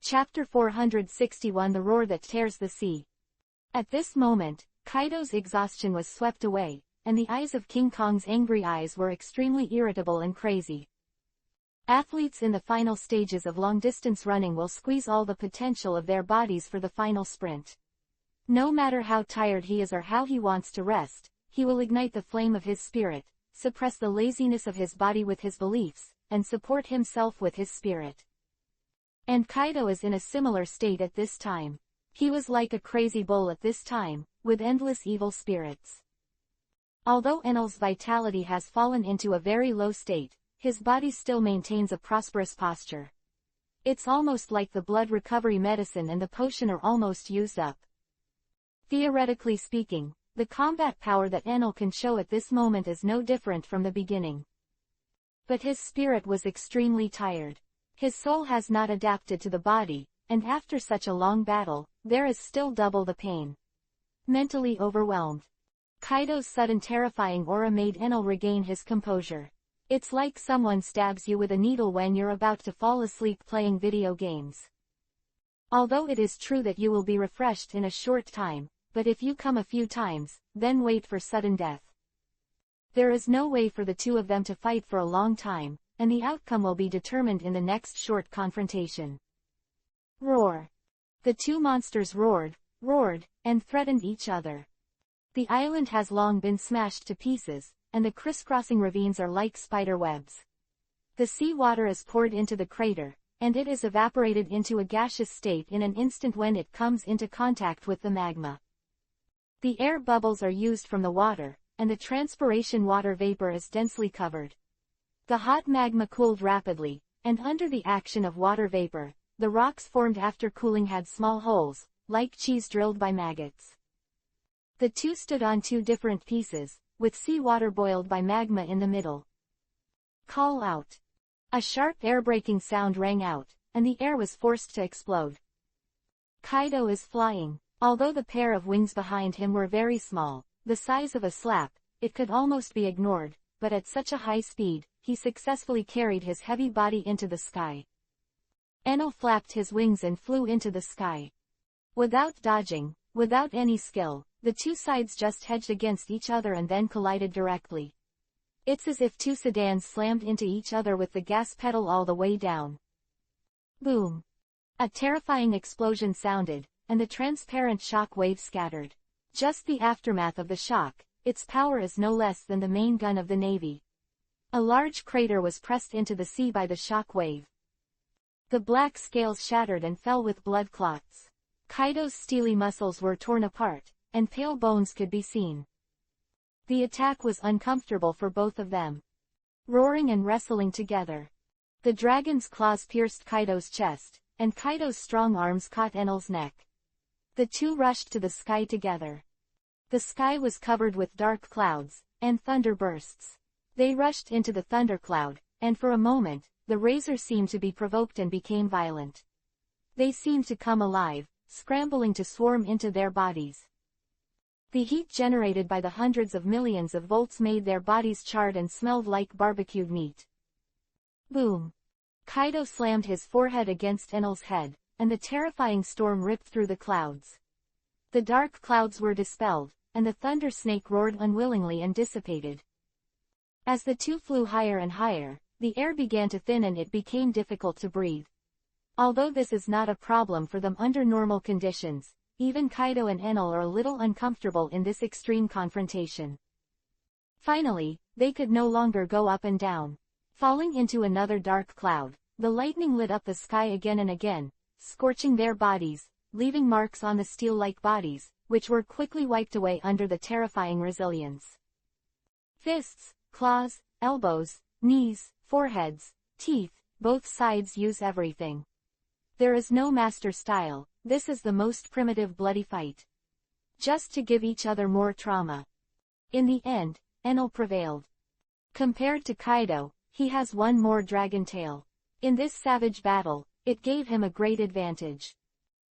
Chapter 461 The Roar That Tears the Sea. At this moment, Kaido's exhaustion was swept away, and the eyes of King Kong's angry eyes were extremely irritable and crazy. Athletes in the final stages of long-distance running will squeeze all the potential of their bodies for the final sprint. No matter how tired he is or how he wants to rest, he will ignite the flame of his spirit, suppress the laziness of his body with his beliefs, and support himself with his spirit. And Kaido is in a similar state at this time. He was like a crazy bull at this time, with endless evil spirits. Although Enel's vitality has fallen into a very low state, his body still maintains a prosperous posture. It's almost like the blood recovery medicine and the potion are almost used up. Theoretically speaking, the combat power that Enel can show at this moment is no different from the beginning. But his spirit was extremely tired. His soul has not adapted to the body, and after such a long battle, there is still double the pain. Mentally overwhelmed. Kaido's sudden terrifying aura made Enel regain his composure. It's like someone stabs you with a needle when you're about to fall asleep playing video games. Although it is true that you will be refreshed in a short time, but if you come a few times, then wait for sudden death. There is no way for the two of them to fight for a long time, and the outcome will be determined in the next short confrontation. Roar. The two monsters roared, and threatened each other. The island has long been smashed to pieces, and the crisscrossing ravines are like spider webs. The sea water is poured into the crater, and it is evaporated into a gaseous state in an instant when it comes into contact with the magma. The air bubbles are used from the water, and the transpiration water vapor is densely covered. The hot magma cooled rapidly, and under the action of water vapor, the rocks formed after cooling had small holes, like cheese drilled by maggots. The two stood on two different pieces, with seawater boiled by magma in the middle. Call out. A sharp air-breaking sound rang out, and the air was forced to explode. Kaido is flying. Although the pair of wings behind him were very small, the size of a slap, it could almost be ignored, but at such a high speed, he successfully carried his heavy body into the sky. Enel flapped his wings and flew into the sky. Without dodging, without any skill, the two sides just hedged against each other and then collided directly. It's as if two sedans slammed into each other with the gas pedal all the way down. Boom! A terrifying explosion sounded, and the transparent shock wave scattered. Just the aftermath of the shock, its power is no less than the main gun of the Navy. A large crater was pressed into the sea by the shock wave. The black scales shattered and fell with blood clots. Kaido's steely muscles were torn apart, and pale bones could be seen. The attack was uncomfortable for both of them. Roaring and wrestling together. The dragon's claws pierced Kaido's chest, and Kaido's strong arms caught Enel's neck. The two rushed to the sky together. The sky was covered with dark clouds, and thunder bursts. They rushed into the thundercloud, and for a moment, the razor seemed to be provoked and became violent. They seemed to come alive, scrambling to swarm into their bodies. The heat generated by the hundreds of millions of volts made their bodies charred and smelled like barbecued meat. Boom! Kaido slammed his forehead against Enel's head, and the terrifying storm ripped through the clouds. The dark clouds were dispelled, and the thunder snake roared unwillingly and dissipated. As the two flew higher and higher, the air began to thin and it became difficult to breathe. Although this is not a problem for them under normal conditions, even Kaido and Enel are a little uncomfortable in this extreme confrontation. Finally, they could no longer go up and down. Falling into another dark cloud, the lightning lit up the sky again and again, scorching their bodies, leaving marks on the steel-like bodies, which were quickly wiped away under the terrifying resilience. Fists, claws, elbows, knees, foreheads, teeth, both sides use everything. There is no master style, this is the most primitive bloody fight. Just to give each other more trauma. In the end, Enel prevailed. Compared to Kaido, he has one more dragon tail. In this savage battle, it gave him a great advantage.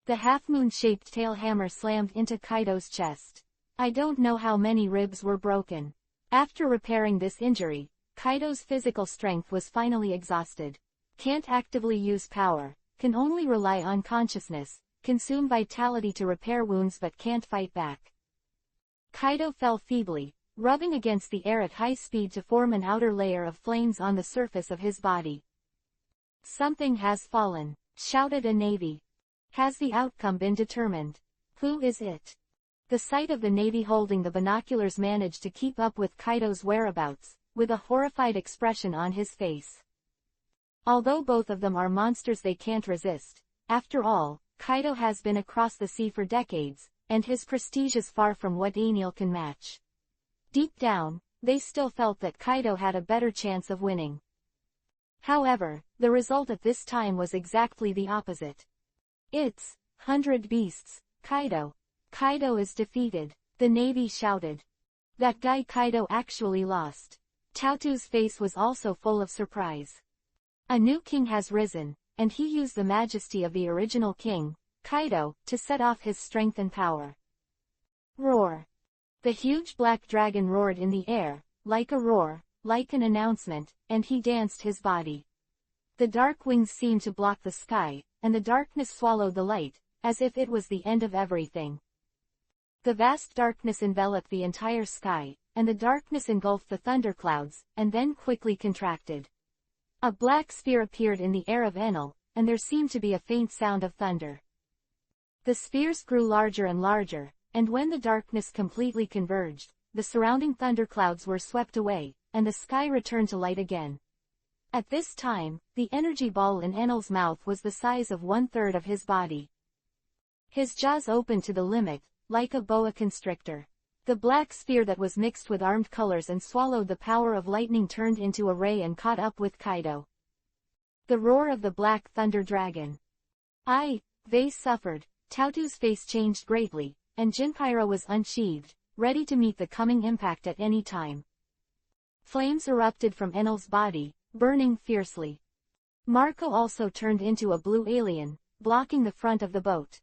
The half-moon-shaped tail hammer slammed into Kaido's chest. I don't know how many ribs were broken. After repairing this injury, Kaido's physical strength was finally exhausted. Can't actively use power. can only rely on consciousness, consume vitality to repair wounds but can't fight back. Kaido fell feebly, rubbing against the air at high speed to form an outer layer of flames on the surface of his body. Something has fallen, shouted a navy. Has the outcome been determined? Who is it? The sight of the navy holding the binoculars managed to keep up with Kaido's whereabouts, with a horrified expression on his face. Although both of them are monsters they can't resist, after all, Kaido has been across the sea for decades, and his prestige is far from what Enil can match. Deep down, they still felt that Kaido had a better chance of winning. However, the result at this time was exactly the opposite. It's 100 beasts, Kaido. Kaido is defeated, the navy shouted. That guy Kaido actually lost. Tautu's face was also full of surprise. A new king has risen, and he used the majesty of the original king, Kaido, to set off his strength and power. Roar. The huge black dragon roared in the air, like a roar, like an announcement, and he danced his body. The dark wings seemed to block the sky, and the darkness swallowed the light, as if it was the end of everything. The vast darkness enveloped the entire sky, and the darkness engulfed the thunderclouds, and then quickly contracted. A black sphere appeared in the air of Enel, and there seemed to be a faint sound of thunder. The spheres grew larger and larger, and when the darkness completely converged, the surrounding thunderclouds were swept away, and the sky returned to light again. At this time, the energy ball in Enel's mouth was the size of 1/3 of his body. His jaws opened to the limit, like a boa constrictor. The black sphere that was mixed with armed colors and swallowed the power of lightning turned into a ray and caught up with Kaido. The roar of the black thunder dragon. They suffered. Tautu's face changed greatly, and Jinpyro was unsheathed, ready to meet the coming impact at any time. Flames erupted from Enel's body, burning fiercely. Marco also turned into a blue alien, blocking the front of the boat.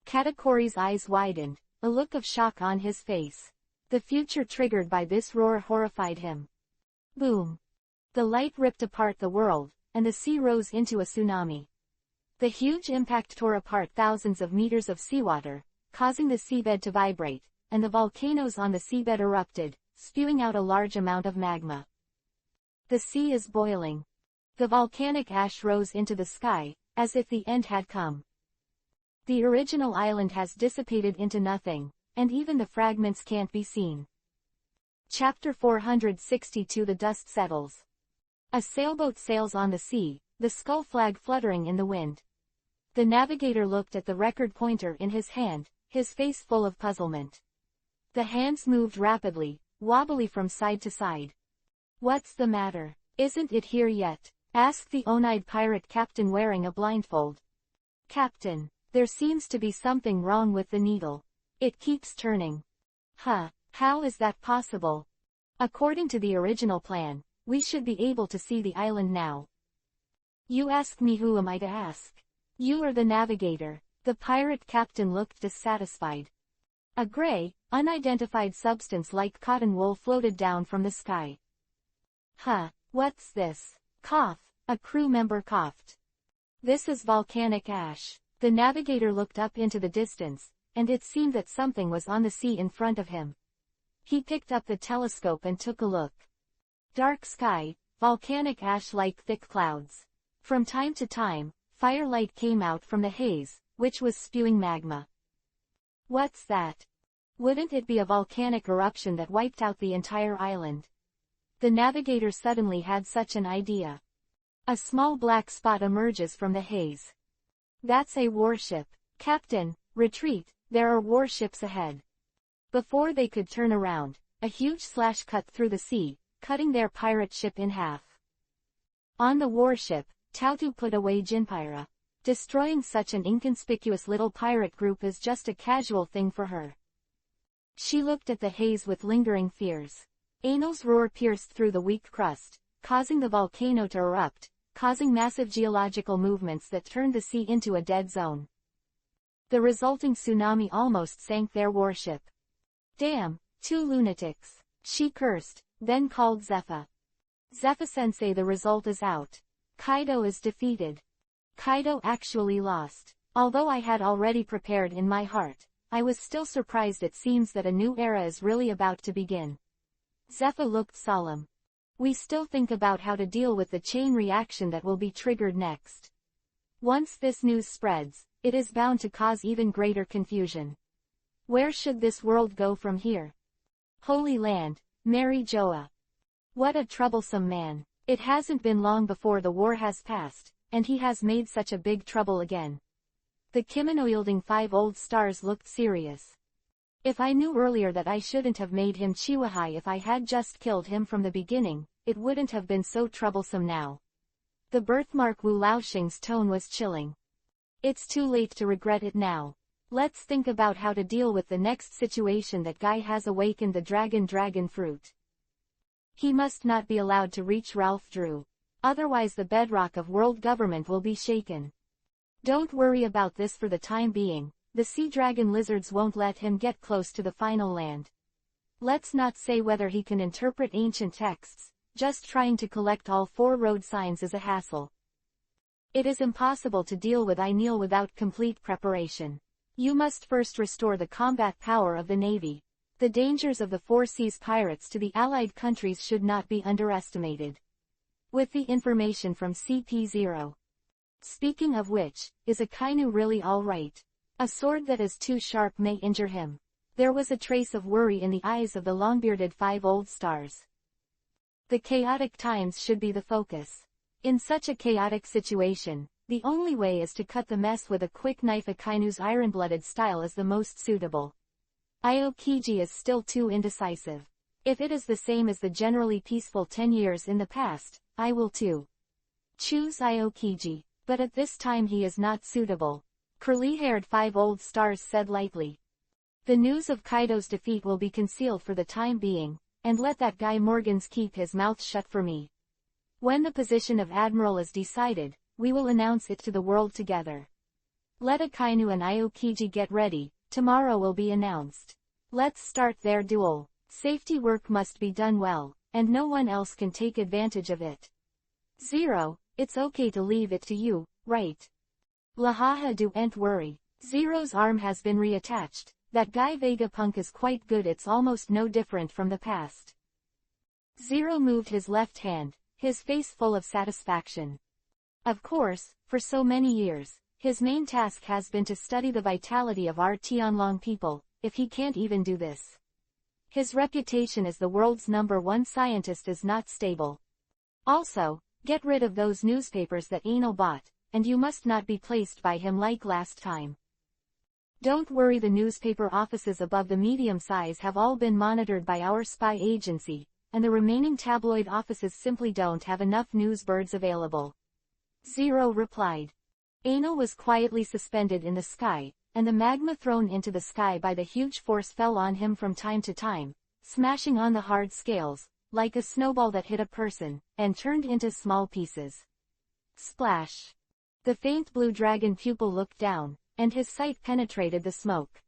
Katakuri's eyes widened, a look of shock on his face. The future triggered by this roar horrified him. Boom! The light ripped apart the world, and the sea rose into a tsunami. The huge impact tore apart thousands of meters of seawater, causing the seabed to vibrate, and the volcanoes on the seabed erupted, spewing out a large amount of magma. The sea is boiling. The volcanic ash rose into the sky, as if the end had come. The original island has dissipated into nothing, and even the fragments can't be seen. Chapter 462 The dust settles. A sailboat sails on the sea, the skull flag fluttering in the wind. The navigator looked at the record pointer in his hand, his face full of puzzlement. The hands moved rapidly, wobbly from side to side. What's the matter? Isn't it here yet? Asked the one-eyed pirate captain wearing a blindfold. Captain, there seems to be something wrong with the needle. It keeps turning. How is that possible? According to the original plan, we should be able to see the island now. You ask me, who am I to ask? You are the navigator. The pirate captain looked dissatisfied. A gray, unidentified substance like cotton wool floated down from the sky. What's this? Cough, a crew member coughed. This is volcanic ash. The navigator looked up into the distance, and it seemed that something was on the sea in front of him. He picked up the telescope and took a look. Dark sky, volcanic ash like thick clouds. From time to time, firelight came out from the haze, which was spewing magma. What's that? Wouldn't it be a volcanic eruption that wiped out the entire island? The navigator suddenly had such an idea. A small black spot emerges from the haze. That's a warship. Captain, retreat, there are warships ahead. Before they could turn around, a huge slash cut through the sea, cutting their pirate ship in half. On the warship, Tautu put away Jinpyra. Destroying such an inconspicuous little pirate group is just a casual thing for her. She looked at the haze with lingering fears. Enel's roar pierced through the weak crust, causing the volcano to erupt, causing massive geological movements that turned the sea into a dead zone. The resulting tsunami almost sank their warship. Damn, 2 lunatics, she cursed, then called Zephyr. Zephyr-sensei, the result is out. Kaido is defeated. Kaido actually lost. Although I had already prepared in my heart, I was still surprised. It seems that a new era is really about to begin. Zephyr looked solemn. We still think about how to deal with the chain reaction that will be triggered next. Once this news spreads, it is bound to cause even greater confusion. Where should this world go from here? Holy Land, Mary Joa. What a troublesome man. It hasn't been long before the war has passed, and he has made such a big trouble again. The kimono-wielding 5 old stars looked serious. If I knew earlier that I shouldn't have made him Chiwahai, if I had just killed him from the beginning, it wouldn't have been so troublesome now. The birthmark Wu Laoxing's tone was chilling. It's too late to regret it now. Let's think about how to deal with the next situation. That guy has awakened the dragon fruit. He must not be allowed to reach Ralph Drew. Otherwise the bedrock of world government will be shaken. Don't worry about this for the time being. The sea dragon lizards won't let him get close to the final land. Let's not say whether he can interpret ancient texts. Just trying to collect all 4 road signs is a hassle. It is impossible to deal with Ainil without complete preparation. You must first restore the combat power of the Navy. The dangers of the 4 seas pirates to the allied countries should not be underestimated. With the information from CP0. Speaking of which, is Akainu really alright? A sword that is too sharp may injure him. There was a trace of worry in the eyes of the long-bearded 5 old stars. The chaotic times should be the focus. In such a chaotic situation, the only way is to cut the mess with a quick knife. Akainu's iron-blooded style is the most suitable. Aokiji is still too indecisive. If it is the same as the generally peaceful 10 years in the past, I will too choose Aokiji, but at this time he is not suitable. Curly-haired 5 old stars said lightly. The news of Kaido's defeat will be concealed for the time being, and let that guy Morgans keep his mouth shut for me. When the position of Admiral is decided, we will announce it to the world together. Let Akainu and Aokiji get ready, tomorrow will be announced. Let's start their duel. Safety work must be done well, and no one else can take advantage of it. Zero, it's okay to leave it to you, right? Lahaha don't worry. Zero's arm has been reattached. That guy Vegapunk is quite good. It's almost no different from the past. Zero moved his left hand, his face full of satisfaction. Of course, for so many years, his main task has been to study the vitality of our Tianlong people. If he can't even do this, his reputation as the world's #1 scientist is not stable. Also, get rid of those newspapers that Anal bought, and you must not be placed by him like last time. Don't worry, the newspaper offices above the medium size have all been monitored by our spy agency, and the remaining tabloid offices simply don't have enough newsbirds available. Zero replied. Anal was quietly suspended in the sky, and the magma thrown into the sky by the huge force fell on him from time to time, smashing on the hard scales, like a snowball that hit a person, and turned into small pieces. Splash! The faint blue dragon pupil looked down, and his sight penetrated the smoke.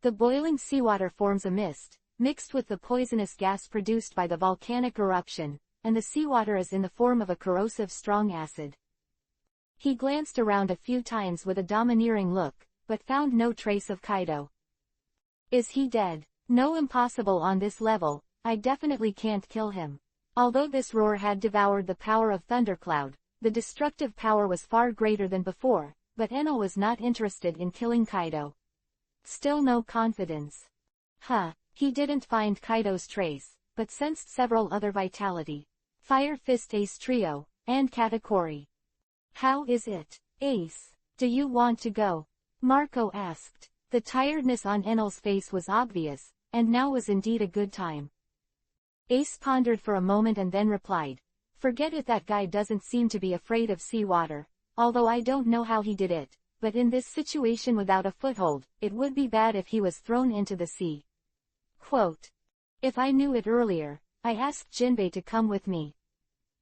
The boiling seawater forms a mist, mixed with the poisonous gas produced by the volcanic eruption, and the seawater is in the form of a corrosive strong acid. He glanced around a few times with a domineering look, but found no trace of Kaido. Is he dead? No, impossible on this level. I definitely can't kill him. Although this roar had devoured the power of Thundercloud, the destructive power was far greater than before, but Enel was not interested in killing Kaido. Still no confidence. He didn't find Kaido's trace, but sensed several other vitality. Fire Fist Ace Trio, and Katakuri. How is it, Ace? Do you want to go? Marco asked. The tiredness on Enel's face was obvious, and now was indeed a good time. Ace pondered for a moment and then replied, "Forget it, that guy doesn't seem to be afraid of seawater, although I don't know how he did it, but in this situation without a foothold, it would be bad if he was thrown into the sea." Quote. If I knew it earlier, I asked Jinbei to come with me.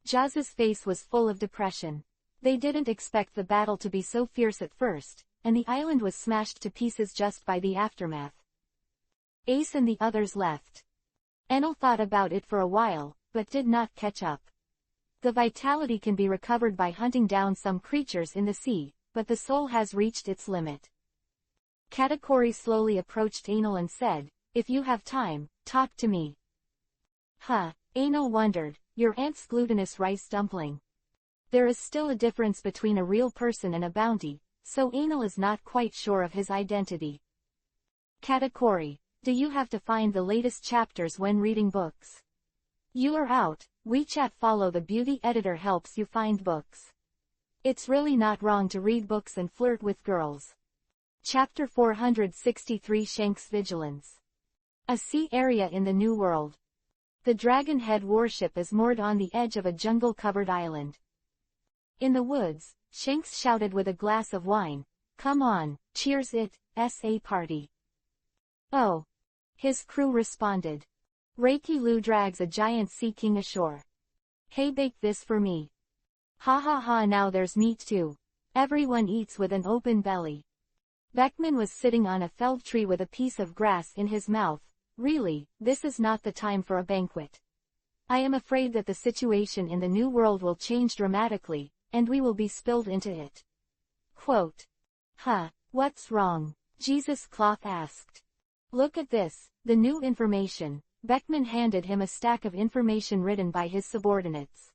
Jaz's face was full of depression. They didn't expect the battle to be so fierce at first, and the island was smashed to pieces just by the aftermath. Ace and the others left. Enel thought about it for a while, but did not catch up. The vitality can be recovered by hunting down some creatures in the sea, but the soul has reached its limit. Katakuri slowly approached Anil and said, "If you have time, talk to me." Huh, Anil wondered, your aunt's glutinous rice dumpling. There is still a difference between a real person and a bounty, so Anil is not quite sure of his identity. Katakuri, do you have to find the latest chapters when reading books? You are out. WeChat follow the beauty editor helps you find books. It's really not wrong to read books and flirt with girls. Chapter 463 Shanks' Vigilance. A sea area in the New World. The Dragon Head warship is moored on the edge of a jungle-covered island. In the woods, Shanks shouted with a glass of wine, "Come on, cheers it's a party." Oh. His crew responded. Reiki Lu drags a giant sea king ashore. "Hey, bake this for me." "Ha ha ha, now there's meat too." Everyone eats with an open belly. Beckman was sitting on a felled tree with a piece of grass in his mouth. "Really, this is not the time for a banquet. I am afraid that the situation in the New World will change dramatically, and we will be spilled into it." Quote. "Huh, what's wrong?" Jesus Cloth asked. "Look at this, the new information." Beckman handed him a stack of information written by his subordinates.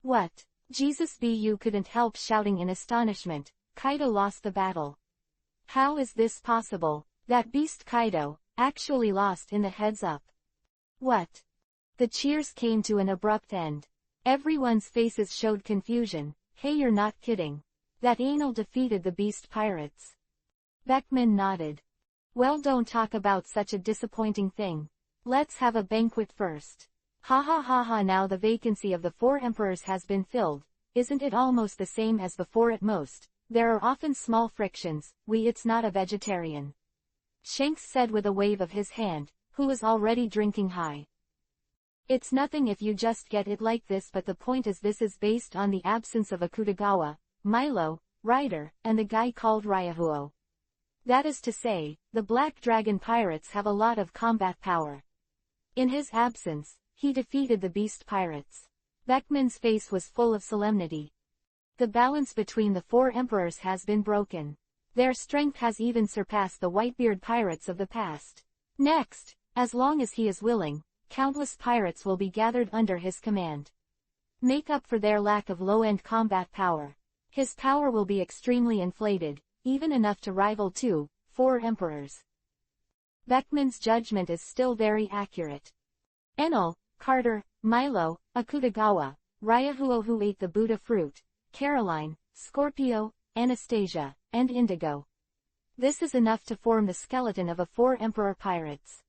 "What?" Jesus Bu couldn't help shouting in astonishment. "Kaido lost the battle." "How is this possible? That beast Kaido actually lost in the heads-up." "What?" The cheers came to an abrupt end. Everyone's faces showed confusion. "Hey, you're not kidding. That Anil defeated the beast pirates." Beckman nodded. "Well, don't talk about such a disappointing thing. Let's have a banquet first." "Ha ha ha ha, now the vacancy of the 4 emperors has been filled. Isn't it almost the same as before at most? There are often small frictions. It's not a vegetarian," Shanks said with a wave of his hand, who was already drinking high. "It's nothing if you just get it like this, but the point is this is based on the absence of Akutagawa, Milo, Ryder, and the guy called Ryahuo. That is to say, the Black Dragon pirates have a lot of combat power. In his absence, he defeated the beast pirates." Beckman's face was full of solemnity. "The balance between the 4 emperors has been broken. Their strength has even surpassed the Whitebeard pirates of the past. Next, as long as he is willing, countless pirates will be gathered under his command. Make up for their lack of low-end combat power. His power will be extremely inflated, even enough to rival 4 emperors." Beckman's judgment is still very accurate. Enel, Carter, Milo, Akutagawa, Ryahuo who ate the Buddha fruit, Caroline, Scorpio, Anastasia, and Indigo. This is enough to form the skeleton of a 4 emperor pirates.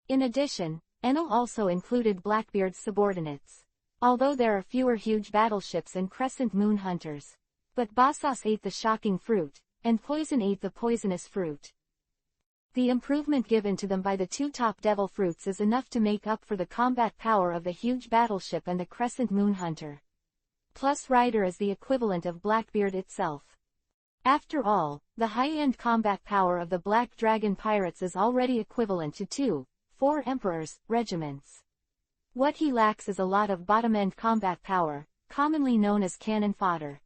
In addition, Enel also included Blackbeard's subordinates. Although there are fewer huge battleships and crescent moon hunters. But Basas ate the shocking fruit, and Poison ate the poisonous fruit. The improvement given to them by the 2 top devil fruits is enough to make up for the combat power of the huge battleship and the crescent moon hunter. Plus Ryder is the equivalent of Blackbeard itself. After all, the high-end combat power of the Black Dragon pirates is already equivalent to 4 emperors' regiments. What he lacks is a lot of bottom-end combat power, commonly known as cannon fodder.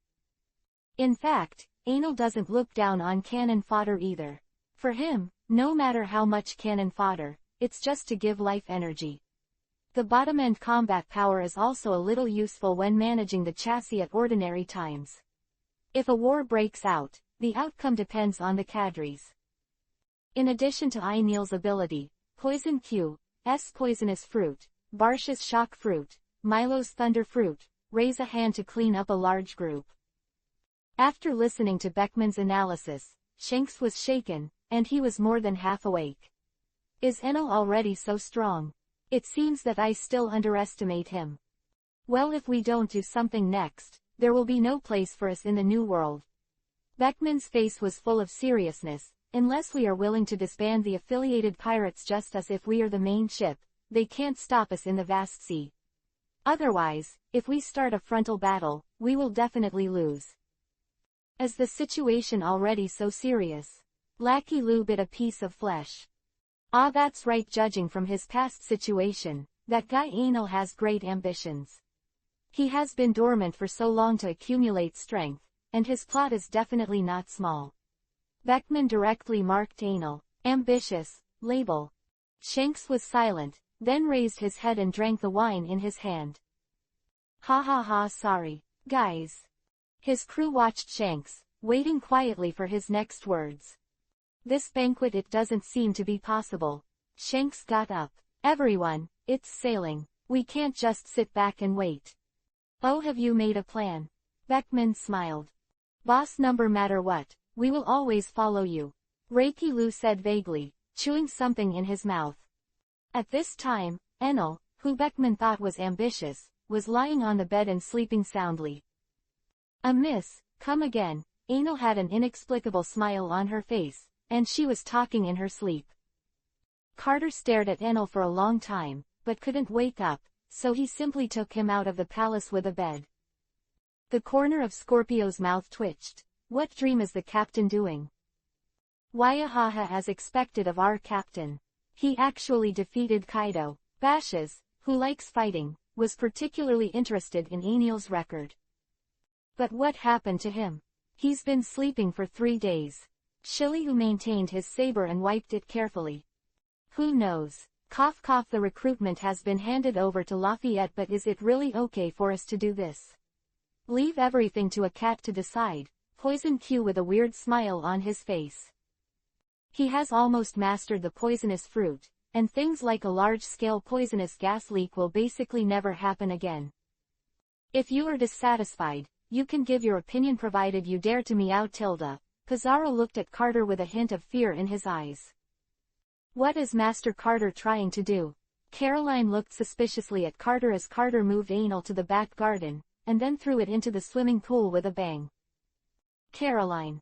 In fact, Anil doesn't look down on cannon fodder either. For him, no matter how much cannon fodder, it's just to give life energy. The bottom-end combat power is also a little useful when managing the chassis at ordinary times. If a war breaks out, the outcome depends on the cadres. In addition to Ainil's ability, Poison Q's poisonous fruit, Barsh's shock fruit, Milo's thunder fruit, raise a hand to clean up a large group. After listening to Beckman's analysis, Shanks was shaken, and he was more than half awake. Is Enel already so strong? It seems that I still underestimate him. Well, if we don't do something next, there will be no place for us in the New World. Beckman's face was full of seriousness. Unless we are willing to disband the affiliated pirates just as if we are the main ship, they can't stop us in the vast sea. Otherwise, if we start a frontal battle, we will definitely lose. Is the situation already so serious? Lackey Lu bit a piece of flesh. Ah, that's right, judging from his past situation, that guy Anil has great ambitions. He has been dormant for so long to accumulate strength, and his plot is definitely not small. Beckman directly marked anal, ambitious, label. Shanks was silent, then raised his head and drank the wine in his hand. Ha ha ha, sorry, guys. His crew watched Shanks, waiting quietly for his next words. This banquet, it doesn't seem to be possible. Shanks got up. Everyone, it's sailing. We can't just sit back and wait. Oh, have you made a plan? Beckman smiled. Boss, number matter what, we will always follow you. Reiki Lu said vaguely, chewing something in his mouth. At this time, Enel, who Beckman thought was ambitious, was lying on the bed and sleeping soundly. Miss, come again. Enel had an inexplicable smile on her face, and she was talking in her sleep. Carter stared at Enel for a long time, but couldn't wake up, so he simply took him out of the palace with a bed. The corner of Scorpio's mouth twitched. What dream is the captain doing? Waiahaha, as expected of our captain. He actually defeated Kaido. Bashes, who likes fighting, was particularly interested in Enel's record. But what happened to him? He's been sleeping for 3 days. Shilly, who maintained his saber and wiped it carefully. Who knows? Cough cough, the recruitment has been handed over to Lafayette, but is it really okay for us to do this? Leave everything to a cat to decide. Poison Q with a weird smile on his face. He has almost mastered the poisonous fruit, and things like a large-scale poisonous gas leak will basically never happen again. If you are dissatisfied, you can give your opinion provided you dare to meow tilde. Pizarro looked at Carter with a hint of fear in his eyes. What is Master Carter trying to do? Caroline looked suspiciously at Carter as Carter moved Enel to the back garden, and then threw it into the swimming pool with a bang. Caroline.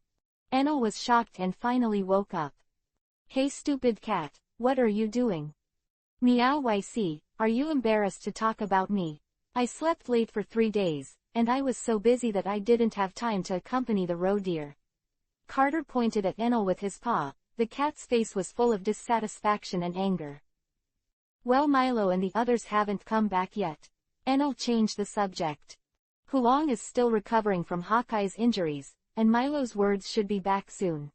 Enel was shocked and finally woke up. Hey stupid cat, what are you doing? Meow YC, are you embarrassed to talk about me? I slept late for 3 days, and I was so busy that I didn't have time to accompany the roe deer. Carter pointed at Enel with his paw. The cat's face was full of dissatisfaction and anger. Well, Milo and the others haven't come back yet. Enel changed the subject. Huang is still recovering from Hawkeye's injuries, and Milo's words should be back soon.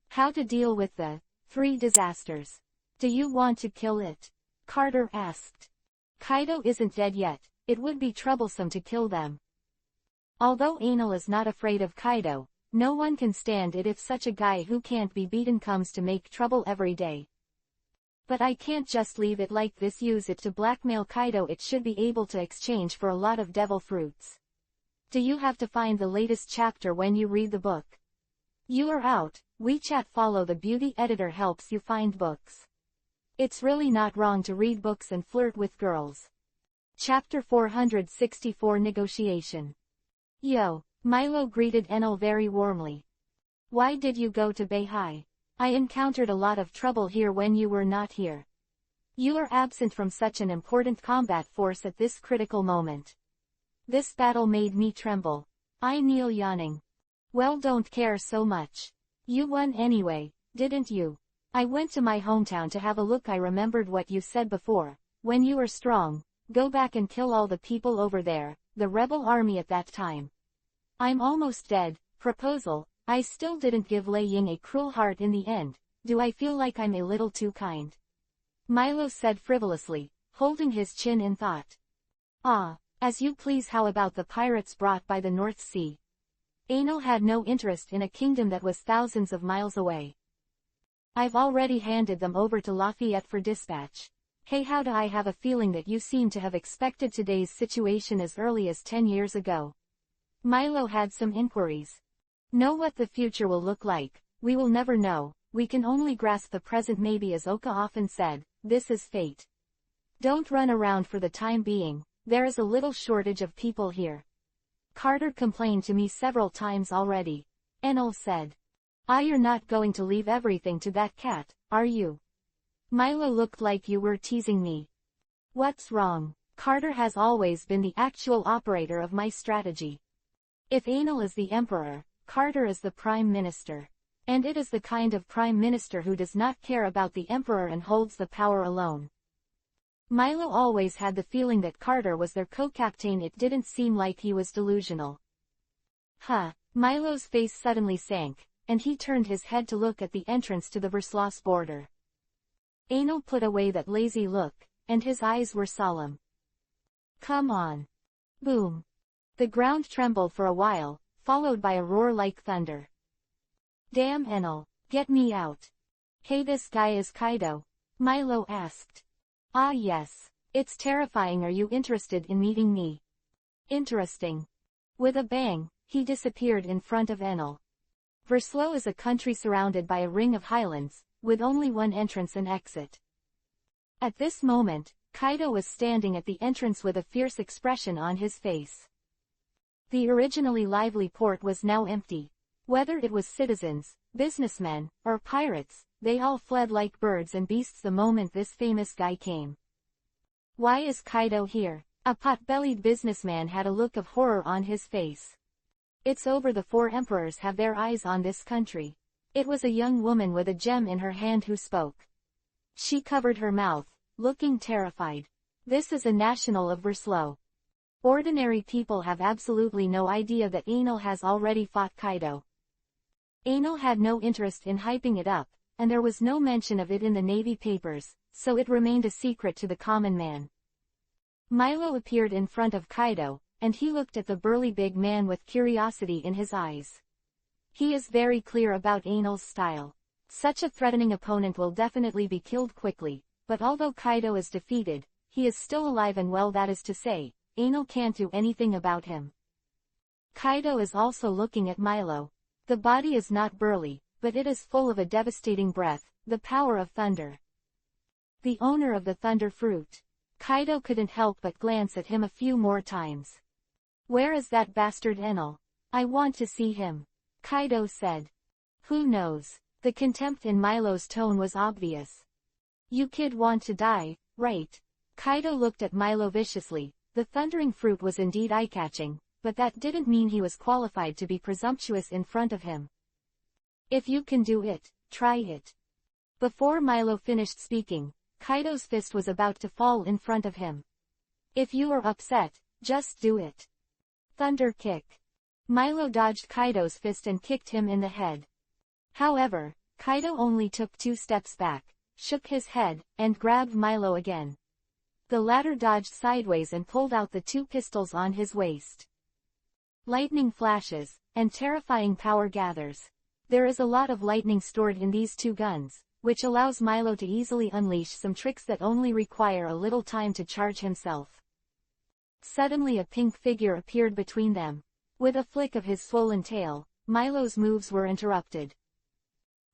How to deal with the 3 disasters? Do you want to kill it? Carter asked. Kaido isn't dead yet, it would be troublesome to kill them. Although Enel is not afraid of Kaido, no one can stand it if such a guy who can't be beaten comes to make trouble every day. But I can't just leave it like this. Use it to blackmail Kaido. It should be able to exchange for a lot of devil fruits. Do you have to find the latest chapter when you read the book? You are out. WeChat follow the beauty editor helps you find books. It's really not wrong to read books and flirt with girls. Chapter 464 Negotiation. Yo. Milo greeted Enel very warmly. Why did you go to Beihai? I encountered a lot of trouble here when you were not here. You are absent from such an important combat force at this critical moment. This battle made me tremble. I kneel yawning. Well, don't care so much. You won anyway, didn't you? I went to my hometown to have a look. I remembered what you said before. When you are strong, go back and kill all the people over there, the rebel army at that time. I'm almost dead. Proposal. I still didn't give Lei Ying a cruel heart in the end. Do I feel like I'm a little too kind? Milo said frivolously, holding his chin in thought. Ah, as you please. How about the pirates brought by the North Sea? Enel had no interest in a kingdom that was thousands of miles away. I've already handed them over to Lafayette for dispatch. Hey, how do I have a feeling that you seem to have expected today's situation as early as 10 years ago? Milo had some inquiries. Know what the future will look like? We will never know. We can only grasp the present. Maybe, as Oka often said, this is fate. Don't run around for the time being. There is a little shortage of people here. Carter complained to me several times already. Enel said. You're not going to leave everything to that cat, are you? Milo looked like you were teasing me. What's wrong? Carter has always been the actual operator of my strategy. If Enel is the emperor, Carter is the prime minister. And it is the kind of prime minister who does not care about the emperor and holds the power alone. Milo always had the feeling that Carter was their co-captain. It didn't seem like he was delusional. Huh. Milo's face suddenly sank, and he turned his head to look at the entrance to the Versloss border. Anil put away that lazy look, and his eyes were solemn. Come on. Boom. The ground trembled for a while, followed by a roar like thunder. Damn Enel, get me out. Hey, this guy is Kaido? Milo asked. Ah yes. It's terrifying. Are you interested in meeting me? Interesting. With a bang, he disappeared in front of Enel. Verslo is a country surrounded by a ring of highlands, with only one entrance and exit. At this moment, Kaido was standing at the entrance with a fierce expression on his face. The originally lively port was now empty. Whether it was citizens, businessmen, or pirates, they all fled like birds and beasts the moment this famous guy came. Why is Kaido here? A pot-bellied businessman had a look of horror on his face. It's over. The four emperors have their eyes on this country. It was a young woman with a gem in her hand who spoke. She covered her mouth, looking terrified. This is a national of Verslo. Ordinary people have absolutely no idea that Anil has already fought Kaido. Anil had no interest in hyping it up, and there was no mention of it in the Navy papers, so it remained a secret to the common man. Milo appeared in front of Kaido, and he looked at the burly big man with curiosity in his eyes. He is very clear about Anil's style. Such a threatening opponent will definitely be killed quickly, but although Kaido is defeated, he is still alive and well, that is to say, Anil can't do anything about him. Kaido is also looking at Milo. The body is not burly, but it is full of a devastating breath, the power of thunder. The owner of the thunder fruit. Kaido couldn't help but glance at him a few more times. Where is that bastard Enel? I want to see him. Kaido said. Who knows? The contempt in Milo's tone was obvious. You kid want to die, right? Kaido looked at Milo viciously. The thundering fruit was indeed eye-catching, but that didn't mean he was qualified to be presumptuous in front of him. If you can do it, try it. Before Milo finished speaking, Kaido's fist was about to fall in front of him. If you are upset, just do it. Thunder kick. Milo dodged Kaido's fist and kicked him in the head. However, Kaido only took 2 steps back, shook his head, and grabbed Milo again. The latter dodged sideways and pulled out the 2 pistols on his waist. Lightning flashes, and terrifying power gathers. There is a lot of lightning stored in these 2 guns, which allows Milo to easily unleash some tricks that only require a little time to charge himself. Suddenly a pink figure appeared between them. With a flick of his swollen tail, Milo's moves were interrupted.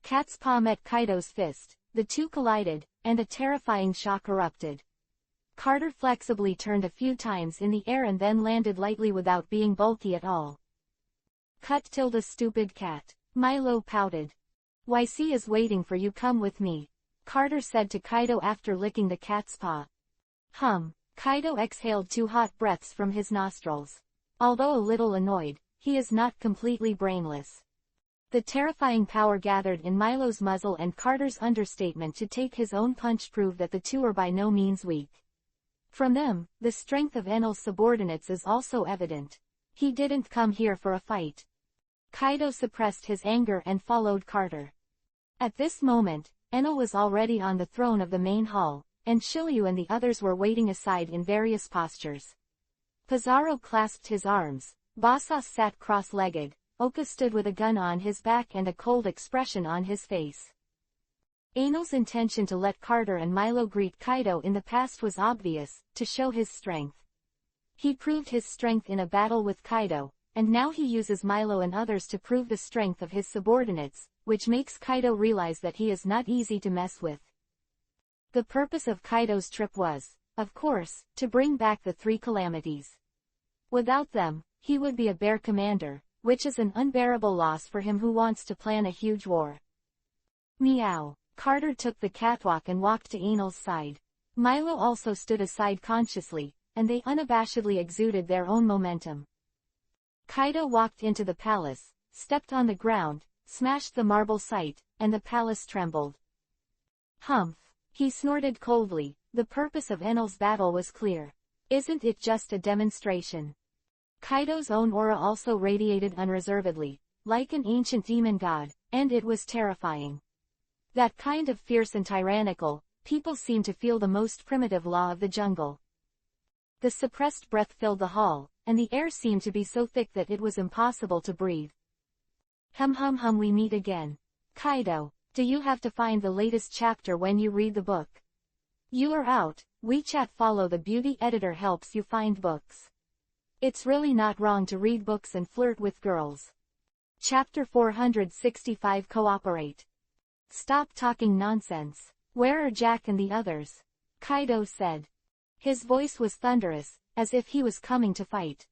Cat's paw met Kaido's fist, the 2 collided, and a terrifying shock erupted. Carter flexibly turned a few times in the air and then landed lightly without being bulky at all. Cut tilde stupid cat. Milo pouted. YC is waiting for you, come with me. Carter said to Kaido after licking the cat's paw. Kaido exhaled 2 hot breaths from his nostrils. Although a little annoyed, he is not completely brainless. The terrifying power gathered in Milo's muzzle and Carter's understatement to take his own punch proved that the 2 are by no means weak. From them, the strength of Enel's subordinates is also evident. He didn't come here for a fight. Kaido suppressed his anger and followed Carter. At this moment, Enel was already on the throne of the main hall, and Shiryu and the others were waiting aside in various postures. Pizarro clasped his arms, Basas sat cross-legged, Oka stood with a gun on his back and a cold expression on his face. Enel's intention to let Carter and Milo greet Kaido in the past was obvious, to show his strength. He proved his strength in a battle with Kaido, and now he uses Milo and others to prove the strength of his subordinates, which makes Kaido realize that he is not easy to mess with. The purpose of Kaido's trip was, of course, to bring back the 3 calamities. Without them, he would be a bare commander, which is an unbearable loss for him who wants to plan a huge war. Meow. Carter took the catwalk and walked to Enel's side. Milo also stood aside consciously, and they unabashedly exuded their own momentum. Kaido walked into the palace, stepped on the ground, smashed the marble site, and the palace trembled. Humph! He snorted coldly, the purpose of Enel's battle was clear. Isn't it just a demonstration? Kaido's own aura also radiated unreservedly, like an ancient demon god, and it was terrifying. That kind of fierce and tyrannical, people seemed to feel the most primitive law of the jungle. The suppressed breath filled the hall, and the air seemed to be so thick that it was impossible to breathe. Hum, we meet again. Kaido, do you have to find the latest chapter when you read the book? You are out. WeChat follow the beauty editor helps you find books. It's really not wrong to read books and flirt with girls. Chapter 465 Cooperate. Stop talking nonsense. Where are Jack and the others? Kaido said. His voice was thunderous, as if he was coming to fight.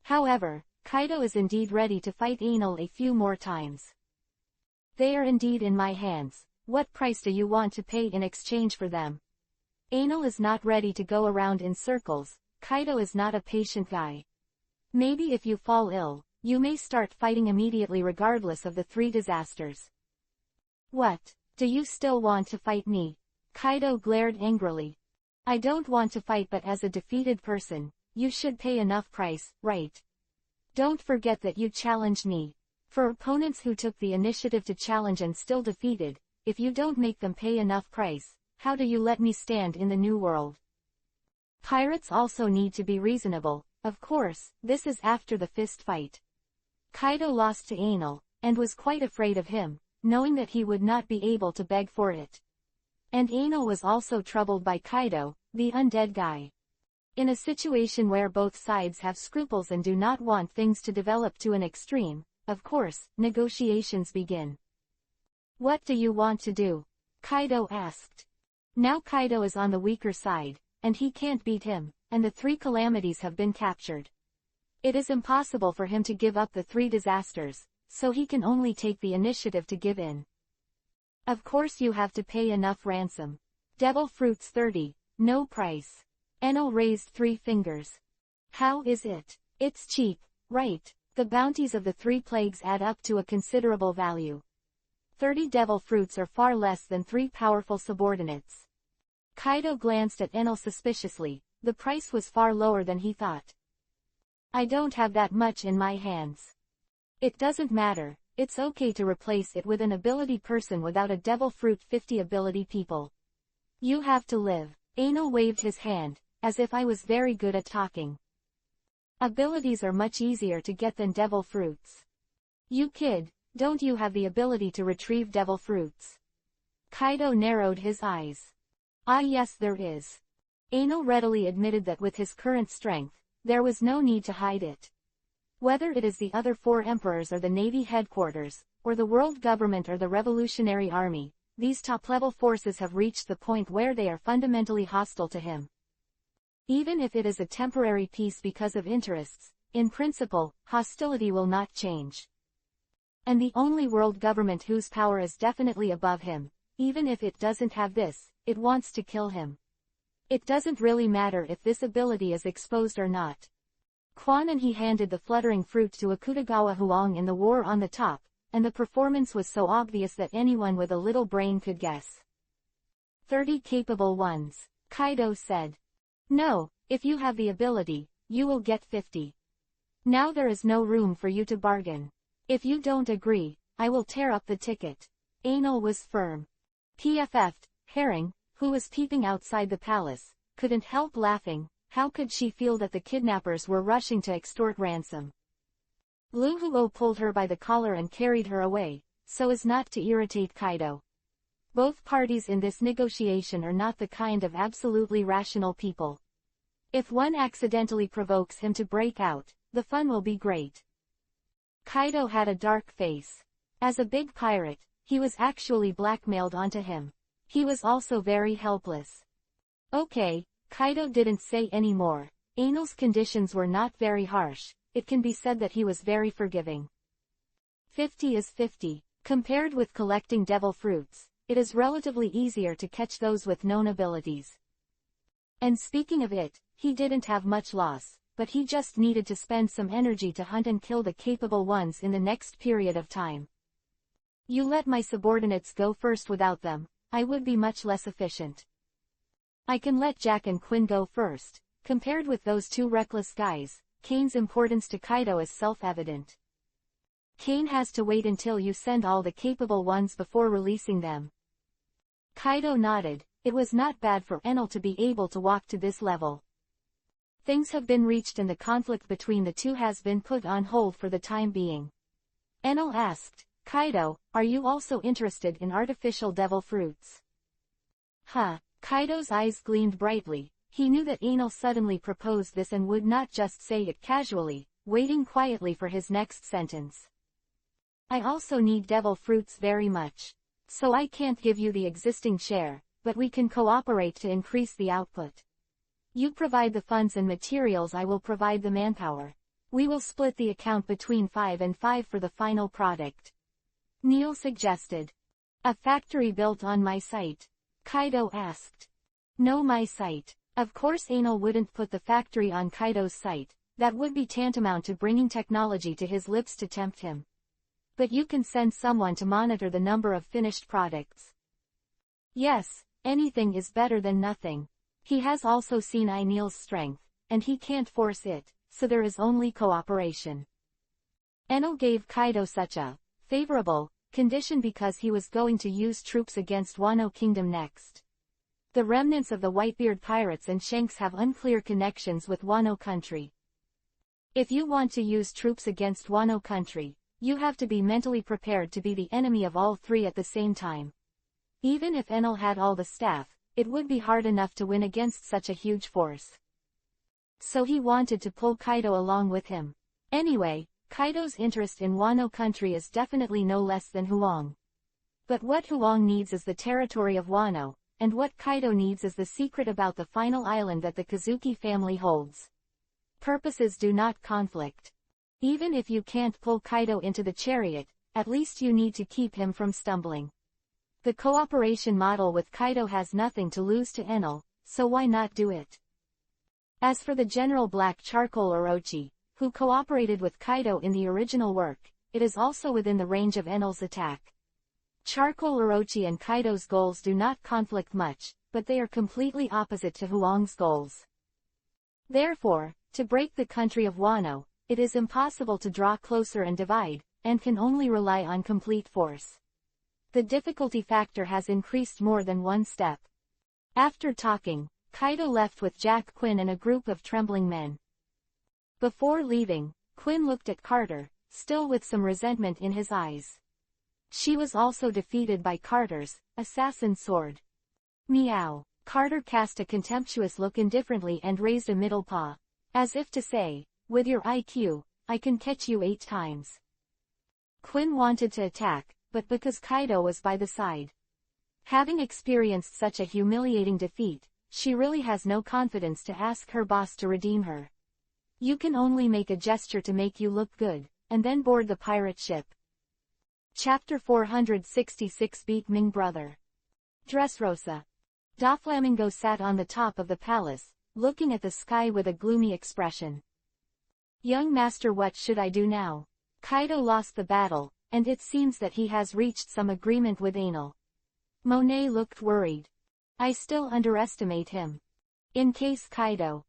However, Kaido is indeed ready to fight Enel a few more times. They are indeed in my hands. What price do you want to pay in exchange for them? Enel is not ready to go around in circles. Kaido is not a patient guy. Maybe if you fall ill, you may start fighting immediately regardless of the 3 disasters. What? Do you still want to fight me? Kaido glared angrily. I don't want to fight, but as a defeated person, you should pay enough price, right? Don't forget that you challenged me. For opponents who took the initiative to challenge and still defeated, if you don't make them pay enough price, how do you let me stand in the new world? Pirates also need to be reasonable. Of course, this is after the fist fight. Kaido lost to Enel, and was quite afraid of him, knowing that he would not be able to beg for it. And Enel was also troubled by Kaido, the undead guy. In a situation where both sides have scruples and do not want things to develop to an extreme, of course, negotiations begin. What do you want to do? Kaido asked. Now Kaido is on the weaker side, and he can't beat him, and the 3 calamities have been captured. It is impossible for him to give up the 3 disasters, so he can only take the initiative to give in. Of course you have to pay enough ransom. Devil fruits 30, no price. Enel raised 3 fingers. How is it? It's cheap, right? The bounties of the 3 plagues add up to a considerable value. 30 devil fruits are far less than 3 powerful subordinates. Kaido glanced at Enel suspiciously. The price was far lower than he thought. I don't have that much in my hands. It doesn't matter, it's okay to replace it with an ability person without a devil fruit 50 ability people. You have to live. Enel waved his hand, as if I was very good at talking. Abilities are much easier to get than devil fruits. You kid, don't you have the ability to retrieve devil fruits? Kaido narrowed his eyes. Ah yes, there is. Enel readily admitted that with his current strength, there was no need to hide it. Whether it is the other 4 emperors or the Navy headquarters, or the world government or the Revolutionary Army, these top-level forces have reached the point where they are fundamentally hostile to him. Even if it is a temporary peace because of interests, in principle, hostility will not change. And the only world government whose power is definitely above him, even if it doesn't have this, it wants to kill him. It doesn't really matter if this ability is exposed or not. Quan and he handed the fluttering fruit to Akutagawa Huang in the war on the top, and the performance was so obvious that anyone with a little brain could guess. 30 capable ones, Kaido said. No, if you have the ability, you will get 50. Now there is no room for you to bargain. If you don't agree, I will tear up the ticket. Enel was firm. PFF'd, Herring, who was peeping outside the palace, couldn't help laughing. How could she feel that the kidnappers were rushing to extort ransom? Lu Huo pulled her by the collar and carried her away, so as not to irritate Kaido. Both parties in this negotiation are not the kind of absolutely rational people. If one accidentally provokes him to break out, the fun will be great. Kaido had a dark face. As a big pirate, he was actually blackmailed onto him. He was also very helpless. Okay, Kaido didn't say any more. Enel's conditions were not very harsh. It can be said that he was very forgiving. 50 is 50. Compared with collecting devil fruits, it is relatively easier to catch those with known abilities. And speaking of it, he didn't have much loss, but he just needed to spend some energy to hunt and kill the capable ones in the next period of time. You let my subordinates go first. Without them, I would be much less efficient. I can let Jack and Quinn go first. Compared with those two reckless guys, Kane's importance to Kaido is self-evident. Kane has to wait until you send all the capable ones before releasing them. Kaido nodded. It was not bad for Enel to be able to walk to this level. Things have been reached and the conflict between the two has been put on hold for the time being. Enel asked, Kaido, are you also interested in artificial devil fruits? Huh. Kaido's eyes gleamed brightly. He knew that Enel suddenly proposed this and would not just say it casually, waiting quietly for his next sentence. I also need devil fruits very much. So I can't give you the existing share, but we can cooperate to increase the output. You provide the funds and materials, I will provide the manpower. We will split the account between 5 and 5 for the final product. Neil suggested. A factory built on my site? Kaido asked. No, my site. Of course Enel wouldn't put the factory on Kaido's site. That would be tantamount to bringing technology to his lips to tempt him. But you can send someone to monitor the number of finished products. Yes, anything is better than nothing. He has also seen Neil's strength, and he can't force it, so there is only cooperation. Enel gave Kaido such a favorable condition because he was going to use troops against Wano Kingdom next. The remnants of the Whitebeard pirates and Shanks have unclear connections with Wano country. If you want to use troops against Wano country, you have to be mentally prepared to be the enemy of all three at the same time. Even if Enel had all the staff, it would be hard enough to win against such a huge force. So he wanted to pull Kaido along with him. Anyway, Kaido's interest in Wano country is definitely no less than Huang. But what Huang needs is the territory of Wano, and what Kaido needs is the secret about the final island that the Kazuki family holds. Purposes do not conflict. Even if you can't pull Kaido into the chariot, at least you need to keep him from stumbling. The cooperation model with Kaido has nothing to lose to Enel, so why not do it? As for the General Black Charcoal Orochi, who cooperated with Kaido in the original work, it is also within the range of Enel's attack. Charcoal Orochi and Kaido's goals do not conflict much, but they are completely opposite to Huang's goals. Therefore, to break the country of Wano, it is impossible to draw closer and divide, and can only rely on complete force. The difficulty factor has increased more than one step. After talking, Kaido left with Jack, Quinn and a group of trembling men. Before leaving, Quinn looked at Carter, still with some resentment in his eyes. She was also defeated by Carter's assassin sword. Meow. Carter cast a contemptuous look indifferently and raised a middle paw, as if to say, with your IQ, I can catch you 8 times. Quinn wanted to attack, but because Kaido was by the side. Having experienced such a humiliating defeat, she really has no confidence to ask her boss to redeem her. You can only make a gesture to make you look good, and then board the pirate ship. Chapter 466 Beat Ming Brother. Dressrosa. Doflamingo sat on the top of the palace, looking at the sky with a gloomy expression. Young master, what should I do now? Kaido lost the battle, and it seems that he has reached some agreement with Enel. Monet looked worried. I still underestimate him. In case Kaido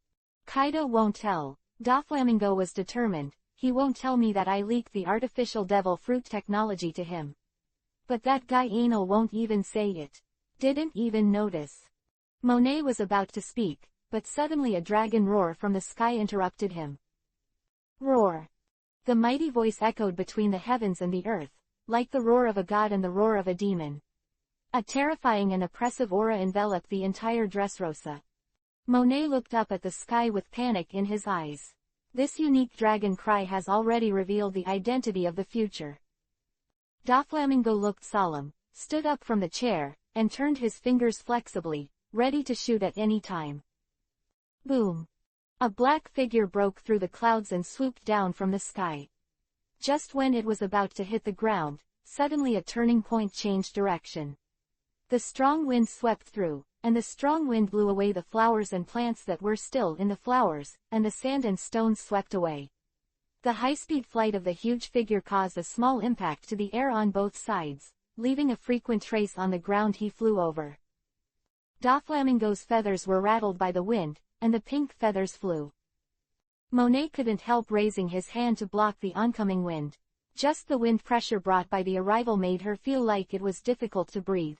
won't tell. Doflamingo was determined. He won't tell me that I leaked the artificial devil fruit technology to him. But that guy Enel won't even say it. Didn't even notice. Monet was about to speak, but suddenly a dragon roar from the sky interrupted him. Roar. The mighty voice echoed between the heavens and the earth, like the roar of a god and the roar of a demon. A terrifying and oppressive aura enveloped the entire Dressrosa. Monet looked up at the sky with panic in his eyes. This unique dragon cry has already revealed the identity of the future. Doflamingo looked solemn, stood up from the chair, and turned his fingers flexibly, ready to shoot at any time. Boom. A black figure broke through the clouds and swooped down from the sky. Just when it was about to hit the ground, suddenly a turning point changed direction. The strong wind swept through, and the strong wind blew away the flowers and plants that were still in the flowers, and the sand and stones swept away. The high-speed flight of the huge figure caused a small impact to the air on both sides, leaving a frequent trace on the ground he flew over. Doflamingo's feathers were rattled by the wind, and the pink feathers flew. Monet couldn't help raising his hand to block the oncoming wind. Just the wind pressure brought by the arrival made her feel like it was difficult to breathe.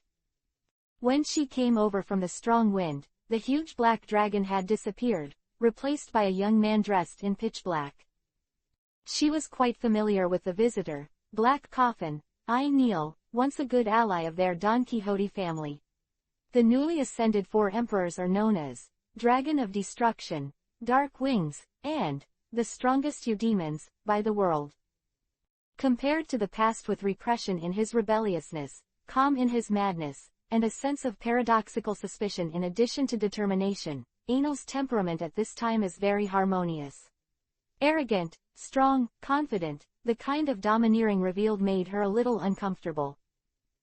When she came over from the strong wind, the huge black dragon had disappeared, replaced by a young man dressed in pitch black. She was quite familiar with the visitor, Black Coffin, I Neil, once a good ally of their Don Quixote family. The newly ascended 4 emperors are known as Dragon of Destruction, Dark Wings, and the strongest eudemons by the world. Compared to the past with repression in his rebelliousness, calm in his madness, and a sense of paradoxical suspicion in addition to determination, Anil's temperament at this time is very harmonious. Arrogant, strong, confident, the kind of domineering revealed made her a little uncomfortable.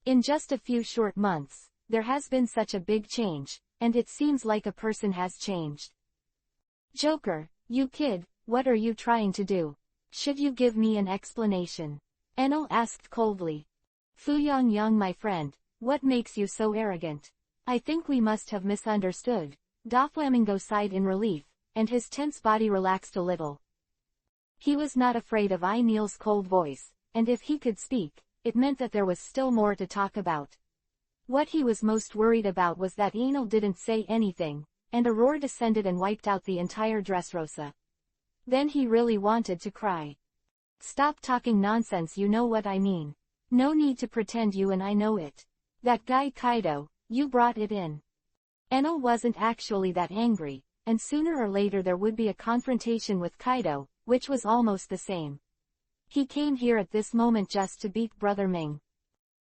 In just a few short months, there has been such a big change, and it seems like a person has changed. Joker, you kid, what are you trying to do? Should you give me an explanation? Enel asked coldly. Fuyang Yang, my friend, what makes you so arrogant? I think we must have misunderstood. Doflamingo sighed in relief, and his tense body relaxed a little. He was not afraid of Neil's cold voice, and if he could speak, it meant that there was still more to talk about. What he was most worried about was that Enel didn't say anything, and a roar descended and wiped out the entire Dressrosa. Then he really wanted to cry. Stop talking nonsense, you know what I mean. No need to pretend you and I know it. That guy Kaido, you brought it in. Enel wasn't actually that angry, and sooner or later there would be a confrontation with Kaido, which was almost the same. He came here at this moment just to beat Brother Ming.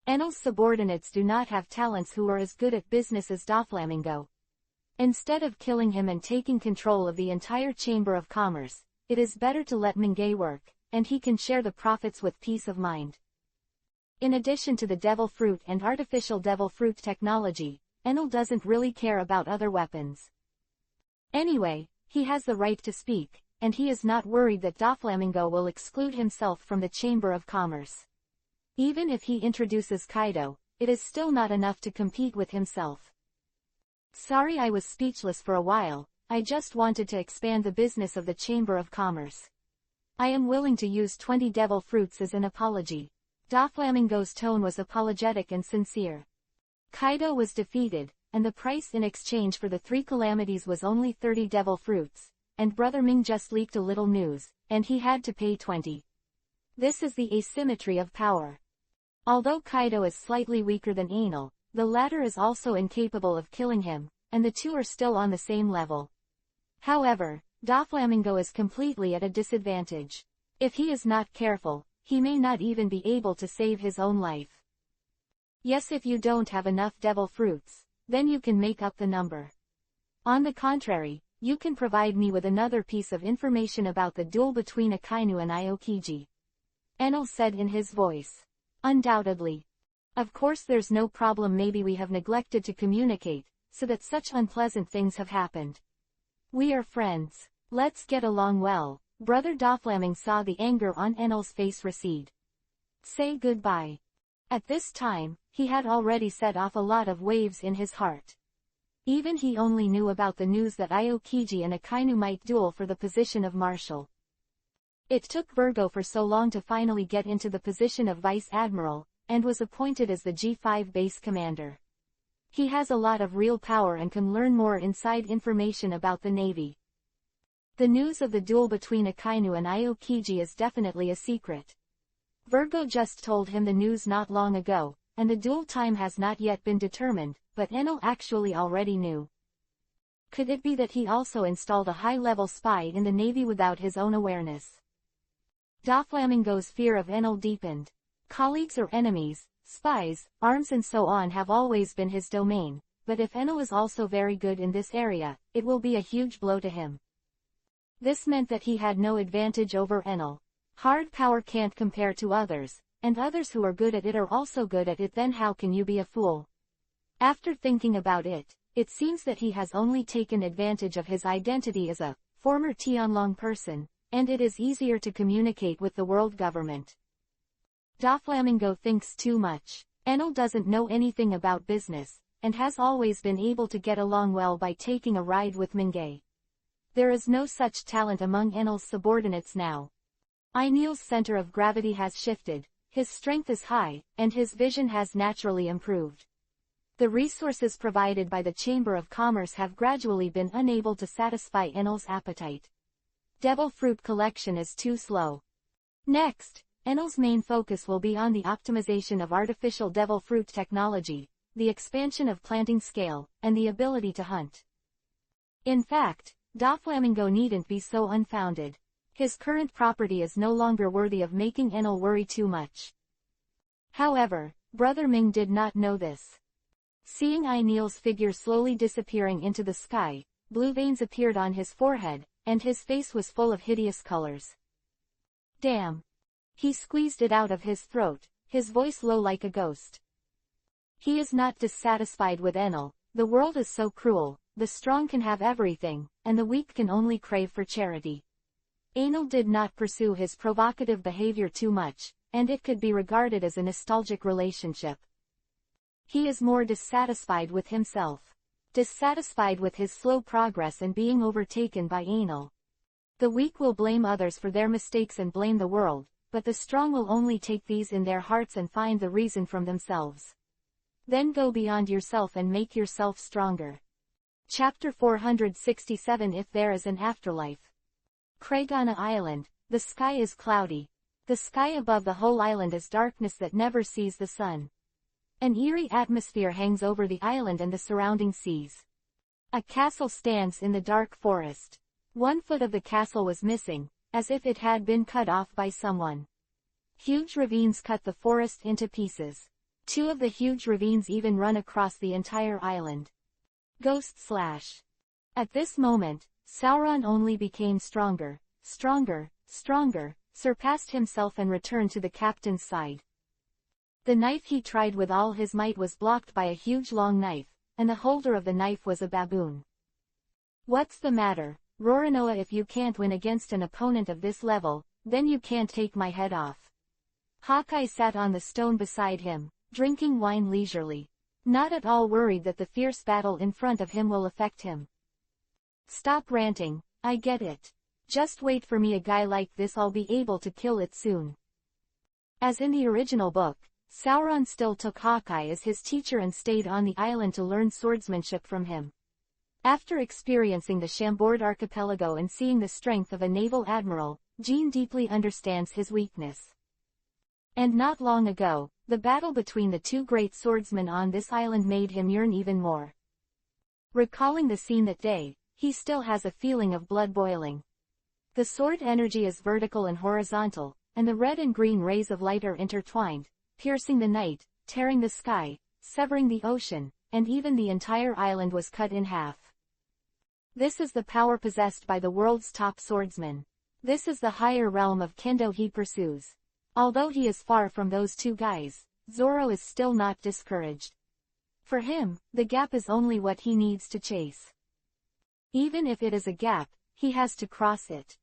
Enel's subordinates do not have talents who are as good at business as Doflamingo. Instead of killing him and taking control of the entire Chamber of Commerce, it is better to let Mingay work, and he can share the profits with peace of mind. In addition to the devil fruit and artificial devil fruit technology, Enel doesn't really care about other weapons. Anyway, he has the right to speak, and he is not worried that Doflamingo will exclude himself from the Chamber of Commerce. Even if he introduces Kaido, it is still not enough to compete with himself. Sorry, I was speechless for a while. I just wanted to expand the business of the Chamber of Commerce. I am willing to use 20 devil fruits as an apology. Doflamingo's tone was apologetic and sincere. Kaido was defeated, and the price in exchange for the 3 calamities was only 30 devil fruits, and Brother Ming just leaked a little news, and he had to pay 20. This is the asymmetry of power. Although Kaido is slightly weaker than Enel, the latter is also incapable of killing him, and the two are still on the same level. However, Doflamingo is completely at a disadvantage. If he is not careful, he may not even be able to save his own life. Yes, if you don't have enough devil fruits, then you can make up the number. On the contrary, you can provide me with another piece of information about the duel between Akainu and Aokiji. Enel said in his voice. Undoubtedly. Of course, there's no problem. Maybe we have neglected to communicate, so that such unpleasant things have happened. We are friends. Let's get along well. Brother Doflamingo saw the anger on Enel's face recede. Say goodbye. At this time, he had already set off a lot of waves in his heart. Even he only knew about the news that Aokiji and Akainu might duel for the position of marshal. It took Virgo for so long to finally get into the position of vice admiral, and was appointed as the G5 base commander. He has a lot of real power and can learn more inside information about the Navy. The news of the duel between Akainu and Aokiji is definitely a secret. Virgo just told him the news not long ago, and the duel time has not yet been determined, but Enel actually already knew. Could it be that he also installed a high-level spy in the Navy without his own awareness? Doflamingo's fear of Enel deepened. Colleagues or enemies, spies, arms and so on have always been his domain, but if Enel is also very good in this area, it will be a huge blow to him. This meant that he had no advantage over Enel. Hard power can't compare to others, and others who are good at it are also good at it. Then how can you be a fool? After thinking about it, it seems that he has only taken advantage of his identity as a former Tianlong person, and it is easier to communicate with the world government. Doflamingo thinks too much. Enel doesn't know anything about business, and has always been able to get along well by taking a ride with Mingay. There is no such talent among Enel's subordinates now. Enel's center of gravity has shifted, his strength is high, and his vision has naturally improved. The resources provided by the Chamber of Commerce have gradually been unable to satisfy Enel's appetite. Devil fruit collection is too slow. Next, Enel's main focus will be on the optimization of artificial devil fruit technology, the expansion of planting scale, and the ability to hunt. In fact, Doflamingo needn't be so unfounded. His current property is no longer worthy of making Enel worry too much. However, Brother Ming did not know this. Seeing Enel's figure slowly disappearing into the sky, blue veins appeared on his forehead, and his face was full of hideous colors. Damn! He squeezed it out of his throat, his voice low like a ghost. He is not dissatisfied with Enel. The world is so cruel, the strong can have everything, and the weak can only crave for charity. Enel did not pursue his provocative behavior too much, and it could be regarded as a nostalgic relationship. He is more dissatisfied with himself. Dissatisfied with his slow progress and being overtaken by Enel. The weak will blame others for their mistakes and blame the world, but the strong will only take these in their hearts and find the reason from themselves. Then go beyond yourself and make yourself stronger. Chapter 467 If There Is an Afterlife. Kraigana Island, the sky is cloudy. The sky above the whole island is darkness that never sees the sun. An eerie atmosphere hangs over the island and the surrounding seas. A castle stands in the dark forest. One foot of the castle was missing, as if it had been cut off by someone. Huge ravines cut the forest into pieces. Two of the huge ravines even run across the entire island. Ghost slash. At this moment, Sauron only became stronger, surpassed himself and returned to the captain's side. The knife he tried with all his might was blocked by a huge long knife, and the holder of the knife was a baboon. What's the matter, Roranoa? If you can't win against an opponent of this level, then you can't take my head off. Hawkeye sat on the stone beside him, drinking wine leisurely, not at all worried that the fierce battle in front of him will affect him. Stop ranting, I get it. Just wait for me, a guy like this, I'll be able to kill it soon. As in the original book, Sauron still took Hawkeye as his teacher and stayed on the island to learn swordsmanship from him. After experiencing the Chambord archipelago and seeing the strength of a naval admiral, Jean deeply understands his weakness. And not long ago, the battle between the two great swordsmen on this island made him yearn even more. Recalling the scene that day, he still has a feeling of blood boiling. The sword energy is vertical and horizontal, and the red and green rays of light are intertwined, piercing the night, tearing the sky, severing the ocean, and even the entire island was cut in half. This is the power possessed by the world's top swordsman. This is the higher realm of kendo he pursues. Although he is far from those two guys, Zoro is still not discouraged. For him, the gap is only what he needs to chase. Even if it is a gap, he has to cross it.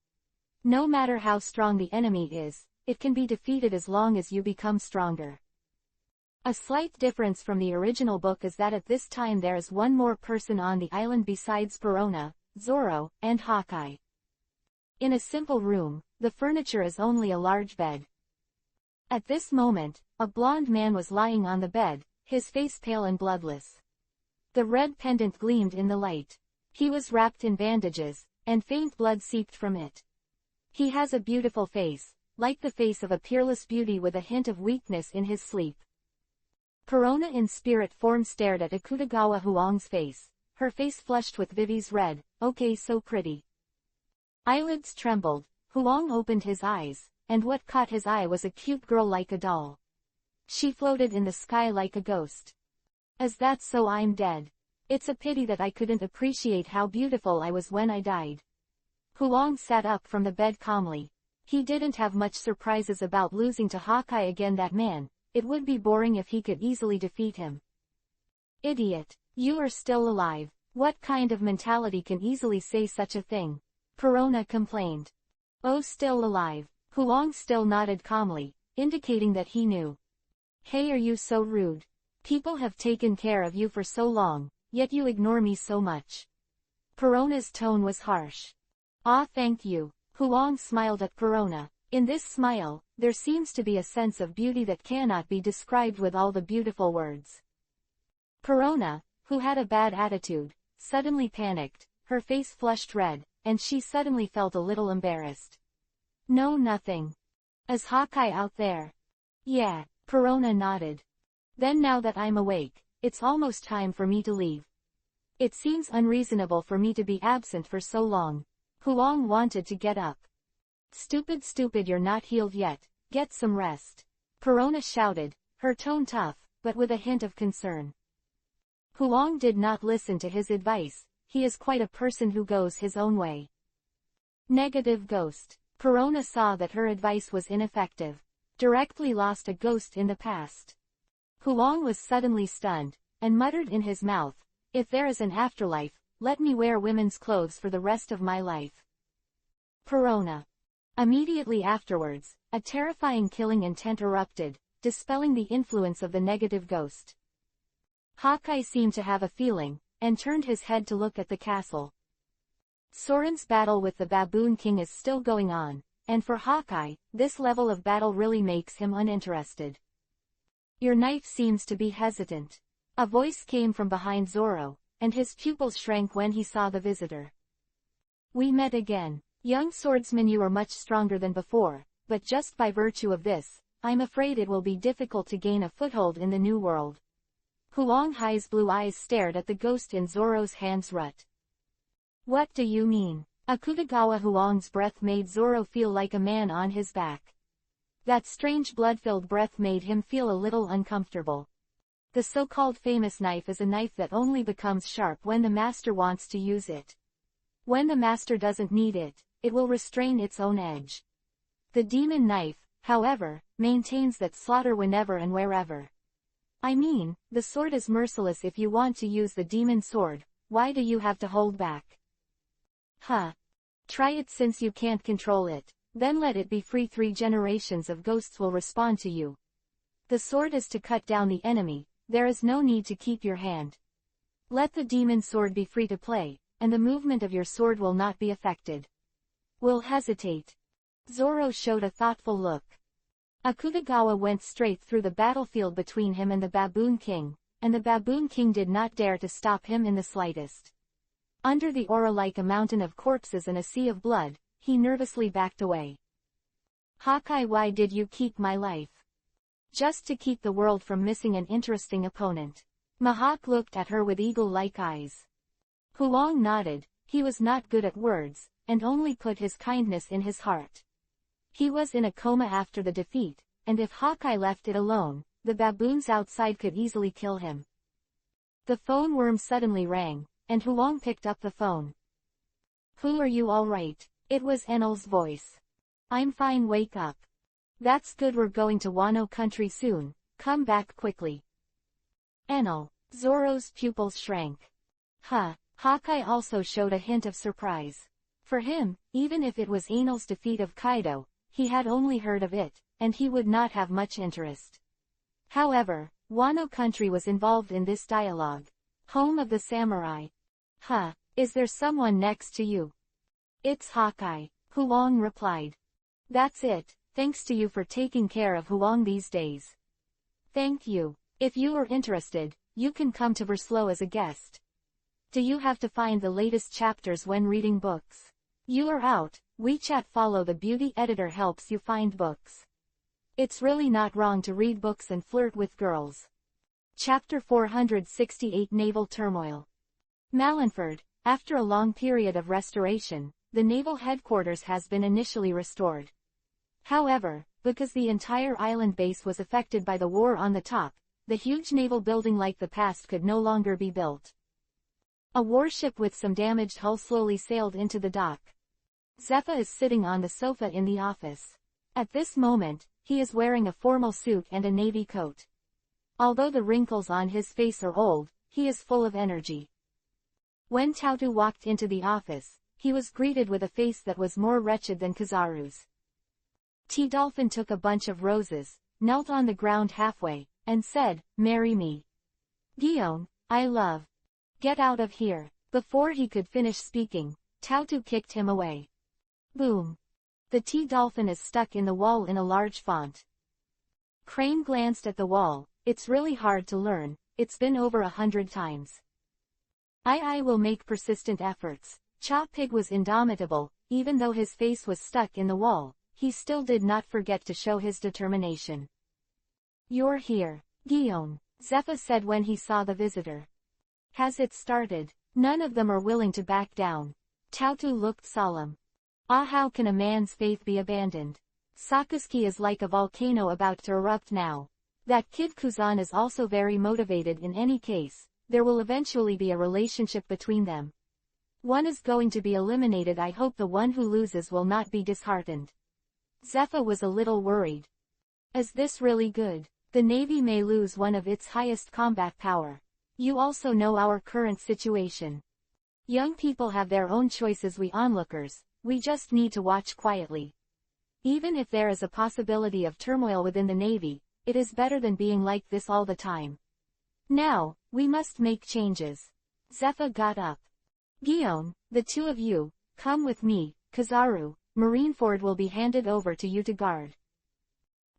No matter how strong the enemy is, it can be defeated as long as you become stronger. A slight difference from the original book is that at this time there is one more person on the island besides Perona, Zoro, and Hawkeye. In a simple room, the furniture is only a large bed. At this moment, a blond man was lying on the bed, his face pale and bloodless. The red pendant gleamed in the light. He was wrapped in bandages, and faint blood seeped from it. He has a beautiful face, like the face of a peerless beauty with a hint of weakness in his sleep. Perona in spirit form stared at Akutagawa Huang's face, her face flushed with Vivi's red, okay, so pretty. Eyelids trembled, Huang opened his eyes, and what caught his eye was a cute girl like a doll. She floated in the sky like a ghost. Is that so? I'm dead. It's a pity that I couldn't appreciate how beautiful I was when I died. Huang sat up from the bed calmly. He didn't have much surprises about losing to Hawkeye again. That man, it would be boring if he could easily defeat him. Idiot, you are still alive. What kind of mentality can easily say such a thing? Perona complained. Oh, still alive. Huang still nodded calmly, indicating that he knew. Hey, are you so rude? People have taken care of you for so long, yet you ignore me so much. Perona's tone was harsh. Ah, thank you. Huang smiled at Perona. In this smile, there seems to be a sense of beauty that cannot be described with all the beautiful words. Perona, who had a bad attitude, suddenly panicked, her face flushed red, and she suddenly felt a little embarrassed. No, nothing. Is Hawkeye out there? Yeah, Perona nodded. Then now that I'm awake, it's almost time for me to leave. It seems unreasonable for me to be absent for so long. Huang wanted to get up. Stupid, you're not healed yet, get some rest. Perona shouted, her tone tough, but with a hint of concern. Huang did not listen to his advice, he is quite a person who goes his own way. Negative ghost. Perona saw that her advice was ineffective. Directly lost a ghost in the past. Huang was suddenly stunned, and muttered in his mouth, if there is an afterlife, let me wear women's clothes for the rest of my life. Perona. Immediately afterwards, a terrifying killing intent erupted, dispelling the influence of the negative ghost. Hawkeye seemed to have a feeling, and turned his head to look at the castle. Soren's battle with the Baboon King is still going on, and for Hawkeye, this level of battle really makes him uninterested. Your knife seems to be hesitant. A voice came from behind Zoro, and his pupils shrank when he saw the visitor. We met again. Young swordsman, you are much stronger than before, but just by virtue of this, I'm afraid it will be difficult to gain a foothold in the new world. Huang Hai's blue eyes stared at the ghost in Zoro's hands. Rut. What do you mean? Akutagawa Huang's breath made Zoro feel like a man on his back. That strange blood-filled breath made him feel a little uncomfortable. The so-called famous knife is a knife that only becomes sharp when the master wants to use it. When the master doesn't need it, it will restrain its own edge. The demon knife, however, maintains that slaughter whenever and wherever. I mean, the sword is merciless. If you want to use the demon sword, why do you have to hold back? Huh. Try it since you can't control it, then let it be free. 3 generations of ghosts will respond to you. The sword is to cut down the enemy, there is no need to keep your hand. Let the demon sword be free to play, and the movement of your sword will not be affected. Will hesitate. Zoro showed a thoughtful look. Akutagawa went straight through the battlefield between him and the Baboon King, and the Baboon King did not dare to stop him in the slightest. Under the aura like a mountain of corpses and a sea of blood, he nervously backed away. Hawkeye, why did you keep my life? Just to keep the world from missing an interesting opponent. Mihawk looked at her with eagle-like eyes. Huang nodded, he was not good at words, and only put his kindness in his heart. He was in a coma after the defeat, and if Hawkeye left it alone, the baboons outside could easily kill him. The phone worm suddenly rang, and Huang picked up the phone. Who are you? All right. It was Enel's voice. I'm fine, wake up. That's good, we're going to Wano country soon, come back quickly. Enel. Zoro's pupils shrank. Huh. Hawkeye also showed a hint of surprise. For him, even if it was Enel's defeat of Kaido, he had only heard of it, and he would not have much interest. However, Wano country was involved in this dialogue. Home of the samurai. Huh, is there someone next to you? It's Hawkeye, Huang replied. That's it, thanks to you for taking care of Huang these days. Thank you. If you are interested, you can come to Verslow as a guest. Do you have to find the latest chapters when reading books? You are out, WeChat follow the beauty editor helps you find books. It's really not wrong to read books and flirt with girls. Chapter 468 Naval Turmoil. Malenford, after a long period of restoration, the naval headquarters has been initially restored. However, because the entire island base was affected by the war on the top, the huge naval building like the past could no longer be built. A warship with some damaged hull slowly sailed into the dock. Zephyr is sitting on the sofa in the office. At this moment, he is wearing a formal suit and a navy coat. Although the wrinkles on his face are old, he is full of energy. When Tautu walked into the office, he was greeted with a face that was more wretched than Kizaru's. T-Dolphin took a bunch of roses, knelt on the ground halfway, and said, "Marry me." Guillaume, I love. Get out of here. Before he could finish speaking, Tautu kicked him away. Boom. The T-dolphin is stuck in the wall in a large font. Crane glanced at the wall. It's really hard to learn, it's been over 100 times. I will make persistent efforts. Chop Pig was indomitable, even though his face was stuck in the wall, he still did not forget to show his determination. You're here, Guillaume, Zephyr said when he saw the visitor. Has it started? None of them are willing to back down. Tautu looked solemn. How can a man's faith be abandoned? Sakazuki is like a volcano about to erupt now. That kid Kuzan is also very motivated in any case, there will eventually be a relationship between them. One is going to be eliminated. I hope the one who loses will not be disheartened. Zephyr was a little worried. Is this really good? The Navy may lose one of its highest combat power. You also know our current situation. Young people have their own choices. We onlookers, we just need to watch quietly. Even if there is a possibility of turmoil within the Navy, it is better than being like this all the time. Now, we must make changes. Zephyr got up. Guillaume, the two of you, come with me. Kizaru, Marineford will be handed over to you to guard.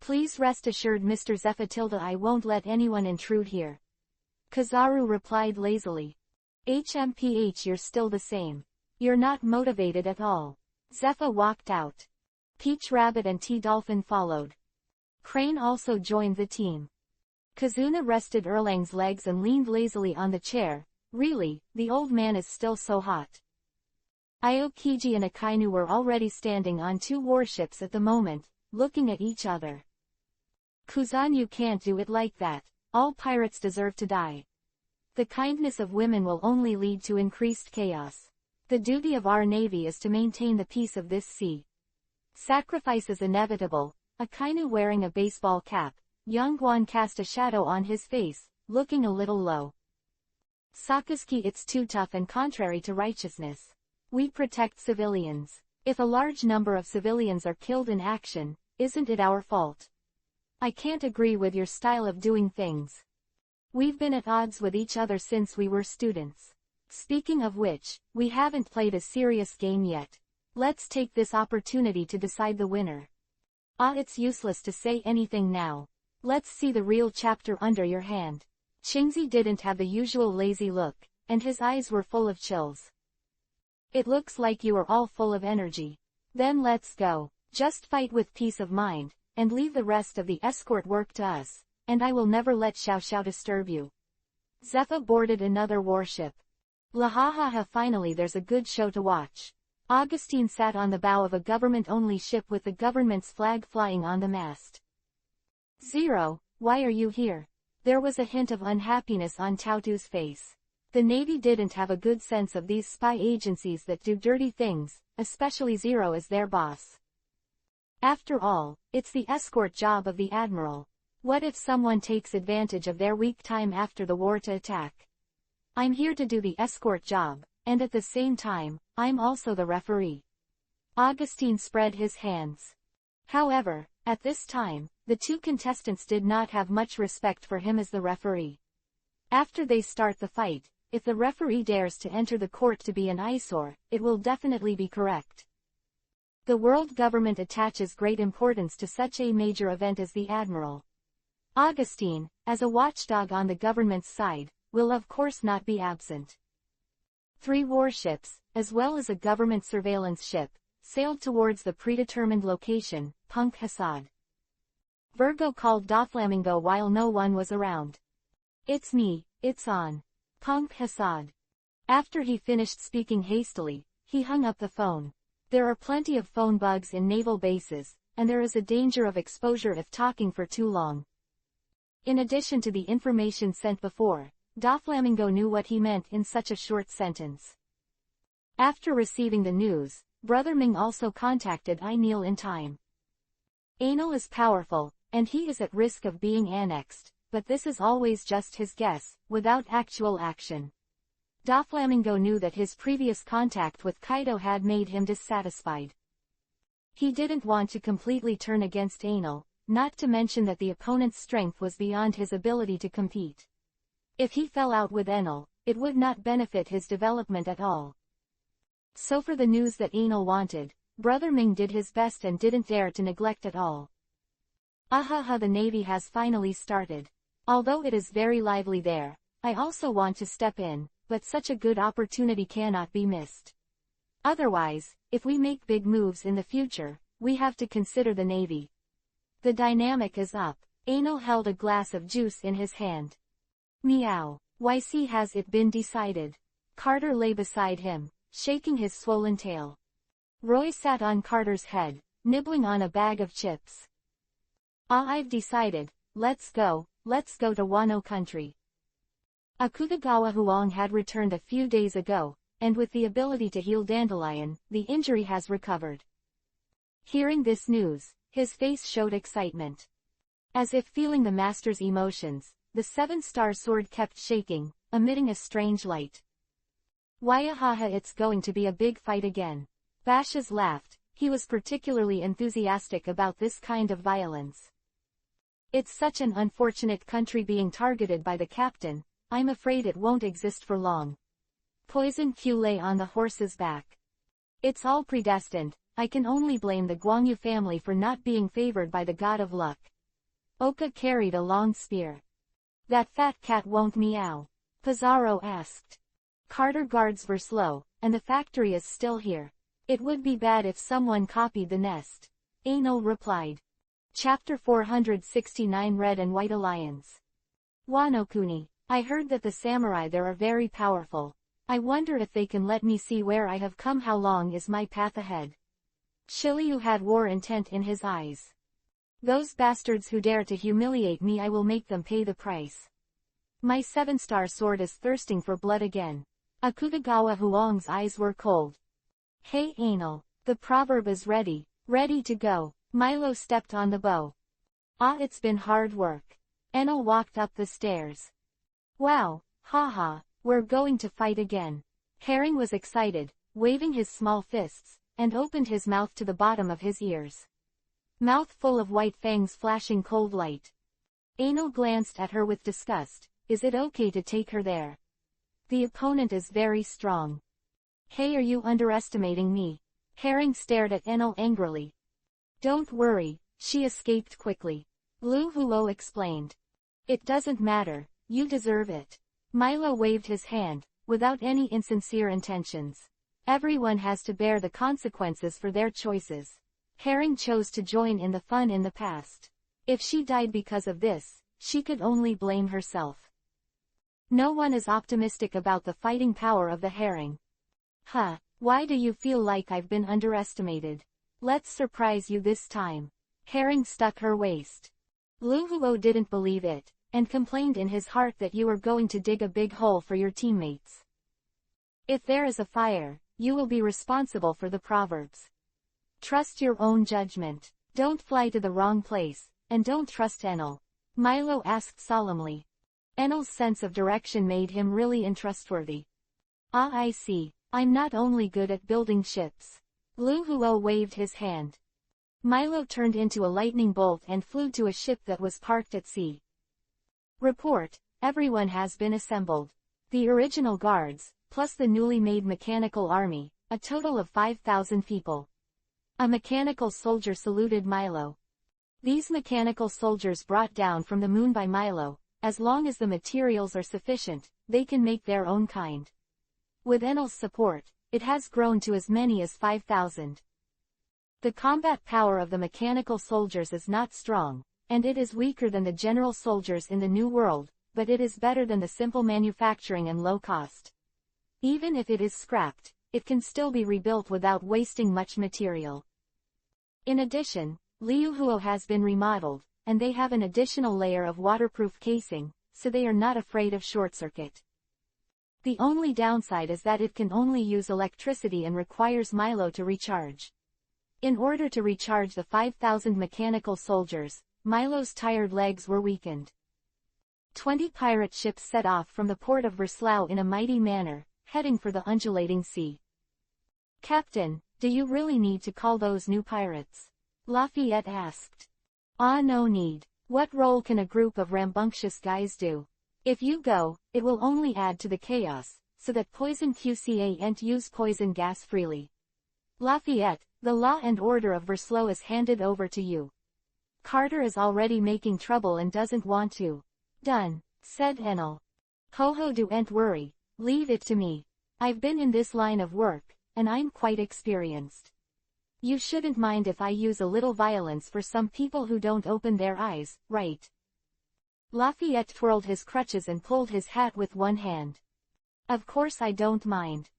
Please rest assured Mr. Zephyr I won't let anyone intrude here. Kizaru replied lazily. HMPH you're still the same. You're not motivated at all. Zephyr walked out. Peach Rabbit and T-Dolphin followed. Crane also joined the team. Kazuna rested Erlang's legs and leaned lazily on the chair. Really, the old man is still so hot. Aokiji and Akainu were already standing on two warships at the moment, looking at each other. Kuzan, you can't do it like that. All pirates deserve to die. The kindness of women will only lead to increased chaos. The duty of our navy is to maintain the peace of this sea. Sacrifice is inevitable. Akainu wearing a baseball cap, Yongguan cast a shadow on his face, looking a little low. Sakazuki, it's too tough and contrary to righteousness. We protect civilians. If a large number of civilians are killed in action, isn't it our fault? I can't agree with your style of doing things. We've been at odds with each other since we were students. Speaking of which, we haven't played a serious game yet. Let's take this opportunity to decide the winner. It's useless to say anything now. Let's see the real chapter under your hand. Qingzi didn't have the usual lazy look, and his eyes were full of chills. It looks like you are all full of energy. Then let's go. Just fight with peace of mind, and leave the rest of the escort work to us, and I will never let Xiao Xiao disturb you. Zephyr boarded another warship. Lahahaha, finally there's a good show to watch. Augustine sat on the bow of a government-only ship with the government's flag flying on the mast. Zero, why are you here? There was a hint of unhappiness on Tautu's face. The Navy didn't have a good sense of these spy agencies that do dirty things, especially Zero as their boss. After all, it's the escort job of the Admiral. What if someone takes advantage of their weak time after the war to attack? I'm here to do the escort job, and at the same time, I'm also the referee. Augustine spread his hands. However, at this time, the two contestants did not have much respect for him as the referee. After they start the fight, if the referee dares to enter the court to be an eyesore, it will definitely be correct. The world government attaches great importance to such a major event as the Admiral. Augustine, as a watchdog on the government's side, will of course not be absent. 3 warships, as well as a government surveillance ship, sailed towards the predetermined location, Punk Hasad. Virgo called Doflamingo while no one was around. It's me, it's on. Punk Hasad. After he finished speaking hastily, he hung up the phone. There are plenty of phone bugs in naval bases, and there is a danger of exposure if talking for too long. In addition to the information sent before, Doflamingo knew what he meant in such a short sentence. After receiving the news, Brother Ming also contacted Neil in time. Anil is powerful, and he is at risk of being annexed, but this is always just his guess, without actual action. Doflamingo knew that his previous contact with Kaido had made him dissatisfied. He didn't want to completely turn against Anil, not to mention that the opponent's strength was beyond his ability to compete. If he fell out with Enel, it would not benefit his development at all. So for the news that Enel wanted, Brother Ming did his best and didn't dare to neglect at all. Ahaha, the Navy has finally started. Although it is very lively there, I also want to step in, but such a good opportunity cannot be missed. Otherwise, if we make big moves in the future, we have to consider the Navy. The dynamic is up. Enel held a glass of juice in his hand. Meow. Why, see, has it been decided? Carter lay beside him, shaking his swollen tail. Roy sat on Carter's head, nibbling on a bag of chips. I've decided. Let's go to Wano country. Akutagawa Huang had returned a few days ago, and with the ability to heal Dandelion, the injury has recovered. Hearing this news, his face showed excitement. As if feeling the master's emotions, the seven-star sword kept shaking, emitting a strange light. Waiahaha, it's going to be a big fight again. Bashas laughed. He was particularly enthusiastic about this kind of violence. It's such an unfortunate country being targeted by the captain. I'm afraid it won't exist for long. Poison Q lay on the horse's back. It's all predestined. I can only blame the Guangyu family for not being favored by the god of luck. Oka carried a long spear. That fat cat won't meow? Pizarro asked. Carter, guards were slow, and the factory is still here. It would be bad if someone copied the nest. Enel replied. Chapter 469, Red and White Alliance. Wano-kuni, I heard that the samurai there are very powerful. I wonder if they can let me see where I have come. How long is my path ahead? Shiryu had war intent in his eyes. Those bastards who dare to humiliate me, I will make them pay the price. My seven-star sword is thirsting for blood again. Akutagawa Huang's eyes were cold. Hey Enel, the proverb is ready to go. Milo stepped on the bow. It's been hard work. Enel walked up the stairs. Wow, haha, we're going to fight again. Herring was excited, waving his small fists, and opened his mouth to the bottom of his ears. Mouth full of white fangs flashing cold light. Enel glanced at her with disgust. Is it okay to take her there? The opponent is very strong. Hey, are you underestimating me? Herring stared at Enel angrily. Don't worry, she escaped quickly. Lu Huo explained. It doesn't matter, you deserve it. Milo waved his hand, without any insincere intentions. Everyone has to bear the consequences for their choices. Herring chose to join in the fun in the past. If she died because of this, she could only blame herself. No one is optimistic about the fighting power of the herring. Why do you feel like I've been underestimated? Let's surprise you this time. Herring stuck her waist. Lu Huo didn't believe it, and complained in his heart that you were going to dig a big hole for your teammates. If there is a fire, you will be responsible for the proverbs. Trust your own judgment. Don't fly to the wrong place, and don't trust Enel. Milo asked solemnly. Enel's sense of direction made him really untrustworthy. I see. I'm not only good at building ships. Lu Huo waved his hand. Milo turned into a lightning bolt and flew to a ship that was parked at sea. Report, everyone has been assembled. The original guards, plus the newly made mechanical army, a total of 5,000 people. A mechanical soldier saluted Milo. These mechanical soldiers brought down from the moon by Milo. As long as the materials are sufficient, they can make their own kind. With Enel's support, it has grown to as many as 5,000. The combat power of the mechanical soldiers is not strong, and it is weaker than the general soldiers in the New World, but it is better than the simple manufacturing and low cost. Even if it is scrapped, it can still be rebuilt without wasting much material. In addition, Liu Huo has been remodeled, and they have an additional layer of waterproof casing, so they are not afraid of short circuit. The only downside is that it can only use electricity and requires Milo to recharge. In order to recharge the 5,000 mechanical soldiers, Milo's tired legs were weakened. 20 pirate ships set off from the port of Readaloud in a mighty manner, heading for the undulating sea. Captain, do you really need to call those new pirates? Lafayette asked. No need. What role can a group of rambunctious guys do? If you go, it will only add to the chaos, so that Poison QCA use poison gas freely. Lafayette, the law and order of Verslow is handed over to you. Carter is already making trouble and doesn't want to. Done, said Enel. Ho do ain't worry, leave it to me. I've been in this line of work, and I'm quite experienced. You shouldn't mind if I use a little violence for some people who don't open their eyes, right? Lafayette twirled his crutches and pulled his hat with one hand. Of course I don't mind.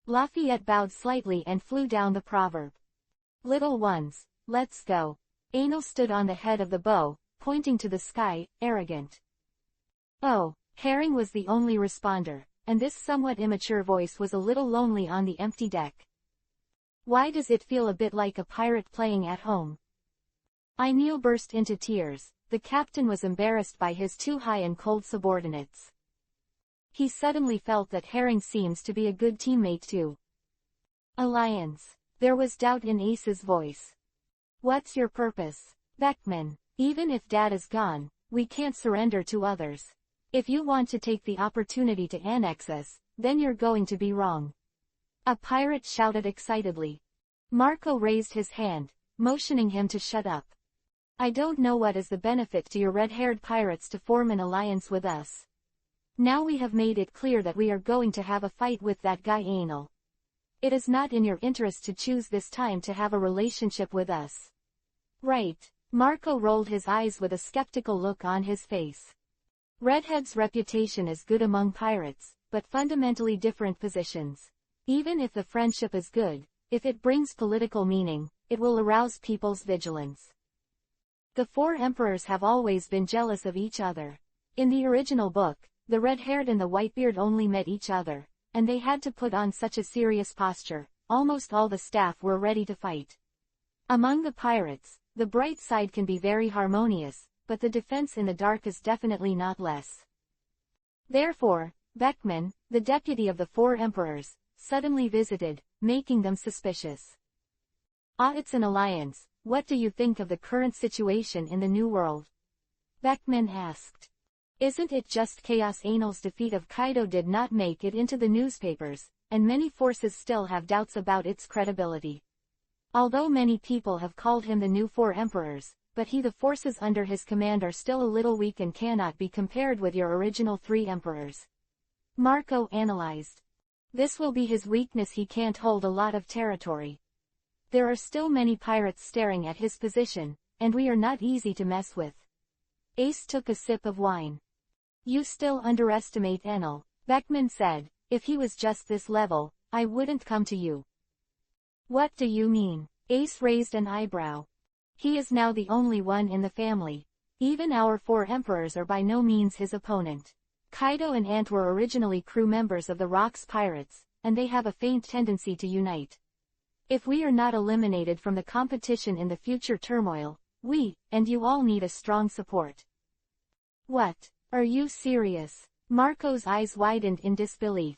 Lafayette bowed slightly and flew down the proverb. Little ones, let's go. Enel stood on the head of the bow, pointing to the sky, arrogant. Oh, Herring was the only responder, and this somewhat immature voice was a little lonely on the empty deck. Why does it feel a bit like a pirate playing at home? Enel burst into tears. The captain was embarrassed by his too high and cold subordinates. He suddenly felt that Herring seems to be a good teammate too. Alliance. There was doubt in Ace's voice. What's your purpose? Beckman, even if Dad is gone, we can't surrender to others. If you want to take the opportunity to annex us, then you're going to be wrong. A pirate shouted excitedly. Marco raised his hand, motioning him to shut up. I don't know what is the benefit to your red-haired pirates to form an alliance with us. Now we have made it clear that we are going to have a fight with that guy Enel. It is not in your interest to choose this time to have a relationship with us. Right. Marco rolled his eyes with a skeptical look on his face. Redhead's reputation is good among pirates, but fundamentally different positions. Even if the friendship is good, if it brings political meaning, it will arouse people's vigilance. The four emperors have always been jealous of each other. In the original book, the red-haired and the whitebeard only met each other, and they had to put on such a serious posture, almost all the staff were ready to fight. Among the pirates, the bright side can be very harmonious, but the defense in the dark is definitely not less. Therefore, Beckman, the deputy of the four emperors, suddenly visited, making them suspicious. It's an alliance. What do you think of the current situation in the New World? Beckman asked. Isn't it just chaos? Enel's defeat of Kaido did not make it into the newspapers, and many forces still have doubts about its credibility. Although many people have called him the new four emperors, but the forces under his command are still a little weak and cannot be compared with your original three emperors. Marco analyzed. This will be his weakness, he can't hold a lot of territory. There are still many pirates staring at his position, and we are not easy to mess with. Ace took a sip of wine. You still underestimate Enel, Beckman said. If he was just this level, I wouldn't come to you. What do you mean? Ace raised an eyebrow. He is now the only one in the family. Even our four emperors are by no means his opponent. Kaido and Ant were originally crew members of the Rocks Pirates, and they have a faint tendency to unite. If we are not eliminated from the competition in the future turmoil, we, and you all need a strong support. What? Are you serious? Marco's eyes widened in disbelief.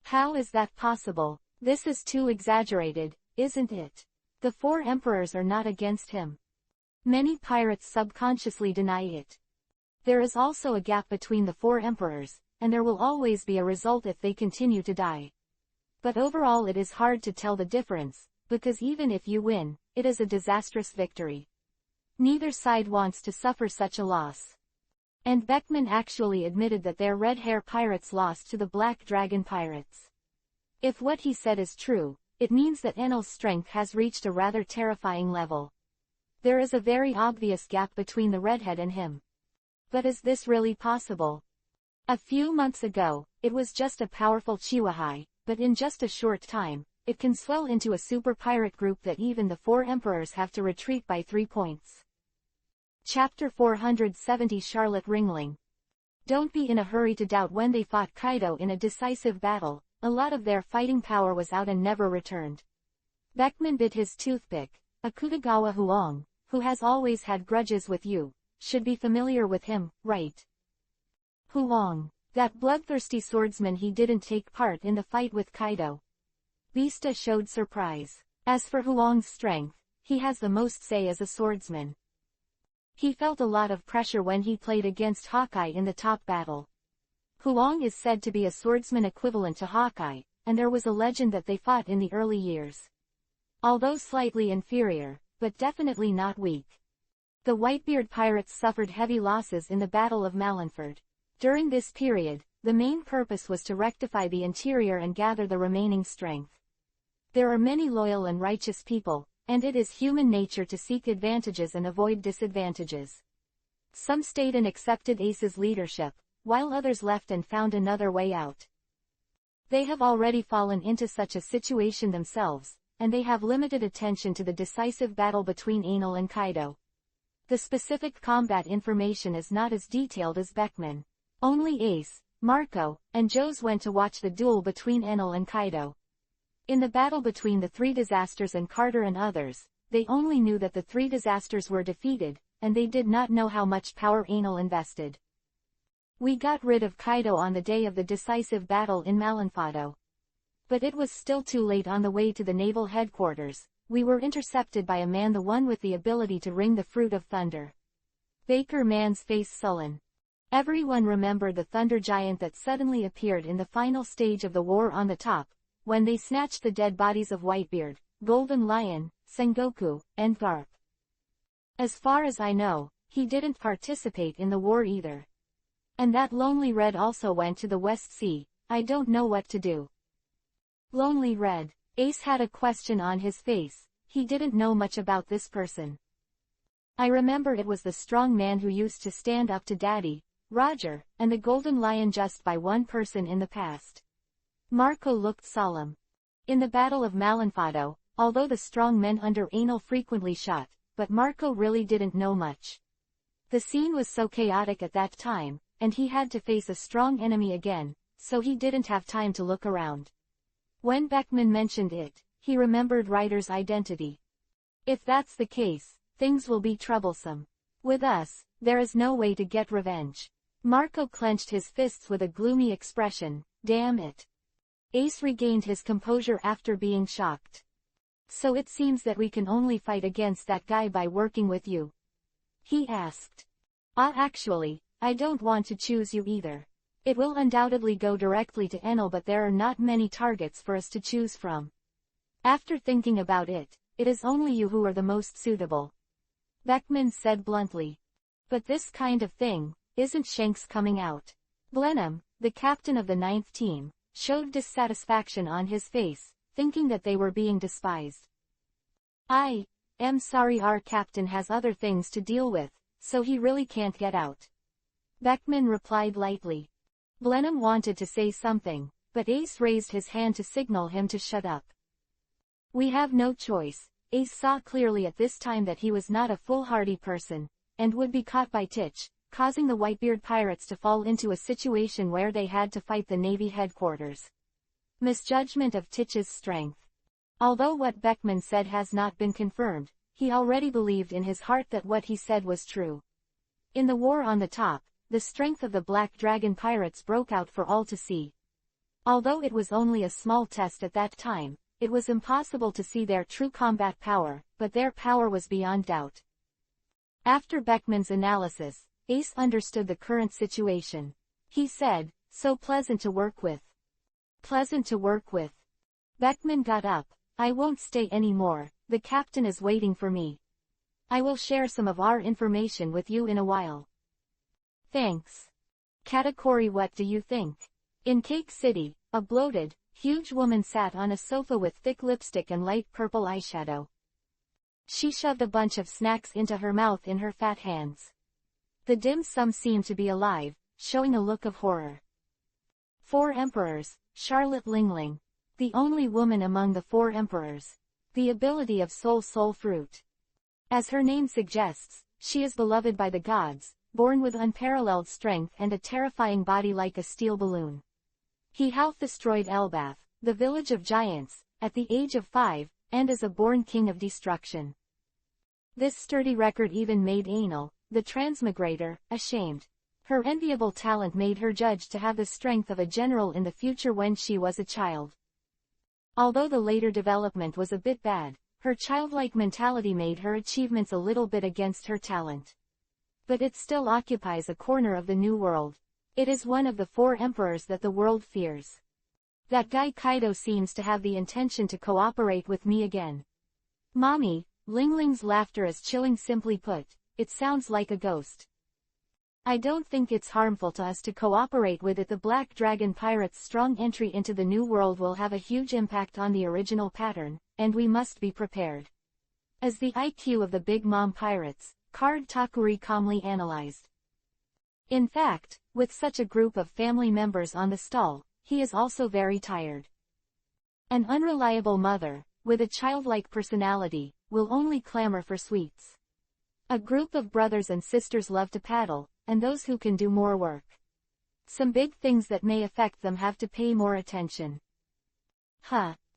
How is that possible? This is too exaggerated, isn't it? The four emperors are not against him. Many pirates subconsciously deny it. There is also a gap between the four emperors, and there will always be a result if they continue to die. But overall it is hard to tell the difference, because even if you win, it is a disastrous victory. Neither side wants to suffer such a loss. And Beckman actually admitted that their red hair pirates lost to the Black Dragon pirates. If what he said is true, it means that Enel's strength has reached a rather terrifying level. There is a very obvious gap between the redhead and him. But is this really possible? A few months ago, it was just a powerful Chihuahua, but in just a short time, it can swell into a super pirate group that even the four emperors have to retreat by 3 points. Chapter 470 Charlotte Ringling. Don't be in a hurry to doubt. When they fought Kaido in a decisive battle, a lot of their fighting power was out and never returned. Beckman bit his toothpick. Akutagawa Huang, who has always had grudges with you, should be familiar with him, right? Huang, that bloodthirsty swordsman. He didn't take part in the fight with Kaido. Vista showed surprise. As for Huang's strength, he has the most say as a swordsman. He felt a lot of pressure when he played against Hawkeye in the top battle. Huang is said to be a swordsman equivalent to Hawkeye, and there was a legend that they fought in the early years. Although slightly inferior, but definitely not weak. The Whitebeard pirates suffered heavy losses in the Battle of Malenford. During this period, the main purpose was to rectify the interior and gather the remaining strength. There are many loyal and righteous people, and it is human nature to seek advantages and avoid disadvantages. Some stayed and accepted Ace's leadership, while others left and found another way out. They have already fallen into such a situation themselves, and they have limited attention to the decisive battle between Anil and Kaido. The specific combat information is not as detailed as Beckman. Only Ace, Marco, and Joes went to watch the duel between Enel and Kaido. In the battle between the Three Disasters and Carter and others, they only knew that the Three Disasters were defeated, and they did not know how much power Anil invested. We got rid of Kaido on the day of the decisive battle in Malenfado. But it was still too late. On the way to the naval headquarters, we were intercepted by a man, the one with the ability to wring the fruit of thunder. Baker Man's face sullen. Everyone remembered the thunder giant that suddenly appeared in the final stage of the war on the top, when they snatched the dead bodies of Whitebeard, Golden Lion, Sengoku, and Garp. As far as I know, he didn't participate in the war either. And that Lonely Red also went to the West Sea. I don't know what to do. Lonely Red. Ace had a question on his face. He didn't know much about this person. I remember it was the strong man who used to stand up to Daddy, Roger, and the Golden Lion just by one person in the past. Marco looked solemn. In the Battle of Malenfado, although the strong men under Anil frequently shot, but Marco really didn't know much. The scene was so chaotic at that time, and he had to face a strong enemy again, so he didn't have time to look around. When Beckman mentioned it, he remembered Ryder's identity. If that's the case, things will be troublesome. With us, there is no way to get revenge. Marco clenched his fists with a gloomy expression. Damn it. Ace regained his composure after being shocked. So it seems that we can only fight against that guy by working with you? He asked. Actually, I don't want to choose you either. It will undoubtedly go directly to Enel, but there are not many targets for us to choose from. After thinking about it, it is only you who are the most suitable. Beckman said bluntly. But this kind of thing, isn't Shanks coming out? Blenheim, the captain of the 9th team, showed dissatisfaction on his face, thinking that they were being despised. I am sorry, our captain has other things to deal with, so he really can't get out. Beckman replied lightly. Blenheim wanted to say something, but Ace raised his hand to signal him to shut up. We have no choice. Ace saw clearly at this time that he was not a foolhardy person, and would be caught by Titch, causing the Whitebeard pirates to fall into a situation where they had to fight the Navy headquarters. Misjudgment of Titch's strength. Although what Beckman said has not been confirmed, he already believed in his heart that what he said was true. In the war on the top, the strength of the Black Dragon pirates broke out for all to see. Although it was only a small test at that time, it was impossible to see their true combat power, but their power was beyond doubt. After Beckman's analysis, Ace understood the current situation. He said, so pleasant to work with. Pleasant to work with. Beckman got up. I won't stay anymore, the captain is waiting for me. I will share some of our information with you in a while. Thanks. Katakuri, what do you think? In Cake City, a bloated, huge woman sat on a sofa with thick lipstick and light purple eyeshadow. She shoved a bunch of snacks into her mouth in her fat hands. The dim sum seemed to be alive, showing a look of horror. 4 emperors, Charlotte Lingling. The only woman among the 4 emperors. The ability of soul fruit. As her name suggests, she is beloved by the gods, born with unparalleled strength and a terrifying body like a steel balloon. He half destroyed Elbath, the village of giants, at the age of 5, and is a born king of destruction. This sturdy record even made Anil, the transmigrator, ashamed. Her enviable talent made her judged to have the strength of a general in the future when she was a child. Although the later development was a bit bad, her childlike mentality made her achievements a little bit against her talent. But it still occupies a corner of the new world. It is one of the 4 emperors that the world fears. That guy Kaido seems to have the intention to cooperate with me again. Mommy, Lingling's laughter is chilling. Simply put, it sounds like a ghost. I don't think it's harmful to us to cooperate with it. The Black Dragon Pirate's strong entry into the new world will have a huge impact on the original pattern, and we must be prepared. As the IQ of the Big Mom Pirates, Card Takuri calmly analyzed. In fact, with such a group of family members on the stall, he is also very tired. An unreliable mother, with a childlike personality, will only clamor for sweets. A group of brothers and sisters love to paddle, and those who can do more work. Some big things that may affect them have to pay more attention.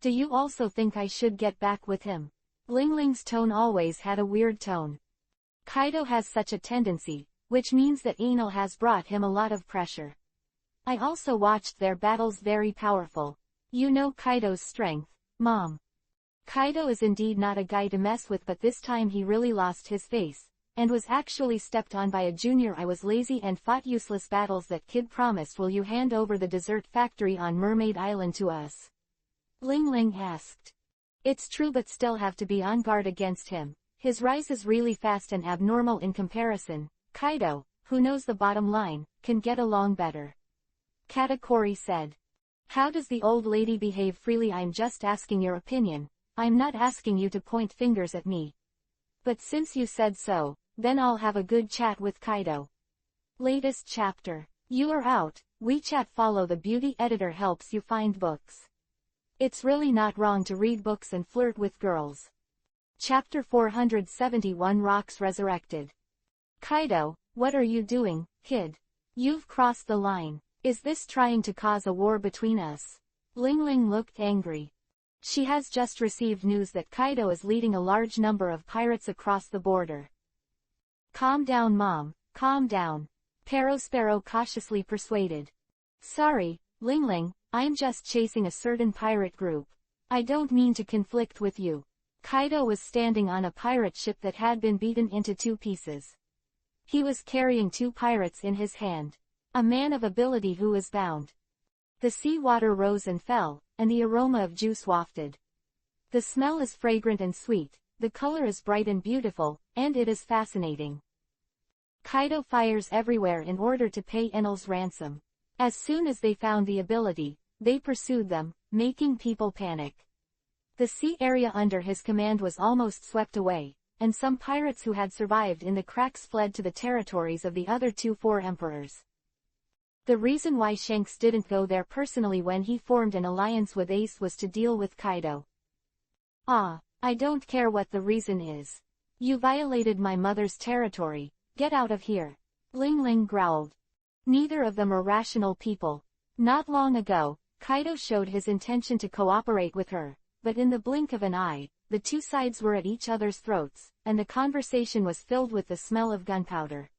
Do you also think I should get back with him? Lingling's tone always had a weird tone. Kaido has such a tendency, which means that Anil has brought him a lot of pressure. I also watched their battles. Very powerful. You know Kaido's strength, Mom. Kaido is indeed not a guy to mess with, but this time he really lost his face, and was actually stepped on by a junior. I was lazy and fought useless battles. That kid promised. Will you hand over the dessert factory on Mermaid Island to us? Lingling asked. It's true, but still have to be on guard against him. His rise is really fast and abnormal in comparison. Kaido, who knows the bottom line, can get along better. Katakuri said. How does the old lady behave? Freely. I'm just asking your opinion. I'm not asking you to point fingers at me. But since you said so, then I'll have a good chat with Kaido. Latest chapter. You are out. WeChat. Follow the beauty editor helps you find books. It's really not wrong to read books and flirt with girls. Chapter 471 Rocks Resurrected. Kaido, what are you doing, kid? You've crossed the line. Is this trying to cause a war between us? Lingling looked angry. She has just received news that Kaido is leading a large number of pirates across the border. Calm down, Mom, calm down. Perospero cautiously persuaded. Sorry, Lingling, I'm just chasing a certain pirate group. I don't mean to conflict with you. Kaido was standing on a pirate ship that had been beaten into 2 pieces. He was carrying 2 pirates in his hand. A man of ability who was bound. The sea water rose and fell, and the aroma of juice wafted. The smell is fragrant and sweet, the color is bright and beautiful, and it is fascinating. Kaido fires everywhere in order to pay Enel's ransom. As soon as they found the ability, they pursued them, making people panic. The sea area under his command was almost swept away, and some pirates who had survived in the cracks fled to the territories of the other 2 emperors. The reason why Shanks didn't go there personally when he formed an alliance with Ace was to deal with Kaido. I don't care what the reason is. You violated my mother's territory, get out of here. Lingling growled. Neither of them are rational people. Not long ago, Kaido showed his intention to cooperate with her, but in the blink of an eye, the 2 sides were at each other's throats, and the conversation was filled with the smell of gunpowder.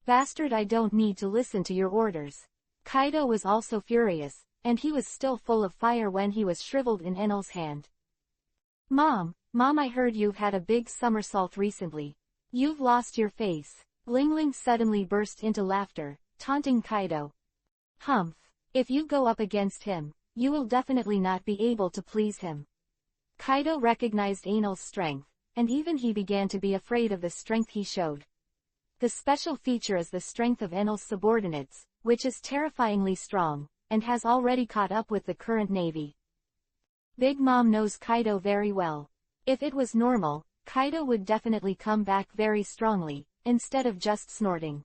Bastard, I don't need to listen to your orders. Kaido was also furious, and he was still full of fire when he was shriveled in Enel's hand. Mom, I heard you've had a big somersault recently. You've lost your face. Lingling suddenly burst into laughter, taunting Kaido. Humph. If you go up against him, you will definitely not be able to please him. Kaido recognized Enel's strength, and even he began to be afraid of the strength he showed. The special feature is the strength of Enel's subordinates, which is terrifyingly strong, and has already caught up with the current navy. Big Mom knows Kaido very well. If it was normal, Kaido would definitely come back very strongly, instead of just snorting.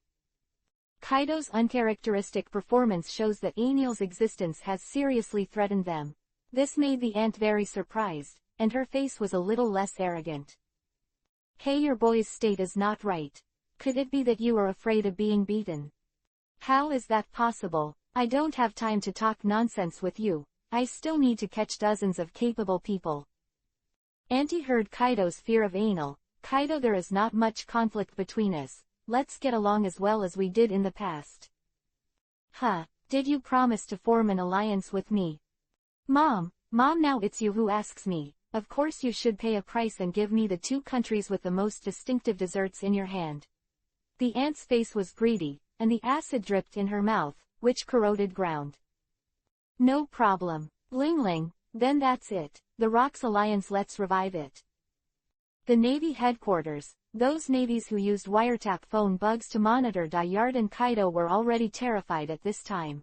Kaido's uncharacteristic performance shows that Enel's existence has seriously threatened them. This made the ant very surprised, and her face was a little less arrogant. Hey, your boy's state is not right. Could it be that you are afraid of being beaten? How is that possible? I don't have time to talk nonsense with you. I still need to catch dozens of capable people. Auntie heard Kaido's fear of Enel. Kaido, there is not much conflict between us. Let's get along as well as we did in the past. Did you promise to form an alliance with me? Mom, now it's you who asks me. Of course you should pay a price and give me the 2 countries with the most distinctive desserts in your hand. The ant's face was greedy, and the acid dripped in her mouth, which corroded ground. No problem. Ling Ling, then that's it. The Rocks Alliance, let's revive it. The Navy headquarters, those navies who used wiretap phone bugs to monitor Dayard and Kaido were already terrified at this time.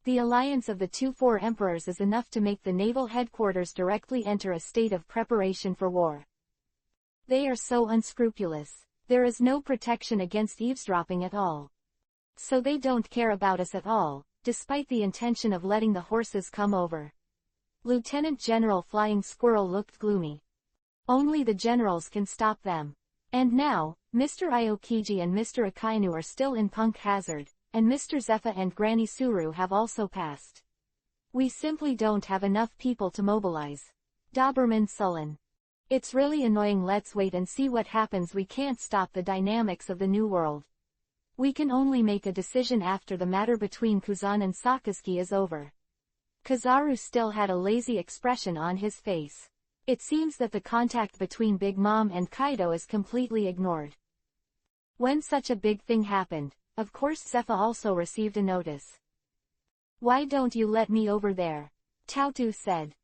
The alliance of the 2-4 emperors is enough to make the naval headquarters directly enter a state of preparation for war. They are so unscrupulous. There is no protection against eavesdropping at all. So they don't care about us at all, despite the intention of letting the horses come over. Lieutenant General Flying Squirrel looked gloomy. Only the generals can stop them. And now, Mr. Aokiji and Mr. Akainu are still in Punk Hazard, and Mr. Zephyr and Granny Suru have also passed. We simply don't have enough people to mobilize. Doberman sullen. It's really annoying. Let's wait and see what happens. We can't stop the dynamics of the new world. We can only make a decision after the matter between Kuzan and Sakazuki is over. Kizaru still had a lazy expression on his face. It seems that the contact between Big Mom and Kaido is completely ignored. When such a big thing happened, of course Zephyr also received a notice. Why don't you let me over there? Taotu said.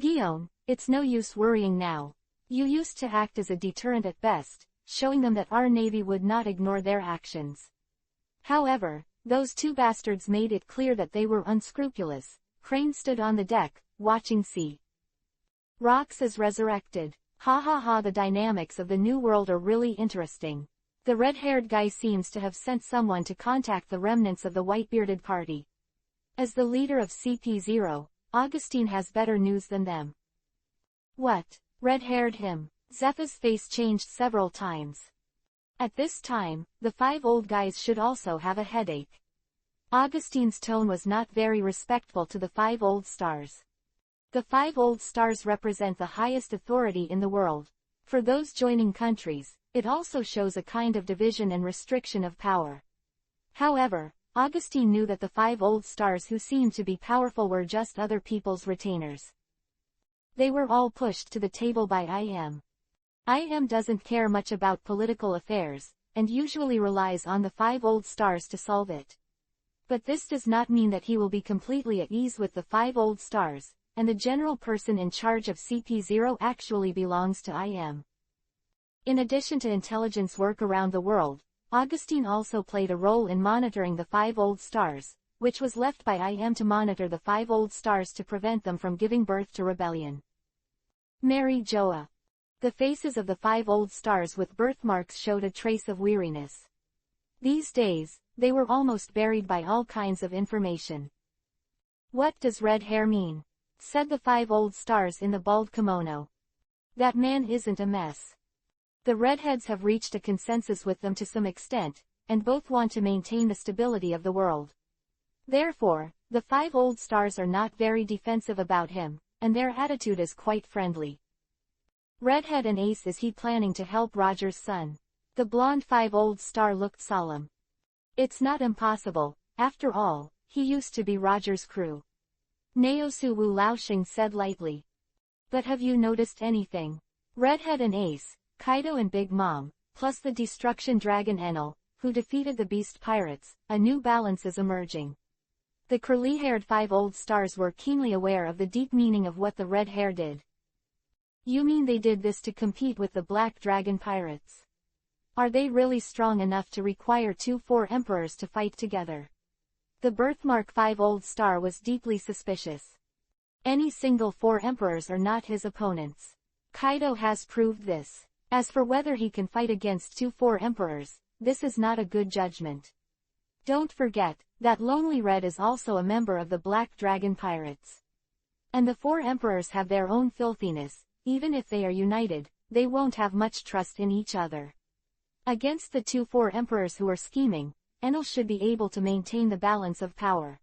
Gion, it's no use worrying now. You used to act as a deterrent at best, showing them that our navy would not ignore their actions. However, those two bastards made it clear that they were unscrupulous. Crane stood on the deck, watching sea. Rocks is resurrected. Ha ha ha, the dynamics of the new world are really interesting. The red-haired guy seems to have sent someone to contact the remnants of the white-bearded party. As the leader of CP0, Augustine has better news than them. What? Red-haired him. Zephyr's face changed several times. At this time, the 5 old guys should also have a headache. Augustine's tone was not very respectful to the 5 old stars. The 5 old stars represent the highest authority in the world. For those joining countries, it also shows a kind of division and restriction of power. However, Augustine knew that the 5 old stars who seemed to be powerful were just other people's retainers. They were all pushed to the table by IM. IM doesn't care much about political affairs, and usually relies on the 5 old stars to solve it. But this does not mean that he will be completely at ease with the 5 old stars, and the general person in charge of CP0 actually belongs to IM. In addition to intelligence work around the world, Augustine also played a role in monitoring the 5 old stars, which was left by IM to monitor the 5 old stars to prevent them from giving birth to rebellion. Mary Joa. The faces of the 5 old stars with birthmarks showed a trace of weariness. These days, they were almost buried by all kinds of information. What does red hair mean? Said the 5 old stars in the bald kimono. That man isn't a mess. The redheads have reached a consensus with them to some extent, and both want to maintain the stability of the world. Therefore, the 5 old stars are not very defensive about him, and their attitude is quite friendly. Redhead and Ace, is he planning to help Roger's son? The blonde 5 old star looked solemn. It's not impossible, after all, he used to be Roger's crew. Naosu Wu Laoxing said lightly. But have you noticed anything? Redhead and Ace, Kaido and Big Mom, plus the Destruction Dragon Enel, who defeated the Beast Pirates, a new balance is emerging. The curly-haired 5 old stars were keenly aware of the deep meaning of what the red hair did. You mean they did this to compete with the Black Dragon Pirates? Are they really strong enough to require 2-4 emperors to fight together? The birthmark 5 old star was deeply suspicious. Any single 4 emperors are not his opponents. Kaido has proved this. As for whether he can fight against 2-4 emperors, this is not a good judgment. Don't forget that Lonely Red is also a member of the Black Dragon Pirates. And the 4 emperors have their own filthiness. Even if they are united, they won't have much trust in each other. Against the 2-4 emperors who are scheming, Enel should be able to maintain the balance of power.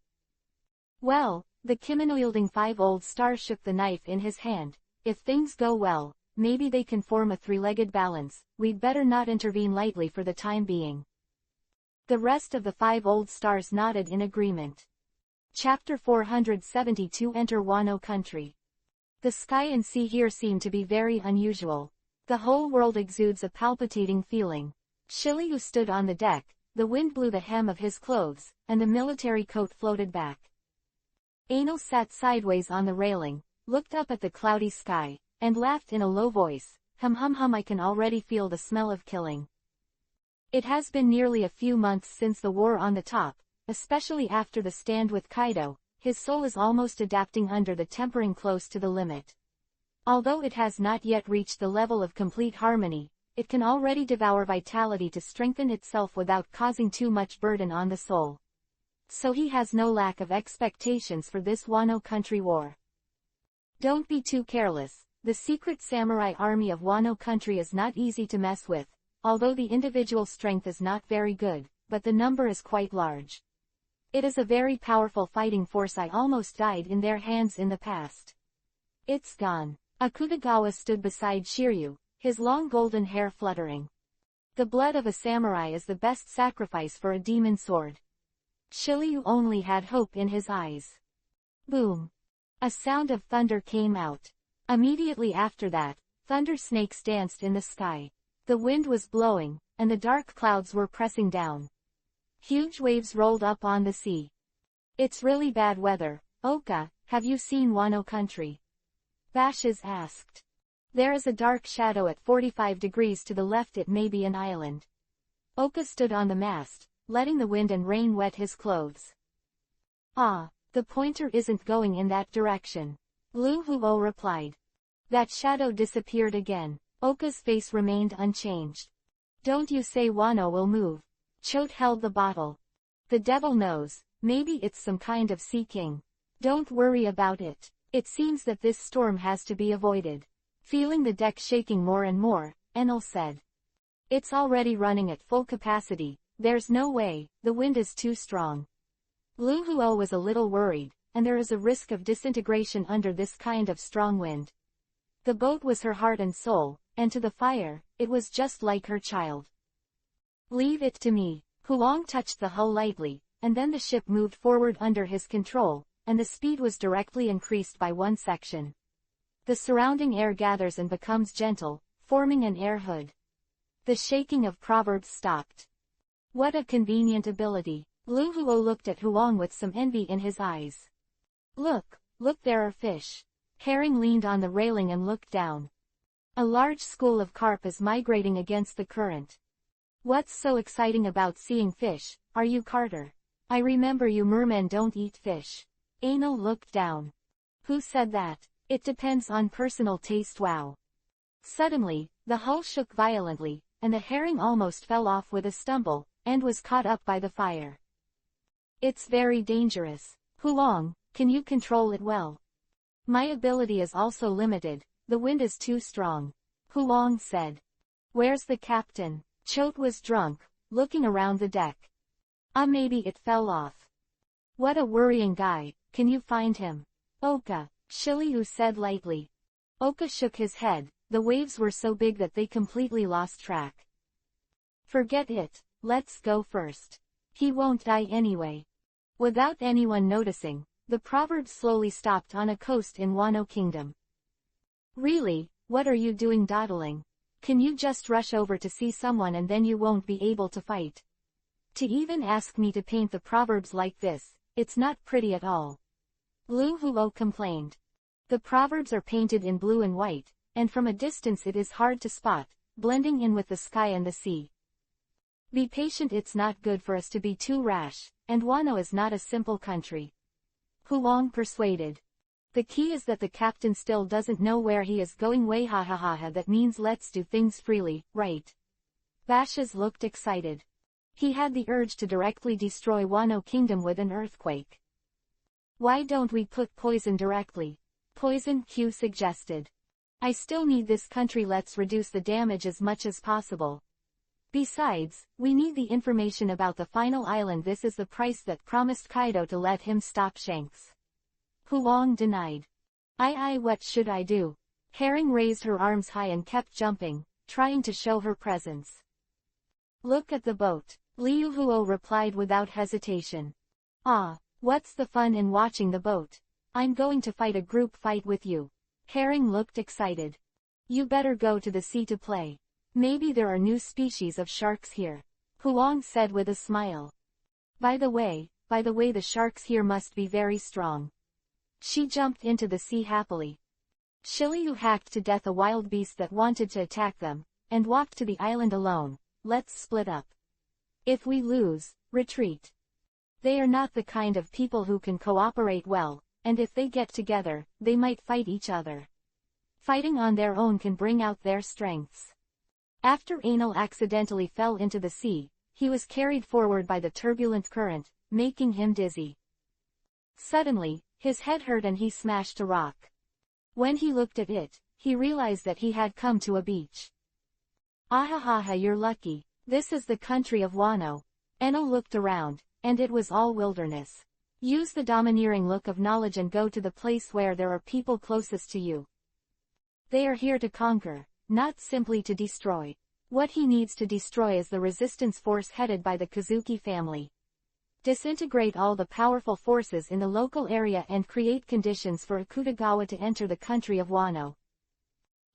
Well, the kimono-wielding 5 old star shook the knife in his hand. If things go well, maybe they can form a 3-legged balance. We'd better not intervene lightly for the time being. The rest of the 5 old stars nodded in agreement. Chapter 472. Enter Wano country. The sky and sea here seem to be very unusual. The whole world exudes a palpitating feeling. Shiliu stood on the deck, the wind blew the hem of his clothes, and the military coat floated back. Ano sat sideways on the railing, looked up at the cloudy sky, and laughed in a low voice, hum hum hum, I can already feel the smell of killing. It has been nearly a few months since the war on the top, especially after the stand with Kaido. His soul is almost adapting under the tempering close to the limit. Although it has not yet reached the level of complete harmony, it can already devour vitality to strengthen itself without causing too much burden on the soul. So he has no lack of expectations for this Wano country war. Don't be too careless. The secret samurai army of Wano country is not easy to mess with, although the individual strength is not very good, but the number is quite large. It is a very powerful fighting force. I almost died in their hands in the past. It's gone. Akutagawa stood beside Shiryu, his long golden hair fluttering. The blood of a samurai is the best sacrifice for a demon sword. Shiryu only had hope in his eyes. Boom! A sound of thunder came out. Immediately after that, thunder snakes danced in the sky. The wind was blowing, and the dark clouds were pressing down. Huge waves rolled up on the sea. It's really bad weather. Oka, have you seen Wano country? Bashes asked. There is a dark shadow at 45 degrees to the left. It may be an island. Oka stood on the mast, letting the wind and rain wet his clothes. Ah, the pointer isn't going in that direction. Lu Huo replied. That shadow disappeared again. Oka's face remained unchanged. Don't you say Wano will move. Chote held the bottle. The devil knows, maybe it's some kind of sea king. Don't worry about it. It seems that this storm has to be avoided. Feeling the deck shaking more and more, Enel said. It's already running at full capacity. There's no way, the wind is too strong. Lu Huo was a little worried, and there is a risk of disintegration under this kind of strong wind. The boat was her heart and soul, and to the fire, it was just like her child. Leave it to me. Huang touched the hull lightly, and then the ship moved forward under his control, and the speed was directly increased by 1 section. The surrounding air gathers and becomes gentle, forming an air hood. The shaking of proverbs stopped. What a convenient ability. Lu Huo looked at Huang with some envy in his eyes. Look, there are fish. Herring leaned on the railing and looked down. A large school of carp is migrating against the current. What's so exciting about seeing fish? Are you Carter? I remember you mermen don't eat fish. Anal looked down. Who said that? It depends on personal taste. Wow. Suddenly, the hull shook violently, and the herring almost fell off with a stumble, and was caught up by the fire. It's very dangerous. Huang, can you control it well? My ability is also limited. The wind is too strong. Huang said. Where's the captain? Chote was drunk, looking around the deck. Maybe it fell off. What a worrying guy. Can you find him? Oka, Shiryu said lightly. Oka shook his head. The waves were so big that they completely lost track. Forget it. Let's go first. He won't die anyway. Without anyone noticing, the proverb slowly stopped on a coast in Wano Kingdom. Really, what are you doing dawdling? Can you just rush over to see someone and then you won't be able to fight? To even ask me to paint the proverbs like this, it's not pretty at all. Lu Huo complained. The proverbs are painted in blue and white, and from a distance it is hard to spot, blending in with the sky and the sea. Be patient. It's not good for us to be too rash, and Wano is not a simple country. Huang persuaded. The key is that the captain still doesn't know where he is going. Way ha ha ha ha, that means let's do things freely, right? Bashes looked excited. He had the urge to directly destroy Wano Kingdom with an earthquake. Why don't we put poison directly? Poison, Q suggested. I still need this country. Let's reduce the damage as much as possible. Besides, we need the information about the final island. This is the price that promised Kaido to let him stop Shanks. Huang denied. What should I do? Herring raised her arms high and kept jumping, trying to show her presence. Look at the boat, Liu Huo replied without hesitation. What's the fun in watching the boat? I'm going to fight a group fight with you. Herring looked excited. You better go to the sea to play. Maybe there are new species of sharks here, Huang said with a smile. By the way, the sharks here must be very strong. She jumped into the sea happily. Shiliu hacked to death a wild beast that wanted to attack them, and walked to the island alone. Let's split up. If we lose, retreat. They are not the kind of people who can cooperate well, and if they get together, they might fight each other. Fighting on their own can bring out their strengths. After Anil accidentally fell into the sea, he was carried forward by the turbulent current, making him dizzy. Suddenly, his head hurt and he smashed a rock. When he looked at it, he realized that he had come to a beach. Ahahaha, you're lucky. This is the country of Wano. Anil looked around, and it was all wilderness. Use the domineering look of knowledge and go to the place where there are people closest to you. They are here to conquer, not simply to destroy. What he needs to destroy is the resistance force headed by the Kazuki family. Disintegrate all the powerful forces in the local area and create conditions for Akutagawa to enter the country of Wano.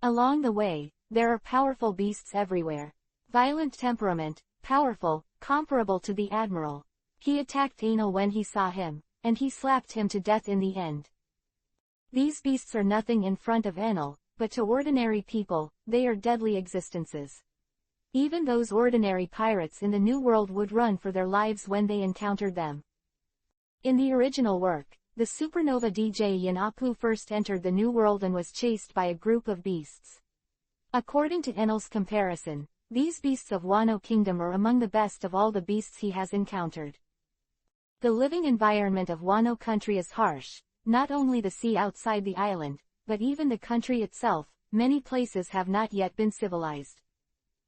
Along the way, there are powerful beasts everywhere. Violent temperament, powerful, comparable to the Admiral. He attacked Anil when he saw him, and he slapped him to death in the end. These beasts are nothing in front of Anil, but to ordinary people, they are deadly existences. Even those ordinary pirates in the New World would run for their lives when they encountered them. In the original work, the supernova DJ Yanapu first entered the New World and was chased by a group of beasts. According to Enel's comparison, these beasts of Wano Kingdom are among the best of all the beasts he has encountered. The living environment of Wano country is harsh, not only the sea outside the island, but even the country itself. Many places have not yet been civilized,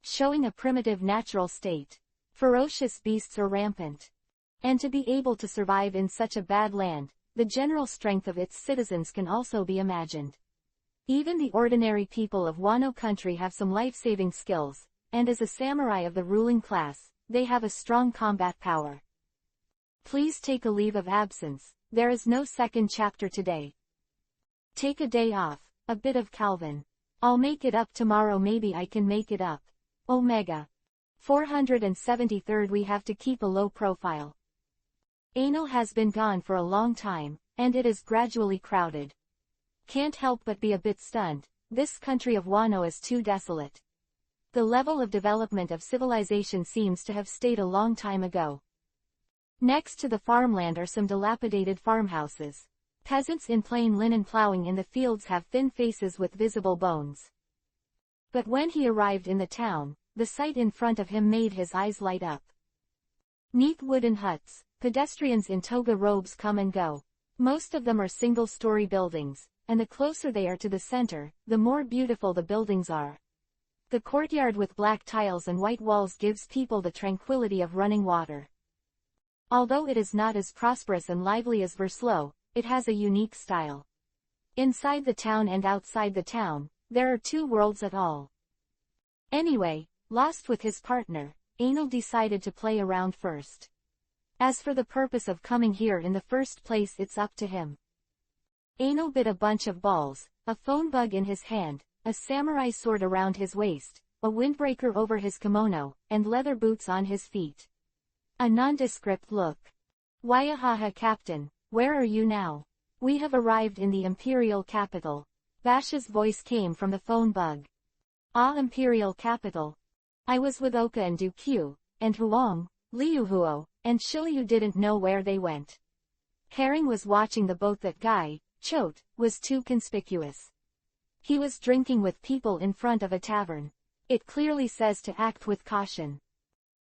showing a primitive natural state. Ferocious beasts are rampant. And to be able to survive in such a bad land, the general strength of its citizens can also be imagined. Even the ordinary people of Wano country have some life-saving skills, and as a samurai of the ruling class, they have a strong combat power. Please take a leave of absence, there is no second chapter today. Take a day off, a bit of Calvin. I'll make it up tomorrow, maybe I can make it up. Omega. 473rd. We have to keep a low profile. Anil has been gone for a long time, and it is gradually crowded. Can't help but be a bit stunned. This country of Wano is too desolate. The level of development of civilization seems to have stayed a long time ago. Next to the farmland are some dilapidated farmhouses. Peasants in plain linen plowing in the fields have thin faces with visible bones. But when he arrived in the town, the sight in front of him made his eyes light up. Neat wooden huts, pedestrians in toga robes come and go. Most of them are single-story buildings, and the closer they are to the center, the more beautiful the buildings are. The courtyard with black tiles and white walls gives people the tranquility of running water. Although it is not as prosperous and lively as Verslow, it has a unique style. Inside the town and outside the town, there are two worlds at all. Anyway, lost with his partner, Anil decided to play around first. As for the purpose of coming here in the first place, it's up to him. Anil bit a bunch of balls, a phone bug in his hand, a samurai sword around his waist, a windbreaker over his kimono, and leather boots on his feet. A nondescript look. Waiahaha, Captain, where are you now? We have arrived in the imperial capital. Bash's voice came from the phone bug. Ah, imperial capital. I was with Oka and Dukyu, and Huang, Liuhuo, and Shiliu didn't know where they went. Herring was watching the boat. That guy, Chote, was too conspicuous. He was drinking with people in front of a tavern. It clearly says to act with caution.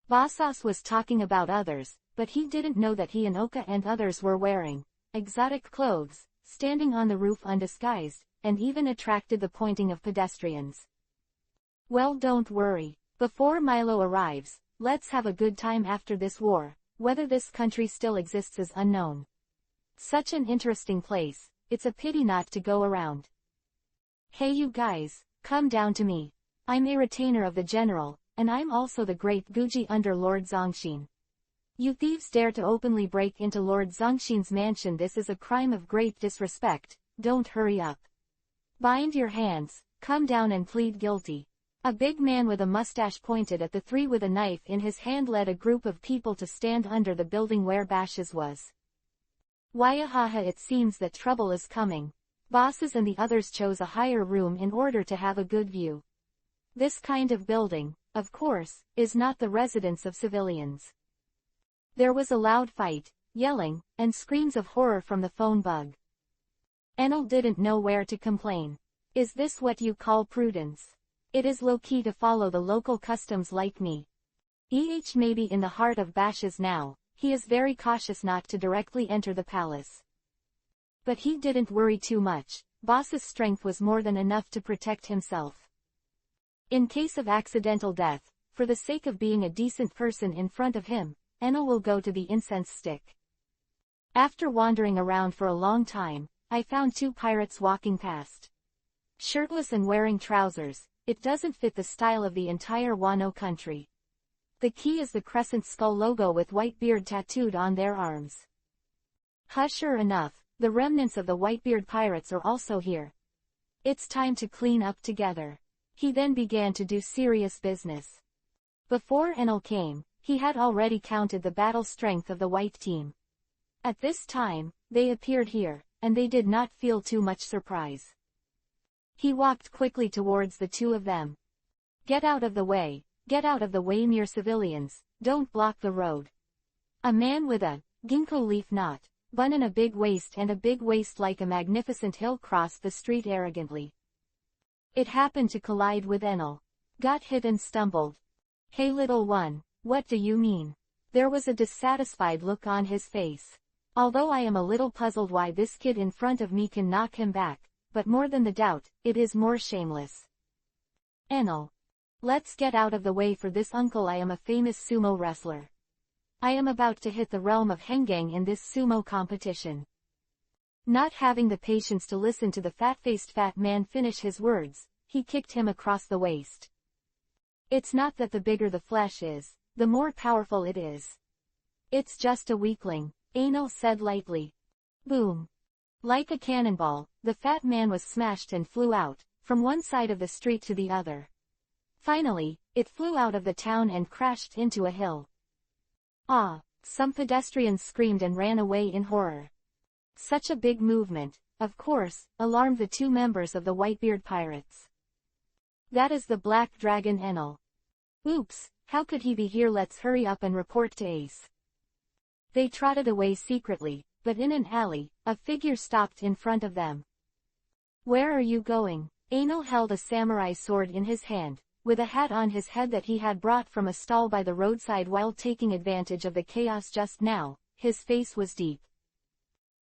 Vasas was talking about others, but he didn't know that he and Oka and others were wearing exotic clothes, standing on the roof undisguised, and even attracted the pointing of pedestrians. Well, don't worry. Before Milo arrives, let's have a good time after this war. Whether this country still exists is unknown. Such an interesting place, it's a pity not to go around. Hey you guys, come down to me. I'm a retainer of the general, and I'm also the great Guji under Lord Zongshin. You thieves dare to openly break into Lord Zongshin's mansion. This is a crime of great disrespect. Don't hurry up. Bind your hands, come down and plead guilty. A big man with a mustache pointed at the three with a knife in his hand led a group of people to stand under the building where Bashes was. Wyahaha, it seems that trouble is coming. Bosses and the others chose a higher room in order to have a good view. This kind of building, of course, is not the residence of civilians. There was a loud fight, yelling, and screams of horror from the phone bug. Enel didn't know where to complain. Is this what you call prudence? It is low-key to follow the local customs like me. May be in the heart of Bashes now, he is very cautious not to directly enter the palace. But he didn't worry too much, Boss's strength was more than enough to protect himself. In case of accidental death, for the sake of being a decent person in front of him, Enel will go to the incense stick. After wandering around for a long time, I found two pirates walking past. Shirtless and wearing trousers, it doesn't fit the style of the entire Wano country. The key is the crescent skull logo with Whitebeard tattooed on their arms. Sure enough, the remnants of the Whitebeard pirates are also here. It's time to clean up together. He then began to do serious business. Before Enel came, he had already counted the battle strength of the white team. At this time, they appeared here, and they did not feel too much surprise. He walked quickly towards the two of them. Get out of the way, mere civilians, don't block the road. A man with a ginkgo leaf knot, bun in a big waist and a big waist like a magnificent hill crossed the street arrogantly. It happened to collide with Enel. Got hit and stumbled. Hey little one, what do you mean? There was a dissatisfied look on his face. Although I am a little puzzled why this kid in front of me can knock him back, but more than the doubt, it is more shameless. Enel. Let's get out of the way for this uncle. I am a famous sumo wrestler. I am about to hit the realm of Hengang in this sumo competition. Not having the patience to listen to the fat-faced fat man finish his words, he kicked him across the waist. It's not that the bigger the flesh is, the more powerful it is. It's just a weakling, Enel said lightly. Boom. Like a cannonball, the fat man was smashed and flew out, from one side of the street to the other. Finally, it flew out of the town and crashed into a hill. Ah! Some pedestrians screamed and ran away in horror. Such a big movement, of course, alarmed the two members of the Whitebeard pirates. That is the Black Dragon Enel. Oops, how could he be here? Let's hurry up and report to Ace. They trotted away secretly, but in an alley, a figure stopped in front of them. Where are you going? Enel held a samurai sword in his hand, with a hat on his head that he had brought from a stall by the roadside while taking advantage of the chaos just now. His face was deep.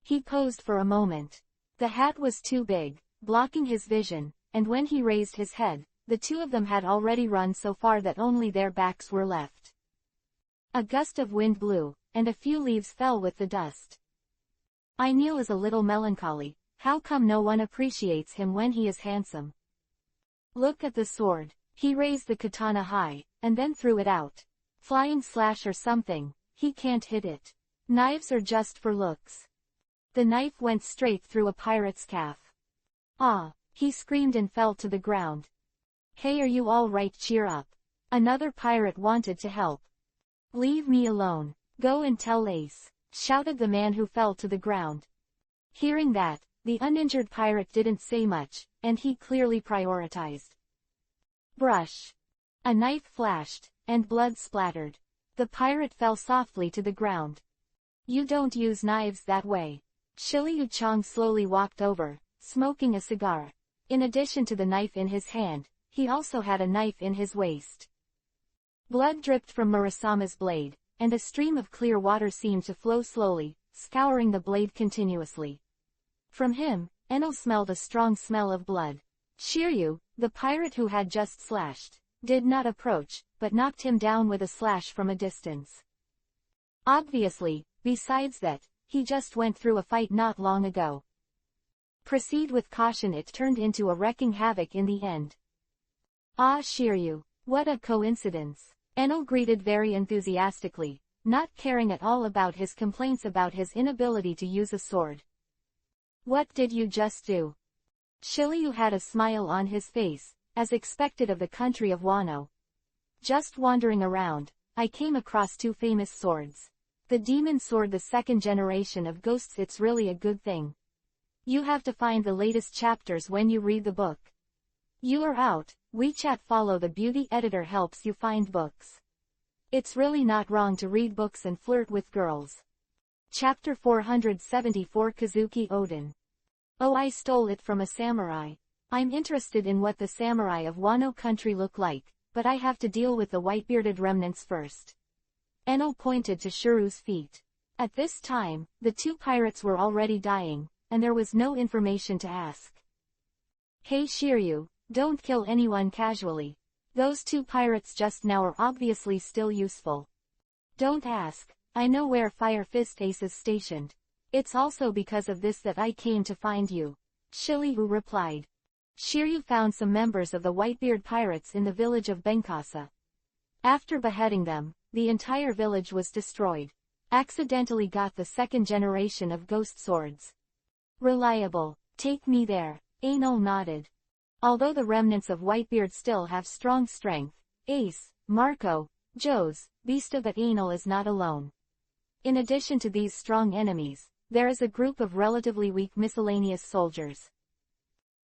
He posed for a moment. The hat was too big, blocking his vision, and when he raised his head, the two of them had already run so far that only their backs were left. A gust of wind blew, and a few leaves fell with the dust. Enel is a little melancholy. How come no one appreciates him when he is handsome? Look at the sword. He raised the katana high, and then threw it out. Flying slash or something, he can't hit it. Knives are just for looks. The knife went straight through a pirate's calf. Ah! He screamed and fell to the ground. Hey, are you all right? Cheer up. Another pirate wanted to help. Leave me alone. Go and tell Ace, shouted the man who fell to the ground. Hearing that, the uninjured pirate didn't say much, and he clearly prioritized. Brush. A knife flashed, and blood splattered. The pirate fell softly to the ground. You don't use knives that way. Shiliu Chong slowly walked over, smoking a cigar. In addition to the knife in his hand, he also had a knife in his waist. Blood dripped from Murasama's blade, and a stream of clear water seemed to flow slowly, scouring the blade continuously. From him, Enel smelled a strong smell of blood. Shiryu, the pirate who had just slashed, did not approach, but knocked him down with a slash from a distance. Obviously, besides that, he just went through a fight not long ago. Proceed with caution. It turned into a wrecking havoc in the end. Ah, Shiryu, what a coincidence. Enel greeted very enthusiastically, not caring at all about his complaints about his inability to use a sword. What did you just do? Shiryu had a smile on his face, as expected of the country of Wano. Just wandering around, I came across two famous swords. The demon sword, the second generation of ghosts. It's really a good thing. You have to find the latest chapters when you read the book. You are out. WeChat follow the beauty editor helps you find books. It's really not wrong to read books and flirt with girls. Chapter 474 Kazuki Oden. Oh, I stole it from a samurai. I'm interested in what the samurai of Wano country look like, but I have to deal with the white-bearded remnants first. Enel pointed to Shiru's feet. At this time, the two pirates were already dying, and there was no information to ask. Hey Shiryu, don't kill anyone casually. Those two pirates just now are obviously still useful. Don't ask, I know where Fire Fist Ace is stationed. It's also because of this that I came to find you. Shiryu replied. Shiryu found some members of the Whitebeard pirates in the village of Benkasa. After beheading them, the entire village was destroyed. Accidentally got the second generation of ghost swords. Reliable, take me there. Enel nodded. Although the remnants of Whitebeard still have strong strength, Ace, Marco, Joe's, Beasta, but Enel is not alone. In addition to these strong enemies, there is a group of relatively weak miscellaneous soldiers.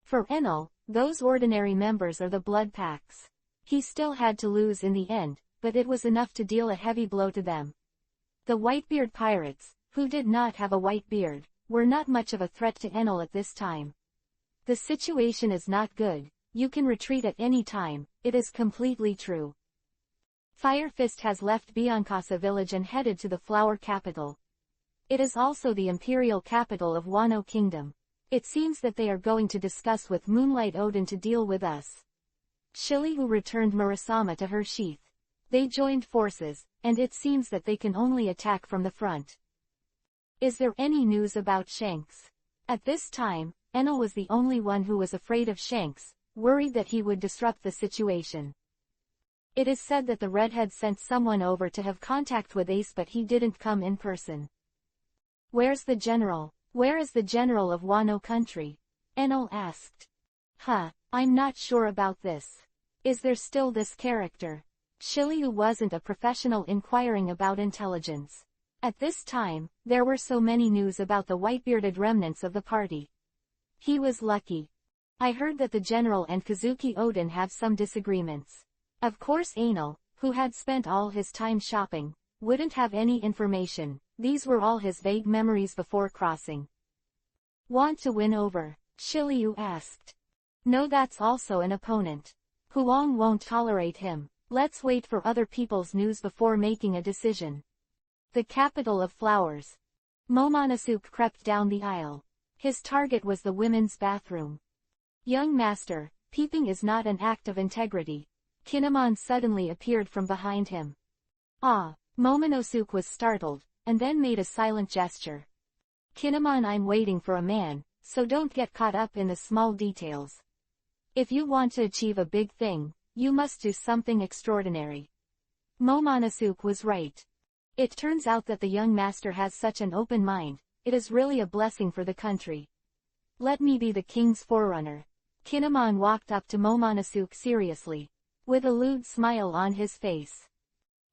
For Enel, those ordinary members are the blood packs. He still had to lose in the end, but it was enough to deal a heavy blow to them. The Whitebeard pirates, who did not have a white beard, were not much of a threat to Enel at this time. The situation is not good. You can retreat at any time, it is completely true. Fire Fist has left Benkasa village and headed to the flower capital. It is also the imperial capital of Wano Kingdom. It seems that they are going to discuss with Moonlight Oden to deal with us. Shiryu returned Murasama to her sheath. They joined forces, and it seems that they can only attack from the front. Is there any news about Shanks? At this time, Enel was the only one who was afraid of Shanks, worried that he would disrupt the situation. It is said that the redhead sent someone over to have contact with Ace, but he didn't come in person. Where's the general? Where is the general of Wano country? Enel asked. I'm not sure about this. Is there still this character? Shiryu wasn't a professional inquiring about intelligence. At this time, there were so many news about the white-bearded remnants of the party. He was lucky. I heard that the general and Kazuki Oden have some disagreements. Of course Enel, who had spent all his time shopping, wouldn't have any information. These were all his vague memories before crossing. Want to win over? Shiryu asked. No, that's also an opponent. Huang won't tolerate him. Let's wait for other people's news before making a decision. The capital of flowers. Momonosuke crept down the aisle. His target was the women's bathroom. Young master, peeping is not an act of integrity. Kinemon suddenly appeared from behind him. Ah! Momonosuke was startled, and then made a silent gesture. Kinemon, I'm waiting for a man, so don't get caught up in the small details. If you want to achieve a big thing, you must do something extraordinary. Momonosuke was right. It turns out that the young master has such an open mind. It is really a blessing for the country. Let me be the king's forerunner. Kinemon walked up to Momonosuke seriously, with a lewd smile on his face.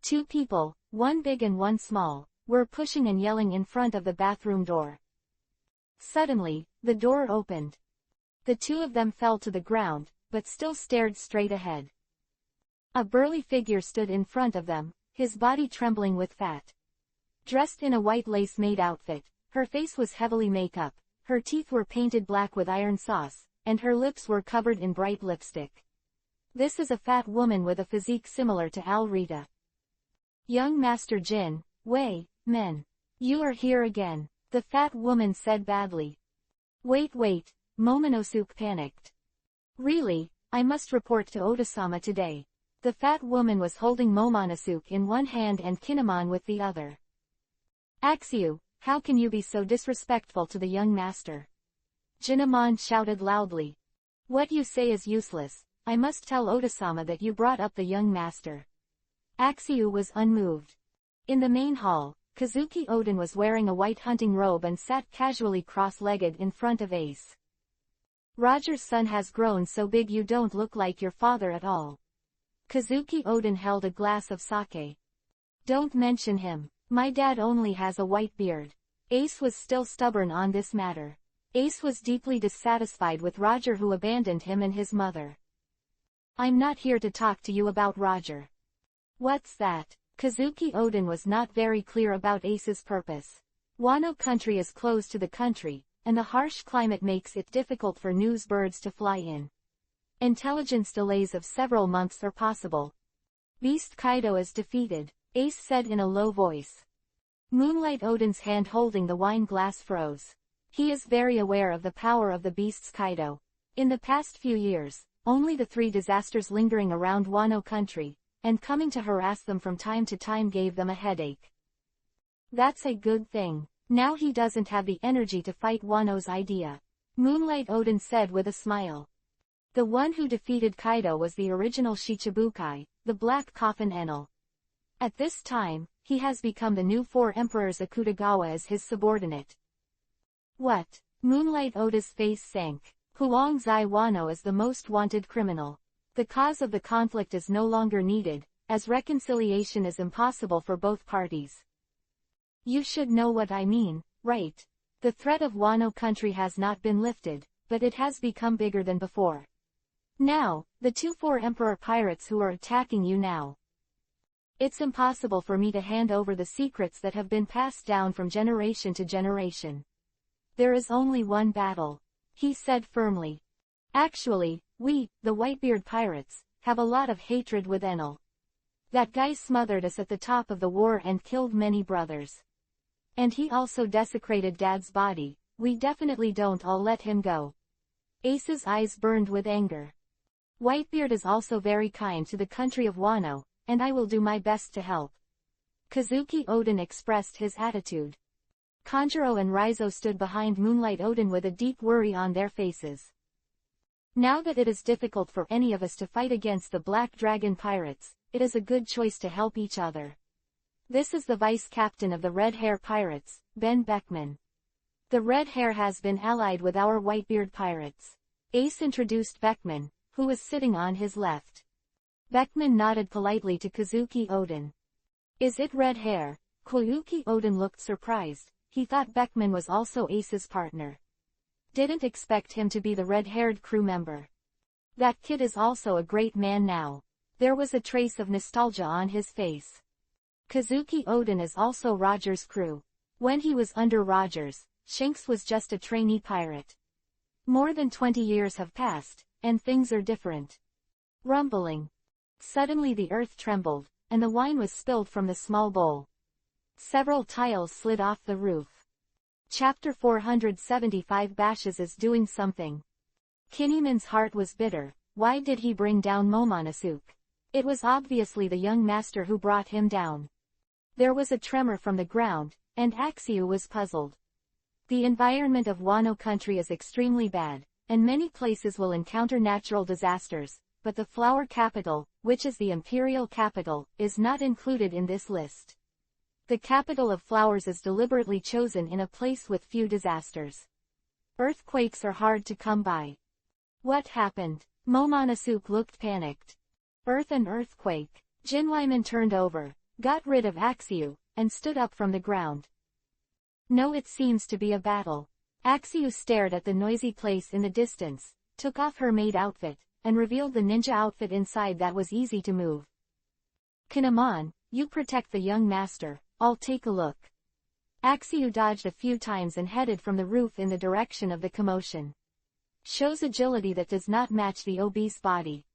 Two people, one big and one small, were pushing and yelling in front of the bathroom door. Suddenly, the door opened. The two of them fell to the ground, but still stared straight ahead. A burly figure stood in front of them, his body trembling with fat. Dressed in a white lace-made outfit, her face was heavily make-up, her teeth were painted black with iron sauce, and her lips were covered in bright lipstick. This is a fat woman with a physique similar to Alrita. Young Master Jin, Wei, men. You are here again, the fat woman said badly. Wait, Momonosuke panicked. Really, I must report to Oda-sama today. The fat woman was holding Momonosuke in one hand and Kinemon with the other. Axio, how can you be so disrespectful to the young master? Kinemon shouted loudly. What you say is useless. I must tell Oda-sama that you brought up the young master. Axio was unmoved. In the main hall, Kazuki Oden was wearing a white hunting robe and sat casually cross-legged in front of Ace. Roger's son has grown so big you don't look like your father at all. Kazuki Odin held a glass of sake. Don't mention him. My dad only has a white beard. Ace was still stubborn on this matter. Ace was deeply dissatisfied with Roger, who abandoned him and his mother. I'm not here to talk to you about Roger. What's that? Kazuki Odin was not very clear about Ace's purpose. Wano country is closed to the country, and the harsh climate makes it difficult for news birds to fly in. Intelligence delays of several months are possible. Beast Kaido is defeated, Ace said in a low voice. Moonlight Odin's hand holding the wine glass froze. He is very aware of the power of the beasts Kaido. In the past few years, only the 3 disasters lingering around Wano country, and coming to harass them from time to time, gave them a headache. That's a good thing. Now he doesn't have the energy to fight Wano's idea. Moonlight Odin said with a smile. The one who defeated Kaido was the original Shichibukai, the Black Coffin Enel. At this time, he has become the new 4 emperors. Akutagawa as his subordinate. What? Moonlight Odin's face sank. Huang Zai Wano is the most wanted criminal. The cause of the conflict is no longer needed, as reconciliation is impossible for both parties. You should know what I mean, right? The threat of Wano country has not been lifted, but it has become bigger than before. Now, the 4 emperor pirates who are attacking you now. It's impossible for me to hand over the secrets that have been passed down from generation to generation. There is only one battle, he said firmly. Actually, we, the Whitebeard pirates, have a lot of hatred with Enel. That guy smothered us at the top of the war and killed many brothers. And he also desecrated Dad's body. We definitely don't all let him go. Ace's eyes burned with anger. Whitebeard is also very kind to the country of Wano, and I will do my best to help. Kazuki Odin expressed his attitude. Kanjuro and Raizo stood behind Moonlight Odin with a deep worry on their faces. Now that it is difficult for any of us to fight against the Black Dragon pirates, it is a good choice to help each other. This is the vice captain of the Red Hair pirates, Ben Beckman. The Red Hair has been allied with our Whitebeard pirates. Ace introduced Beckman, who was sitting on his left. Beckman nodded politely to Kazuki Odin. Is it Red Hair? Kazuki Odin looked surprised. He thought Beckman was also Ace's partner. Didn't expect him to be the red-haired crew member. That kid is also a great man now. There was a trace of nostalgia on his face. Kazuki Odin is also Roger's crew. When he was under Rogers, Shanks was just a trainee pirate. More than 20 years have passed, and things are different. Rumbling. Suddenly the earth trembled, and the wine was spilled from the small bowl. Several tiles slid off the roof. Chapter 475 Bashes is doing something. Kinneyman's heart was bitter. Why did he bring down Momonosuke? It was obviously the young master who brought him down. There was a tremor from the ground, and Axiu was puzzled. The environment of Wano country is extremely bad, and many places will encounter natural disasters, but the flower capital, which is the imperial capital, is not included in this list. The capital of flowers is deliberately chosen in a place with few disasters. Earthquakes are hard to come by. What happened? Momonosuke looked panicked. Earth and earthquake. Jinwaiman turned over, got rid of Axiu, and stood up from the ground. No, it seems to be a battle. Axiu stared at the noisy place in the distance, took off her maid outfit, and revealed the ninja outfit inside that was easy to move. Kinemon, you protect the young master, I'll take a look. Axiu dodged a few times and headed from the roof in the direction of the commotion. Shows agility that does not match the obese body.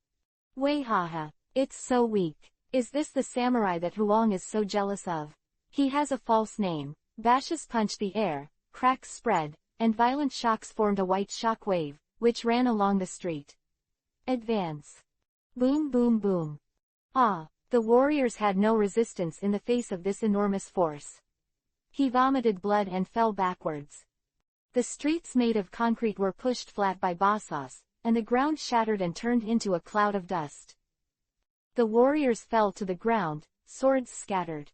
Waihaha, it's so weak. Is this the samurai that Huang is so jealous of? He has a false name. Bashes punched the air, cracks spread, and violent shocks formed a white shock wave, which ran along the street. Advance. Boom boom boom. Ah, the warriors had no resistance in the face of this enormous force. He vomited blood and fell backwards. The streets made of concrete were pushed flat by Basas, and the ground shattered and turned into a cloud of dust. The warriors fell to the ground, swords scattered.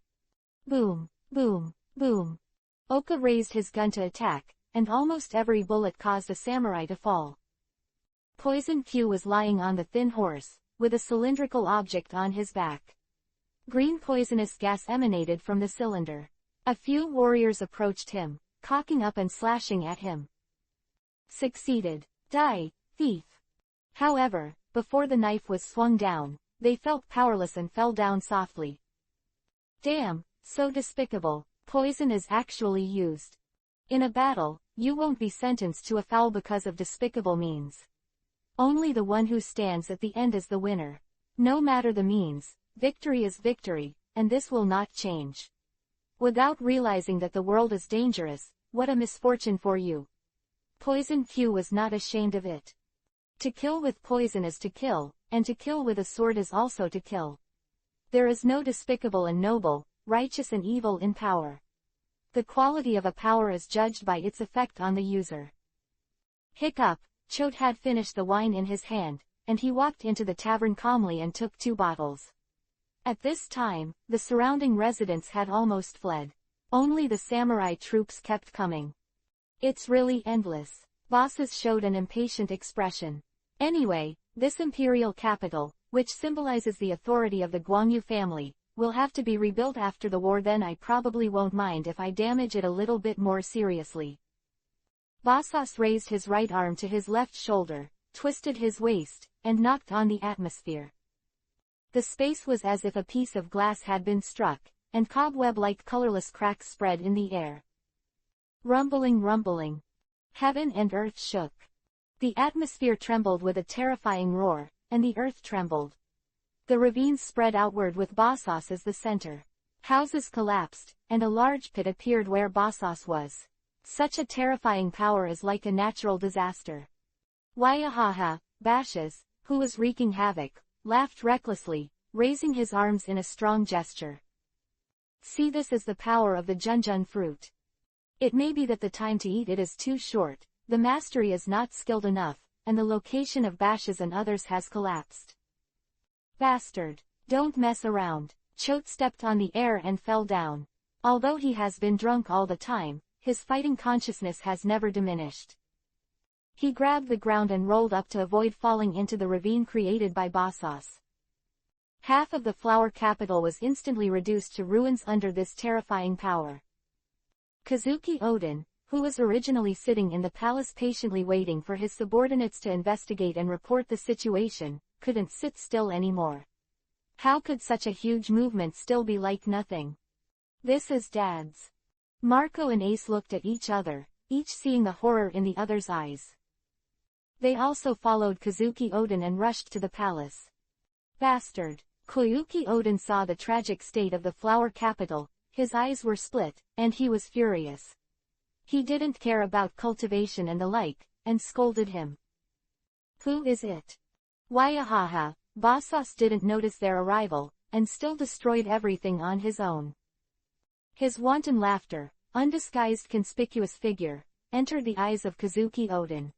Boom, boom, boom. Oka raised his gun to attack, and almost every bullet caused a samurai to fall. Poison Q was lying on the thin horse, with a cylindrical object on his back. Green poisonous gas emanated from the cylinder. A few warriors approached him, cocking up and slashing at him. Succeeded. Die, thief. However, before the knife was swung down, they felt powerless and fell down softly. Damn, so despicable. Poison is actually used. In a battle, you won't be sentenced to a foul because of despicable means. Only the one who stands at the end is the winner. No matter the means, victory is victory, and this will not change. Without realizing that the world is dangerous, what a misfortune for you. Poison Q was not ashamed of it. To kill with poison is to kill, and to kill with a sword is also to kill. There is no despicable and noble, righteous and evil in power. The quality of a power is judged by its effect on the user. Hiccup. Choate had finished the wine in his hand, and he walked into the tavern calmly and took 2 bottles. At this time, the surrounding residents had almost fled. Only the samurai troops kept coming. It's really endless. Bosses showed an impatient expression. Anyway, this imperial capital, which symbolizes the authority of the Guangyu family, will have to be rebuilt after the war. Then I probably won't mind if I damage it a little bit more seriously. Bossos raised his right arm to his left shoulder, twisted his waist, and knocked on the atmosphere. The space was as if a piece of glass had been struck, and cobweb-like colorless cracks spread in the air. Rumbling, rumbling. Heaven and earth shook. The atmosphere trembled with a terrifying roar, and the earth trembled. The ravines spread outward with Bossos as the center. Houses collapsed, and a large pit appeared where Bossos was. Such a terrifying power is like a natural disaster. Waiahaha, Bashes, who was wreaking havoc, laughed recklessly, raising his arms in a strong gesture. See, this is the power of the Junjun fruit. It may be that the time to eat it is too short, the mastery is not skilled enough, and the location of Bashes and others has collapsed. Bastard. Don't mess around. Choate stepped on the air and fell down. Although he has been drunk all the time, his fighting consciousness has never diminished. He grabbed the ground and rolled up to avoid falling into the ravine created by Bossos. Half of the flower capital was instantly reduced to ruins under this terrifying power. Kazuki Odin, who was originally sitting in the palace patiently waiting for his subordinates to investigate and report the situation, couldn't sit still anymore. How could such a huge movement still be like nothing? This is Dad's. Marco and Ace looked at each other, each seeing the horror in the other's eyes. They also followed Kazuki Odin and rushed to the palace. Bastard. Koyuki Odin saw the tragic state of the flower capital, his eyes were split, and he was furious. He didn't care about cultivation and the like, and scolded him. Who is it? Waiahaha. Bossos didn't notice their arrival, and still destroyed everything on his own. His wanton laughter, undisguised conspicuous figure, entered the eyes of Kazuki Odin.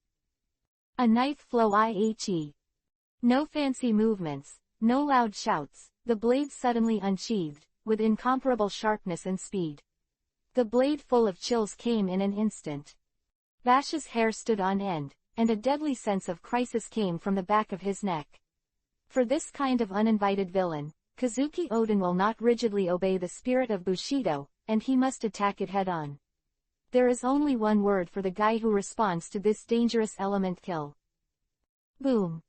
A knife flow ihe. No fancy movements, no loud shouts, the blade suddenly unsheathed, with incomparable sharpness and speed. The blade full of chills came in an instant. Bash's hair stood on end, and a deadly sense of crisis came from the back of his neck. For this kind of uninvited villain, Kazuki Odin will not rigidly obey the spirit of Bushido, and he must attack it head-on. There is only one word for the guy who responds to this dangerous element: kill. Boom.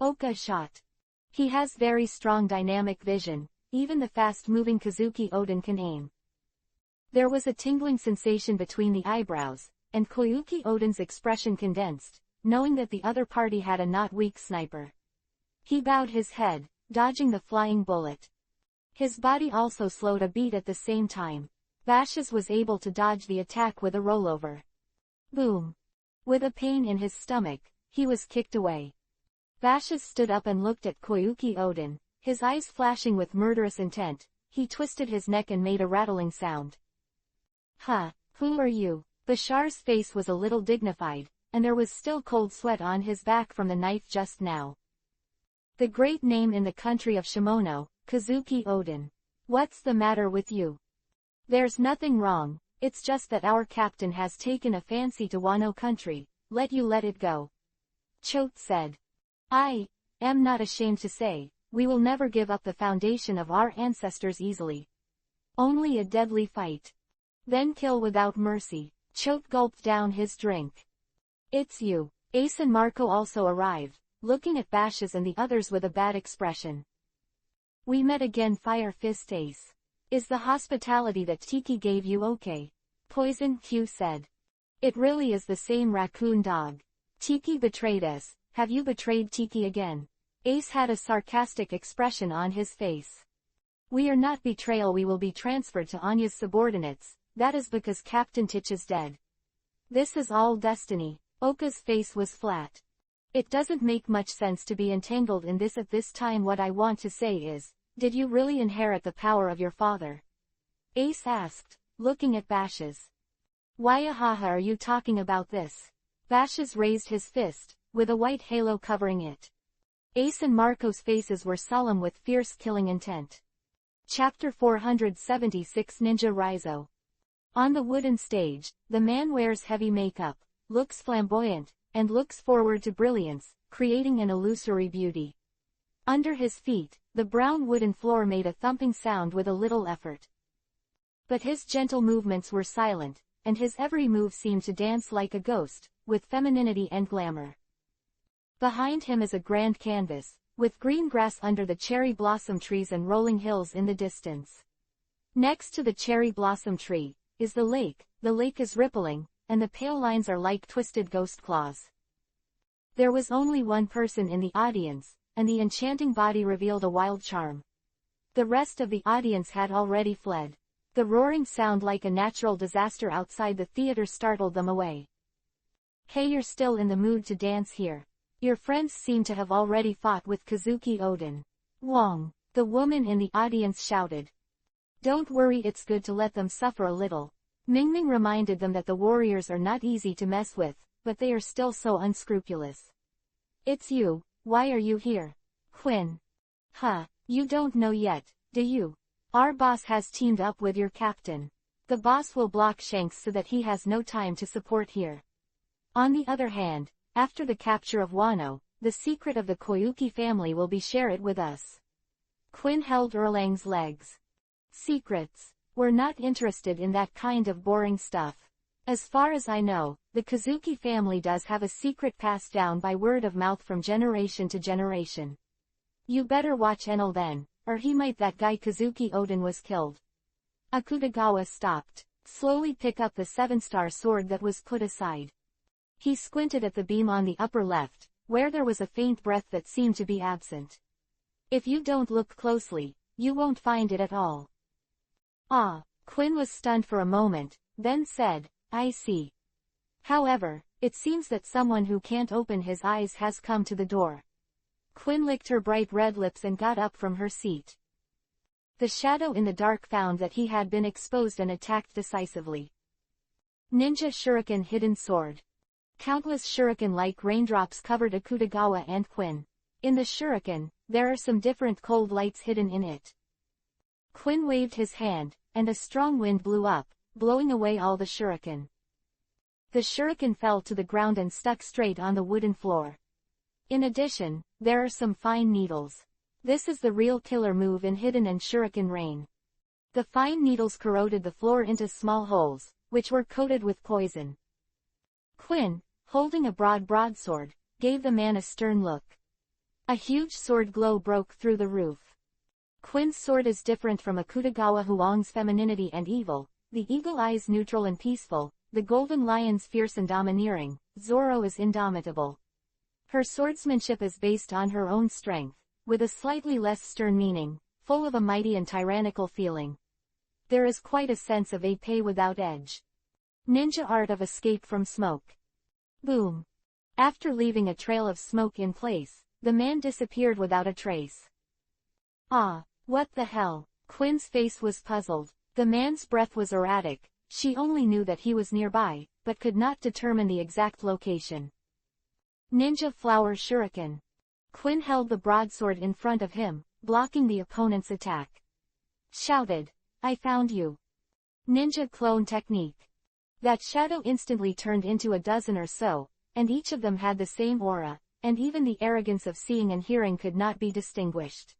Oka shot. He has very strong dynamic vision, even the fast-moving Kazuki Odin can aim. There was a tingling sensation between the eyebrows, and Koyuki Odin's expression condensed, knowing that the other party had a not weak sniper. He bowed his head, dodging the flying bullet. His body also slowed a beat at the same time. Bashes was able to dodge the attack with a rollover. Boom. With a pain in his stomach, he was kicked away. Bashes stood up and looked at Koyuki Odin, his eyes flashing with murderous intent. He twisted his neck and made a rattling sound. Huh, who are you? Bashar's face was a little dignified, and there was still cold sweat on his back from the knife just now. The great name in the country of Shimono, Kazuki Odin. What's the matter with you? There's nothing wrong, it's just that our captain has taken a fancy to Wano country. Let it go. Choate said. I am not ashamed to say, we will never give up the foundation of our ancestors easily. Only a deadly fight. Then kill without mercy. Choate gulped down his drink. It's you. Ace and Marco also arrived, looking at Bashes and the others with a bad expression. We met again, Fire Fist Ace. Is the hospitality that Tiki gave you okay? Poison Q said. It really is the same raccoon dog. Tiki betrayed us. Have you betrayed Tiki again? Ace had a sarcastic expression on his face. We are not betrayal, we will be transferred to Anya's subordinates, that is because Captain Titch is dead. This is all destiny. Oka's face was flat. It doesn't make much sense to be entangled in this at this time. What I want to say is, did you really inherit the power of your father? Ace asked, looking at Bashes. Why ahaha are you talking about this? Bashes raised his fist, with a white halo covering it. Ace and Marco's faces were solemn with fierce killing intent. Chapter 476 Ninja Raizo. On the wooden stage, the man wears heavy makeup, looks flamboyant, and looks forward to brilliance, creating an illusory beauty. Under his feet, the brown wooden floor made a thumping sound with a little effort. But his gentle movements were silent, and his every move seemed to dance like a ghost, with femininity and glamour. Behind him is a grand canvas, with green grass under the cherry blossom trees and rolling hills in the distance. Next to the cherry blossom tree is the lake is rippling, and the pale lines are like twisted ghost claws. There was only one person in the audience, and the enchanting body revealed a wild charm. The rest of the audience had already fled. The roaring sound like a natural disaster outside the theater startled them away. Hey, you're still in the mood to dance here. Your friends seem to have already fought with Kazuki Odin. Wong, the woman in the audience shouted. Don't worry, it's good to let them suffer a little. Mingming reminded them that the warriors are not easy to mess with, but they are still so unscrupulous. It's you, why are you here? Quinn. Huh, you don't know yet, do you? Our boss has teamed up with your captain. The boss will block Shanks so that he has no time to support here. On the other hand, after the capture of Wano, the secret of the Koyuki family will be shared with us. Quinn held Erlang's legs. Secrets. We're not interested in that kind of boring stuff. As far as I know, the Kazuki family does have a secret passed down by word of mouth from generation to generation. You better watch Enel then, or he might. That guy Kazuki Odin was killed. Akutagawa stopped. Slowly pick up the 7-star sword that was put aside. He squinted at the beam on the upper left, where there was a faint breath that seemed to be absent. If you don't look closely, you won't find it at all. Ah, Quinn was stunned for a moment, then said, I see. However, it seems that someone who can't open his eyes has come to the door. Quinn licked her bright red lips and got up from her seat. The shadow in the dark found that he had been exposed and attacked decisively. Ninja Shuriken Hidden Sword. Countless shuriken-like raindrops covered Akutagawa and Quinn. In the shuriken, there are some different cold lights hidden in it. Quinn waved his hand, and a strong wind blew up, blowing away all the shuriken. The shuriken fell to the ground and stuck straight on the wooden floor. In addition, there are some fine needles. This is the real killer move in hidden and shuriken rain. The fine needles corroded the floor into small holes, which were coated with poison. Quinn, holding a broadsword, gave the man a stern look. A huge sword glow broke through the roof. Quinn's sword is different from Akutagawa Huang's femininity and evil, the eagle eye's neutral and peaceful, the golden lion's fierce and domineering, Zoro is indomitable. Her swordsmanship is based on her own strength, with a slightly less stern meaning, full of a mighty and tyrannical feeling. There is quite a sense of épée without edge. Ninja art of escape from smoke. Boom. After leaving a trail of smoke in place, the man disappeared without a trace. Ah, what the hell? Quinn's face was puzzled. The man's breath was erratic. She only knew that he was nearby, but could not determine the exact location. Ninja Flower Shuriken. Quinn held the broadsword in front of him, blocking the opponent's attack. Shouted, I found you. Ninja Clone Technique. That shadow instantly turned into a dozen or so, and each of them had the same aura, and even the arrogance of seeing and hearing could not be distinguished.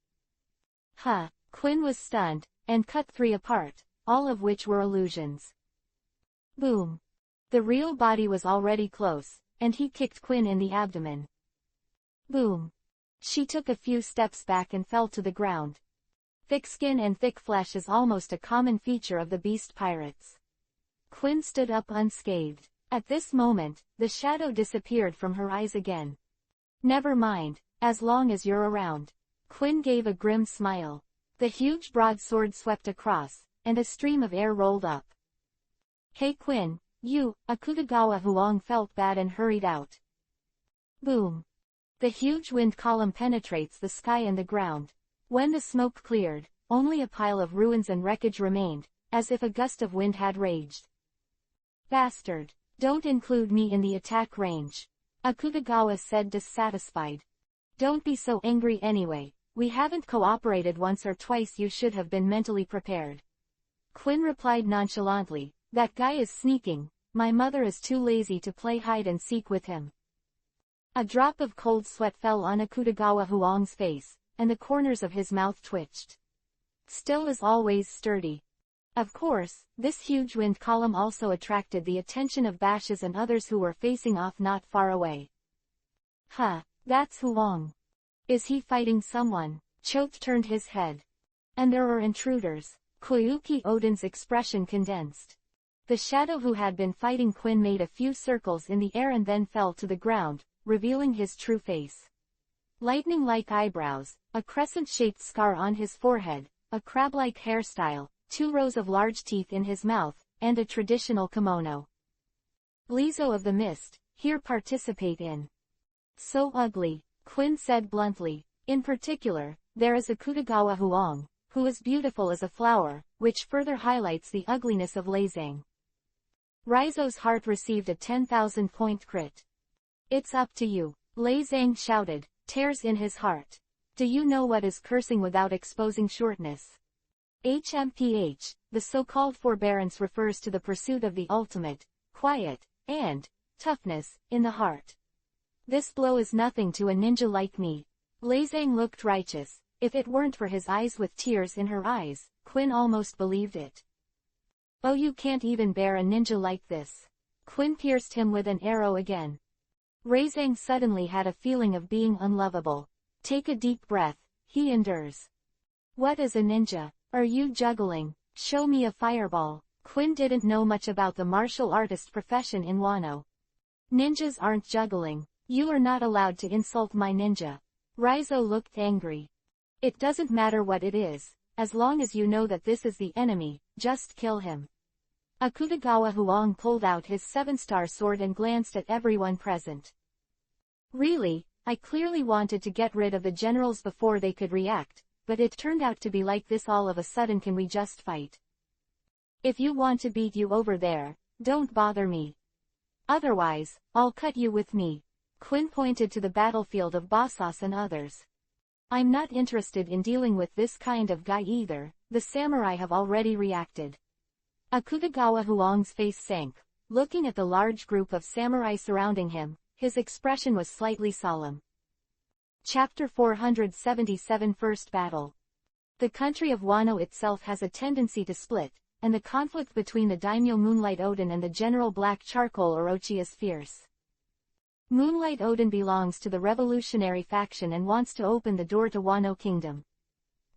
Huh, Quinn was stunned, and cut 3 apart, all of which were illusions. Boom. The real body was already close, and he kicked Quinn in the abdomen. Boom. She took a few steps back and fell to the ground. Thick skin and thick flesh is almost a common feature of the beast pirates. Quinn stood up unscathed. At this moment, the shadow disappeared from her eyes again. Never mind, as long as you're around. Quinn gave a grim smile. The huge broadsword swept across, and a stream of air rolled up. Hey Quinn, you, Akutagawa Huang felt bad and hurried out. Boom. The huge wind column penetrates the sky and the ground. When the smoke cleared, only a pile of ruins and wreckage remained, as if a gust of wind had raged. Bastard. Don't include me in the attack range. Akutagawa said, dissatisfied. Don't be so angry anyway. We haven't cooperated once or twice. You should have been mentally prepared. Quinn replied nonchalantly, that guy is sneaking. My mother is too lazy to play hide and seek with him. A drop of cold sweat fell on Akutagawa Huang's face, and the corners of his mouth twitched. Still as always sturdy. Of course, this huge wind column also attracted the attention of Bashes and others who were facing off not far away. Huh, that's Huang. Is he fighting someone? Choate turned his head. And there are intruders. Koyuki Odin's expression condensed. The shadow who had been fighting Quinn made a few circles in the air and then fell to the ground, revealing his true face. Lightning-like eyebrows, a crescent-shaped scar on his forehead, a crab-like hairstyle, 2 rows of large teeth in his mouth, and a traditional kimono. Lizo of the Mist, here participate in. So ugly, Quinn said bluntly. In particular, there is Akutagawa Huang, who is beautiful as a flower, which further highlights the ugliness of Leizang. Rizo's heart received a 10,000-point crit. It's up to you, Leizang shouted, tears in his heart. Do you know what is cursing without exposing shortness? HMPH, the so-called forbearance refers to the pursuit of the ultimate, quiet, and toughness, in the heart. This blow is nothing to a ninja like me. Leizang looked righteous. If it weren't for his eyes with tears in her eyes, Quinn almost believed it. Oh, you can't even bear a ninja like this. Quinn pierced him with an arrow again. Leizang suddenly had a feeling of being unlovable. Take a deep breath, he endures. What is a ninja? Are you juggling? Show me a fireball. Quinn didn't know much about the martial artist profession in Wano. Ninjas aren't juggling. You are not allowed to insult my ninja. Rizo looked angry. It doesn't matter what it is, as long as you know that this is the enemy, just kill him. Akutagawa Huang pulled out his 7-star sword and glanced at everyone present. Really, I clearly wanted to get rid of the generals before they could react, but it turned out to be like this all of a sudden. Can we just fight? If you want to beat you over there, don't bother me. Otherwise, I'll cut you with me. Quinn pointed to the battlefield of Basas and others. I'm not interested in dealing with this kind of guy either. The samurai have already reacted. Akutagawa Huang's face sank. Looking at the large group of samurai surrounding him, his expression was slightly solemn. Chapter 477 First Battle. The country of Wano itself has a tendency to split, and the conflict between the daimyo Moonlight Odin and the general Black Charcoal Orochi is fierce. Moonlight Odin belongs to the revolutionary faction and wants to open the door to Wano Kingdom.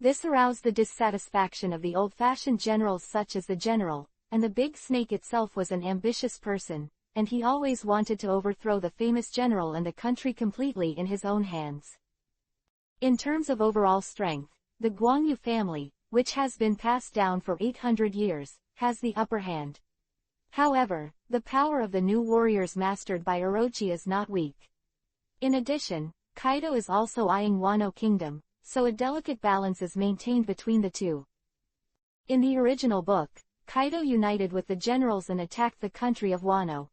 This aroused the dissatisfaction of the old-fashioned generals such as the general, and the Big Snake itself was an ambitious person, and he always wanted to overthrow the famous general and the country completely in his own hands. In terms of overall strength, the Guangyu family, which has been passed down for 800 years, has the upper hand. However, the power of the new warriors mastered by Orochi is not weak. In addition, Kaido is also eyeing Wano Kingdom, so a delicate balance is maintained between the two. In the original book, Kaido united with the generals and attacked the country of Wano.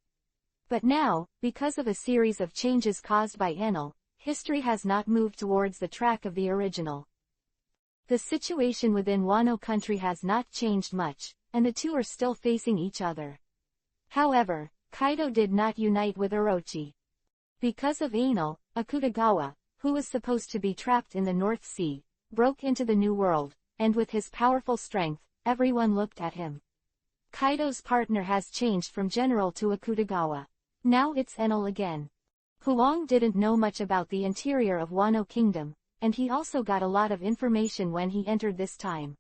But now, because of a series of changes caused by Enel, history has not moved towards the track of the original. The situation within Wano country has not changed much, and the two are still facing each other. However, Kaido did not unite with Orochi. Because of Anil, Akutagawa, who was supposed to be trapped in the North Sea, broke into the New World, and with his powerful strength, everyone looked at him. Kaido's partner has changed from general to Akutagawa. Now it's Enel again. Huang didn't know much about the interior of Wano Kingdom, and he also got a lot of information when he entered this time.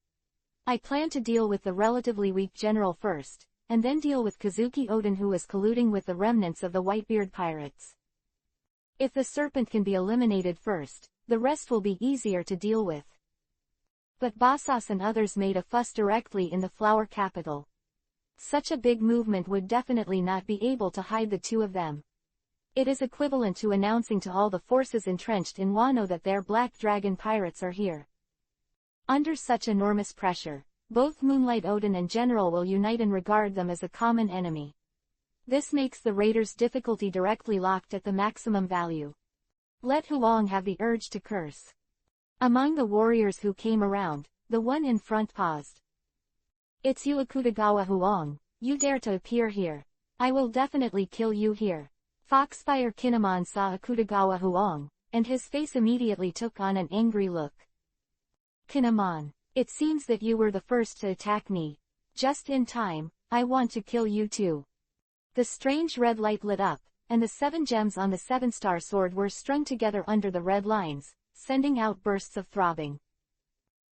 I plan to deal with the relatively weak general first, and then deal with Kazuki Oden, who is colluding with the remnants of the Whitebeard pirates. If the serpent can be eliminated first, the rest will be easier to deal with. But Basas and others made a fuss directly in the flower capital. Such a big movement would definitely not be able to hide the two of them. It is equivalent to announcing to all the forces entrenched in Wano that their Black Dragon pirates are here. Under such enormous pressure, both Moonlight Oden and General will unite and regard them as a common enemy. This makes the raiders' difficulty directly locked at the maximum value. Let Huang have the urge to curse. Among the warriors who came around, the one in front paused. It's you, Akutagawa Huang. You dare to appear here. I will definitely kill you here. Foxfire Kinemon saw Akutagawa Huang, and his face immediately took on an angry look. Kinemon, it seems that you were the first to attack me. Just in time, I want to kill you too. The strange red light lit up, and the 7 gems on the 7-star sword were strung together under the red lines, sending out bursts of throbbing.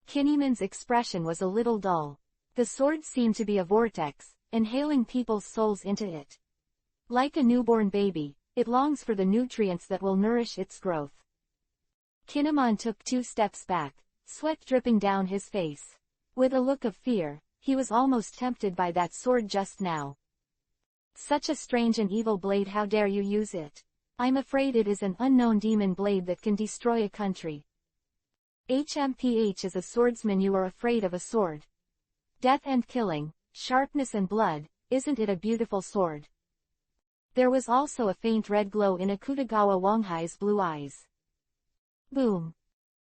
Kinemon's expression was a little dull. The sword seemed to be a vortex, inhaling people's souls into it. Like a newborn baby, it longs for the nutrients that will nourish its growth. Kinemon took 2 steps back, sweat dripping down his face. With a look of fear, he was almost tempted by that sword just now. Such a strange and evil blade, how dare you use it? I'm afraid it is an unknown demon blade that can destroy a country. HMPH is a swordsman, you are afraid of a sword. Death and killing, sharpness and blood, isn't it a beautiful sword? There was also a faint red glow in Akutagawa Wanghai's blue eyes. Boom!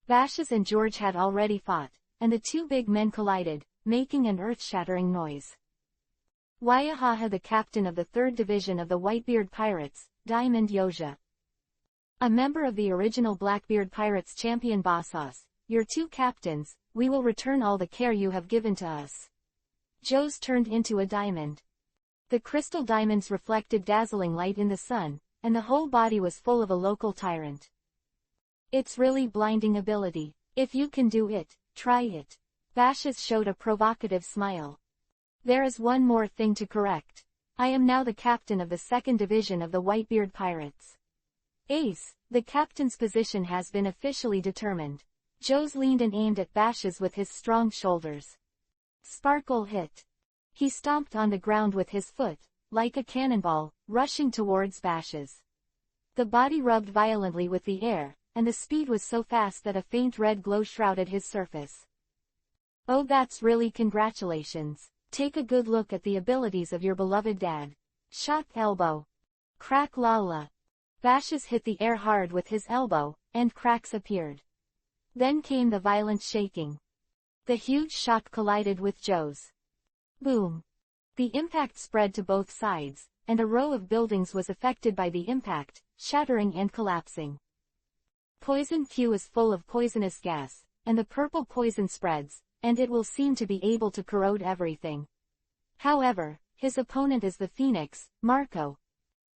Bashes and George had already fought, and the 2 big men collided, making an earth-shattering noise. Waiahaha, the captain of the 3rd Division of the Whitebeard Pirates, Diamond Yoja. A member of the original Blackbeard Pirates champion Basas, your 2 captains, we will return all the care you have given to us. Joe's turned into a diamond. The crystal diamonds reflected dazzling light in the sun, and the whole body was full of a local tyrant. It's really blinding ability. If you can do it, try it. Bashes showed a provocative smile. There is one more thing to correct. I am now the captain of the 2nd Division of the Whitebeard Pirates. Ace, the captain's position has been officially determined. Joe's leaned and aimed at Bashes with his strong shoulders. Sparkle hit. He stomped on the ground with his foot, like a cannonball, rushing towards Bashes. The body rubbed violently with the air, and the speed was so fast that a faint red glow shrouded his surface. Oh, that's really congratulations. Take a good look at the abilities of your beloved dad. Shot elbow. Crack lala. Bashes hit the air hard with his elbow, and cracks appeared. Then came the violent shaking. The huge shot collided with Joe's. Boom. The impact spread to both sides, and a row of buildings was affected by the impact, shattering and collapsing. Poison Q is full of poisonous gas, and the purple poison spreads, and it will seem to be able to corrode everything. However, his opponent is the Phoenix, Marco.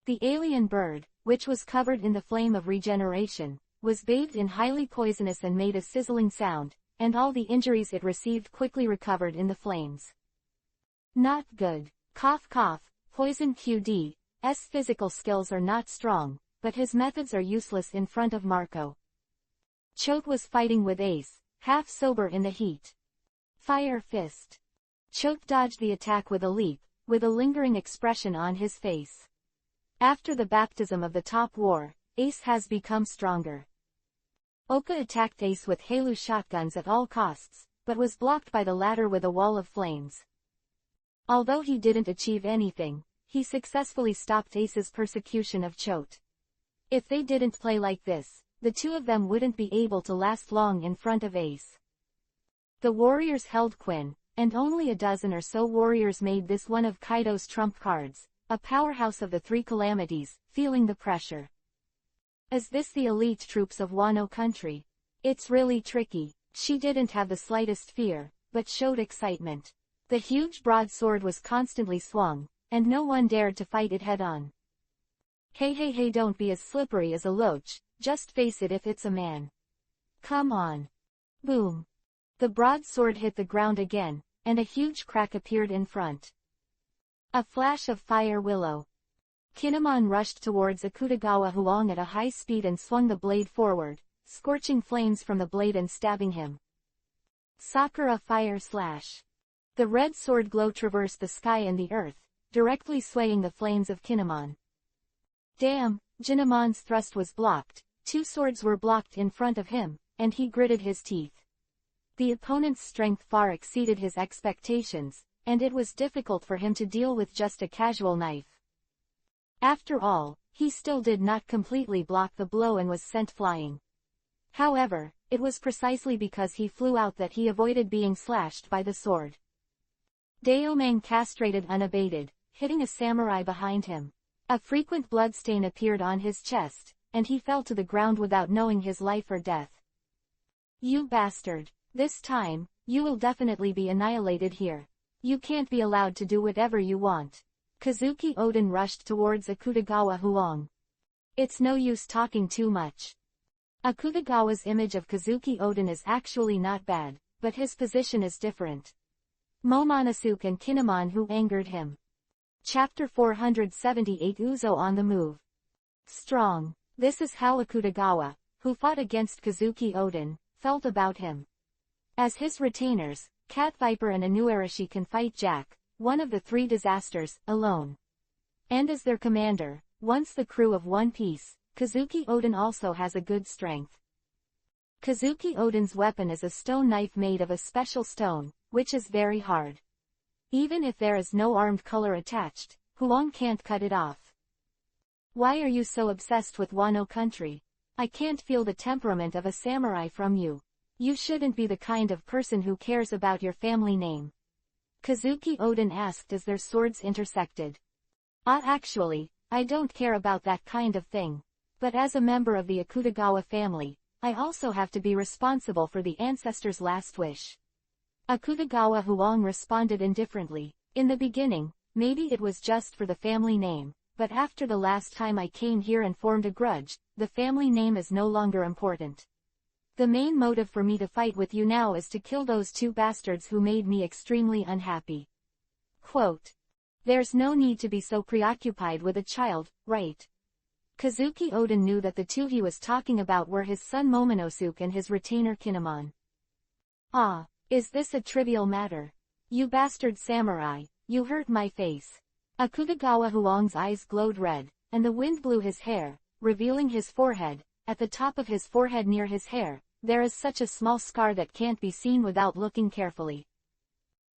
The alien bird, which was covered in the flame of regeneration, was bathed in highly poisonous and made a sizzling sound, and all the injuries it received quickly recovered in the flames. Not good. Cough cough, Poison QD's physical skills are not strong, but his methods are useless in front of Marco. Choate was fighting with Ace, half sober in the heat. Fire Fist. Choate dodged the attack with a leap, with a lingering expression on his face. After the baptism of the Top War, Ace has become stronger. Oka attacked Ace with Halu shotguns at all costs, but was blocked by the latter with a wall of flames. Although he didn't achieve anything, he successfully stopped Ace's persecution of Choate. If they didn't play like this, the 2 of them wouldn't be able to last long in front of Ace. The warriors held Quinn, and only a dozen or so warriors made this one of Kaido's trump cards, a powerhouse of the 3 calamities, feeling the pressure. Is this the elite troops of Wano country? It's really tricky. She didn't have the slightest fear, but showed excitement. The huge broadsword was constantly swung, and no one dared to fight it head-on. Hey, don't be as slippery as a loach, just face it if it's a man. Come on. Boom. The broadsword hit the ground again, and a huge crack appeared in front. A flash of fire willow. Kinemon rushed towards Akutagawa Huang at a high speed and swung the blade forward, scorching flames from the blade and stabbing him. Sakura fire slash. The red sword glow traversed the sky and the earth, directly swaying the flames of Kinemon. Damn, Jinemon's thrust was blocked, two swords were blocked in front of him, and he gritted his teeth. The opponent's strength far exceeded his expectations, and it was difficult for him to deal with just a casual knife. After all, he still did not completely block the blow and was sent flying. However, it was precisely because he flew out that he avoided being slashed by the sword. Daomang castrated unabated, hitting a samurai behind him. A frequent bloodstain appeared on his chest, and he fell to the ground without knowing his life or death. You bastard. This time, you will definitely be annihilated here. You can't be allowed to do whatever you want. Kazuki Oden rushed towards Akutagawa Huang. It's no use talking too much. Akutagawa's image of Kazuki Oden is actually not bad, but his position is different. Momonosuke and Kinemon who angered him. Chapter 478 Uzo on the move. Strong. This is how Akutagawa, who fought against Kazuki Oden, felt about him. As his retainers, Cat Viper and Inuarashi can fight Jack, one of the three disasters, alone. And as their commander, once the crew of One Piece, Kazuki Oden also has a good strength. Kazuki Oden's weapon is a stone knife made of a special stone, which is very hard. Even if there is no armed color attached, Huang can't cut it off. Why are you so obsessed with Wano country? I can't feel the temperament of a samurai from you. You shouldn't be the kind of person who cares about your family name. Kazuki Oden asked as their swords intersected. Actually, I don't care about that kind of thing. But as a member of the Akutagawa family, I also have to be responsible for the ancestors' last wish. Akutagawa Huang responded indifferently. In the beginning, maybe it was just for the family name, but after the last time I came here and formed a grudge, the family name is no longer important. The main motive for me to fight with you now is to kill those two bastards who made me extremely unhappy. Quote. There's no need to be so preoccupied with a child, right? Kazuki Oden knew that the two he was talking about were his son Momonosuke and his retainer Kinemon. Ah, is this a trivial matter? You bastard samurai, you hurt my face. Akutagawa Huang's eyes glowed red, and the wind blew his hair, revealing his forehead. At the top of his forehead near his hair, there is such a small scar that can't be seen without looking carefully.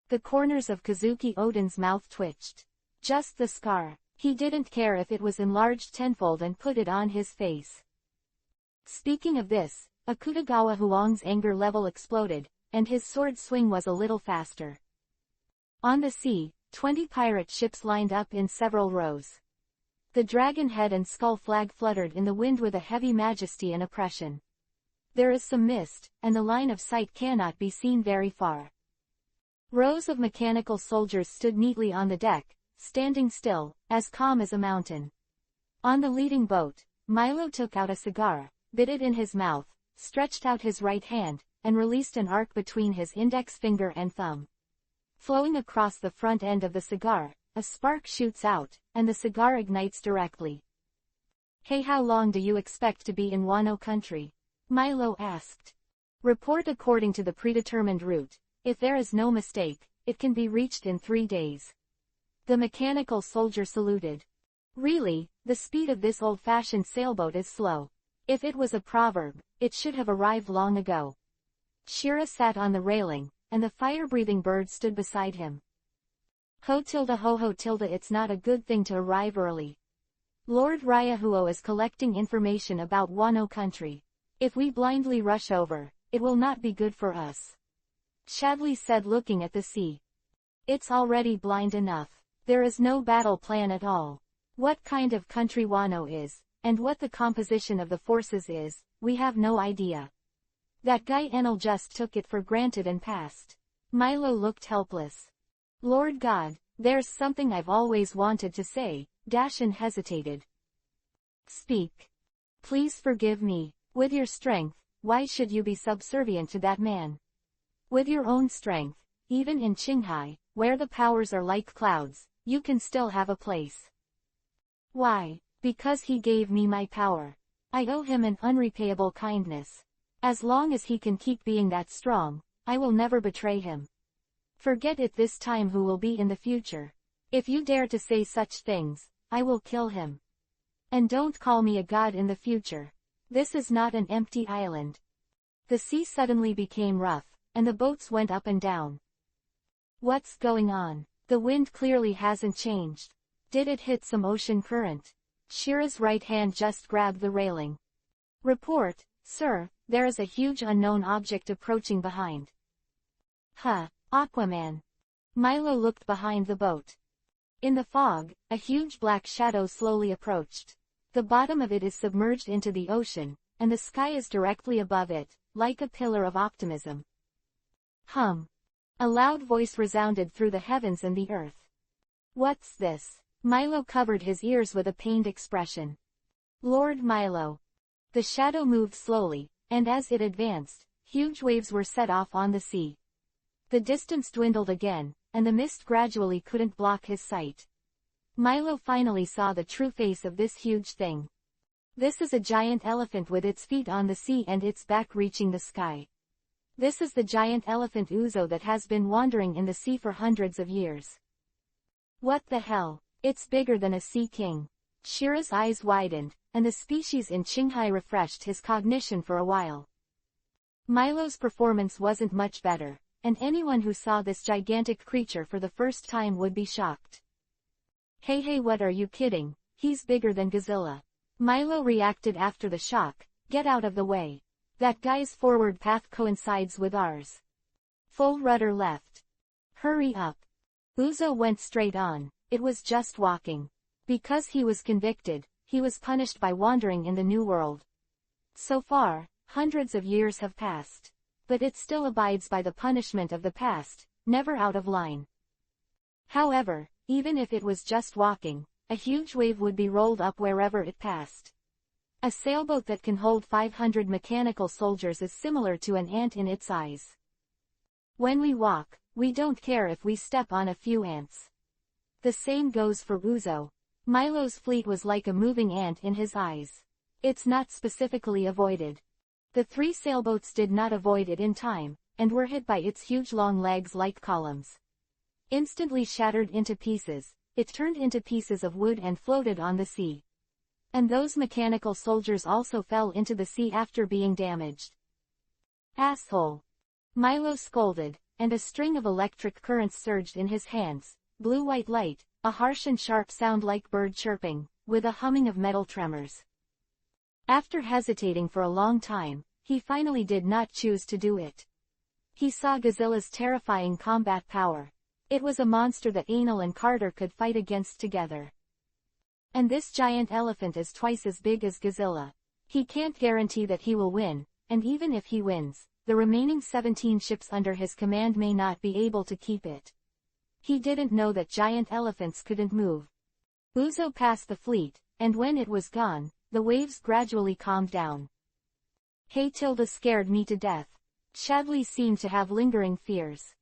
The corners of Kazuki Oden's mouth twitched. Just the scar. He didn't care if it was enlarged tenfold and put it on his face. Speaking of this, Akutagawa Huang's anger level exploded, and his sword swing was a little faster. On the sea, 20 pirate ships lined up in several rows. The dragon head and skull flag fluttered in the wind with a heavy majesty and oppression. There is some mist, and the line of sight cannot be seen very far. Rows of mechanical soldiers stood neatly on the deck, standing still, as calm as a mountain. On the leading boat, Milo took out a cigar, bit it in his mouth, stretched out his right hand, and released an arc between his index finger and thumb. Flowing across the front end of the cigar, a spark shoots out, and the cigar ignites directly. Hey, how long do you expect to be in Wano country? Milo asked. Report according to the predetermined route. If there is no mistake, it can be reached in 3 days. The mechanical soldier saluted. Really, the speed of this old-fashioned sailboat is slow. If it was a proverb, it should have arrived long ago. Shira sat on the railing, and the fire-breathing bird stood beside him. Ho tilde, it's not a good thing to arrive early. Lord Ryahuo is collecting information about Wano country. If we blindly rush over, it will not be good for us. Shadley said looking at the sea. It's already blind enough. There is no battle plan at all. What kind of country Wano is, and what the composition of the forces is, we have no idea. That guy Enel just took it for granted and passed. Milo looked helpless. Lord God, there's something I've always wanted to say, Dashan hesitated. Speak. Please forgive me. With your strength, why should you be subservient to that man? With your own strength, even in Qinghai, where the powers are like clouds, you can still have a place. Why? Because he gave me my power. I owe him an unrepayable kindness. As long as he can keep being that strong, I will never betray him. Forget it this time who will be in the future. If you dare to say such things, I will kill him. And don't call me a god in the future. This is not an empty island. The sea suddenly became rough, and the boats went up and down. What's going on? The wind clearly hasn't changed. Did it hit some ocean current? Shira's right hand just grabbed the railing. Report, sir, there is a huge unknown object approaching behind. Huh, Aquaman. Milo looked behind the boat. In the fog, a huge black shadow slowly approached. The bottom of it is submerged into the ocean, and the sky is directly above it, like a pillar of optimism. Hum. A loud voice resounded through the heavens and the earth. What's this? Milo covered his ears with a pained expression. Lord Milo. The shadow moved slowly, and as it advanced, huge waves were set off on the sea. The distance dwindled again, and the mist gradually couldn't block his sight. Milo finally saw the true face of this huge thing. This is a giant elephant with its feet on the sea and its back reaching the sky. This is the giant elephant Uzo that has been wandering in the sea for hundreds of years. What the hell? It's bigger than a sea king. Shira's eyes widened, and the species in Qinghai refreshed his cognition for a while. Milo's performance wasn't much better, and anyone who saw this gigantic creature for the first time would be shocked. Hey, what are you kidding? He's bigger than Godzilla. Milo reacted after the shock. Get out of the way. That guy's forward path coincides with ours. Full rudder left. Hurry up. Uzo went straight on. It was just walking. Because he was convicted, he was punished by wandering in the New World. So far, hundreds of years have passed. But it still abides by the punishment of the past, never out of line. However, even if it was just walking, a huge wave would be rolled up wherever it passed. A sailboat that can hold 500 mechanical soldiers is similar to an ant in its size. When we walk, we don't care if we step on a few ants. The same goes for Uzo. Milo's fleet was like a moving ant in his eyes. It's not specifically avoided. The three sailboats did not avoid it in time, and were hit by its huge long legs like columns. Instantly shattered into pieces, it turned into pieces of wood and floated on the sea. And those mechanical soldiers also fell into the sea after being damaged. Asshole! Milo scolded, and a string of electric currents surged in his hands, blue-white light, a harsh and sharp sound like bird chirping, with a humming of metal tremors. After hesitating for a long time, he finally did not choose to do it. He saw Godzilla's terrifying combat power. It was a monster that Anil and Carter could fight against together. And this giant elephant is twice as big as Godzilla. He can't guarantee that he will win, and even if he wins, the remaining 17 ships under his command may not be able to keep it. He didn't know that giant elephants couldn't move. Uzo passed the fleet, and when it was gone, the waves gradually calmed down. Hey, Tilda scared me to death. Chadley seemed to have lingering fears.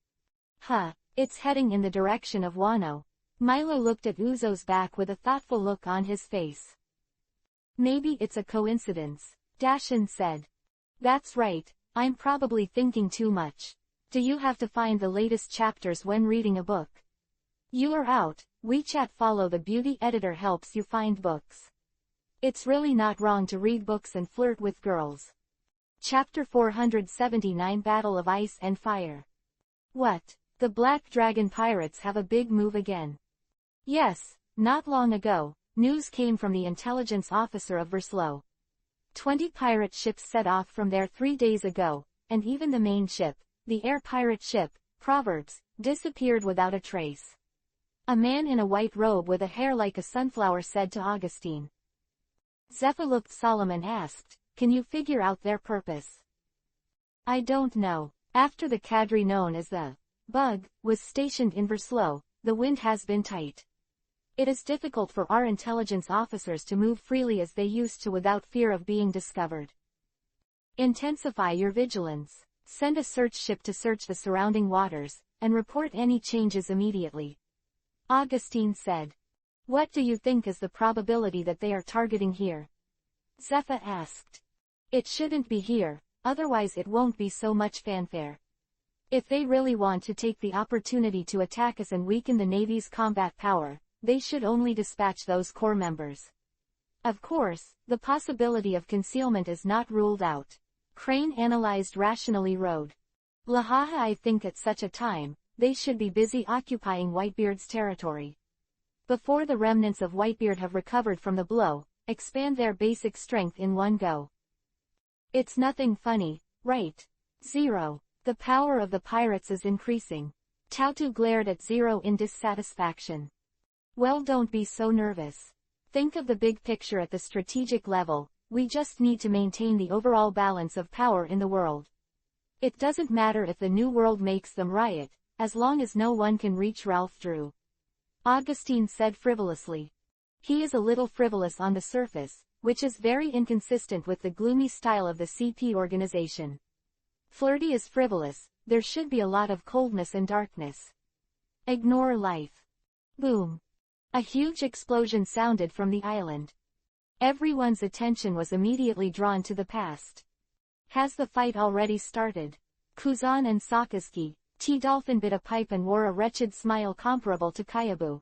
Huh, it's heading in the direction of Wano. Milo looked at Uzo's back with a thoughtful look on his face. Maybe it's a coincidence, Dashan said. That's right, I'm probably thinking too much. Do you have to find the latest chapters when reading a book? You are out. WeChat Follow the Beauty Editor helps you find books. It's really not wrong to read books and flirt with girls. Chapter 479 Battle of Ice and Fire. What? The Black Dragon pirates have a big move again. Yes, not long ago, news came from the intelligence officer of Verslow. 20 pirate ships set off from there 3 days ago, and even the main ship, the air pirate ship, Proverbs, disappeared without a trace. A man in a white robe with a hair like a sunflower said to Augustine. Zephyr looked solemn and asked, "Can you figure out their purpose?" "I don't know. After the cadre known as the Bug was stationed in Verslow, the wind has been tight. It is difficult for our intelligence officers to move freely as they used to without fear of being discovered. Intensify your vigilance. Send a search ship to search the surrounding waters, and report any changes immediately," Augustine said. "What do you think is the probability that they are targeting here?" Zephyr asked. "It shouldn't be here, otherwise it won't be so much fanfare. If they really want to take the opportunity to attack us and weaken the Navy's combat power, they should only dispatch those corps members. Of course, the possibility of concealment is not ruled out." Crane analyzed rationally wrote. "Lahaha, I think at such a time, they should be busy occupying Whitebeard's territory. Before the remnants of Whitebeard have recovered from the blow, expand their basic strength in one go. It's nothing funny, right? Zero. The power of the pirates is increasing." Tautu glared at Zero in dissatisfaction. "Well, don't be so nervous. Think of the big picture at the strategic level. We just need to maintain the overall balance of power in the world. It doesn't matter if the New World makes them riot, as long as no one can reach Ralph Drew," Augustine said frivolously. "He is a little frivolous on the surface, which is very inconsistent with the gloomy style of the CP organization. Flirty is frivolous, there should be a lot of coldness and darkness. Ignore life." Boom. A huge explosion sounded from the island. Everyone's attention was immediately drawn to the past. "Has the fight already started?" Kuzan and Sakazuki, T-Dolphin bit a pipe and wore a wretched smile comparable to Kyabu.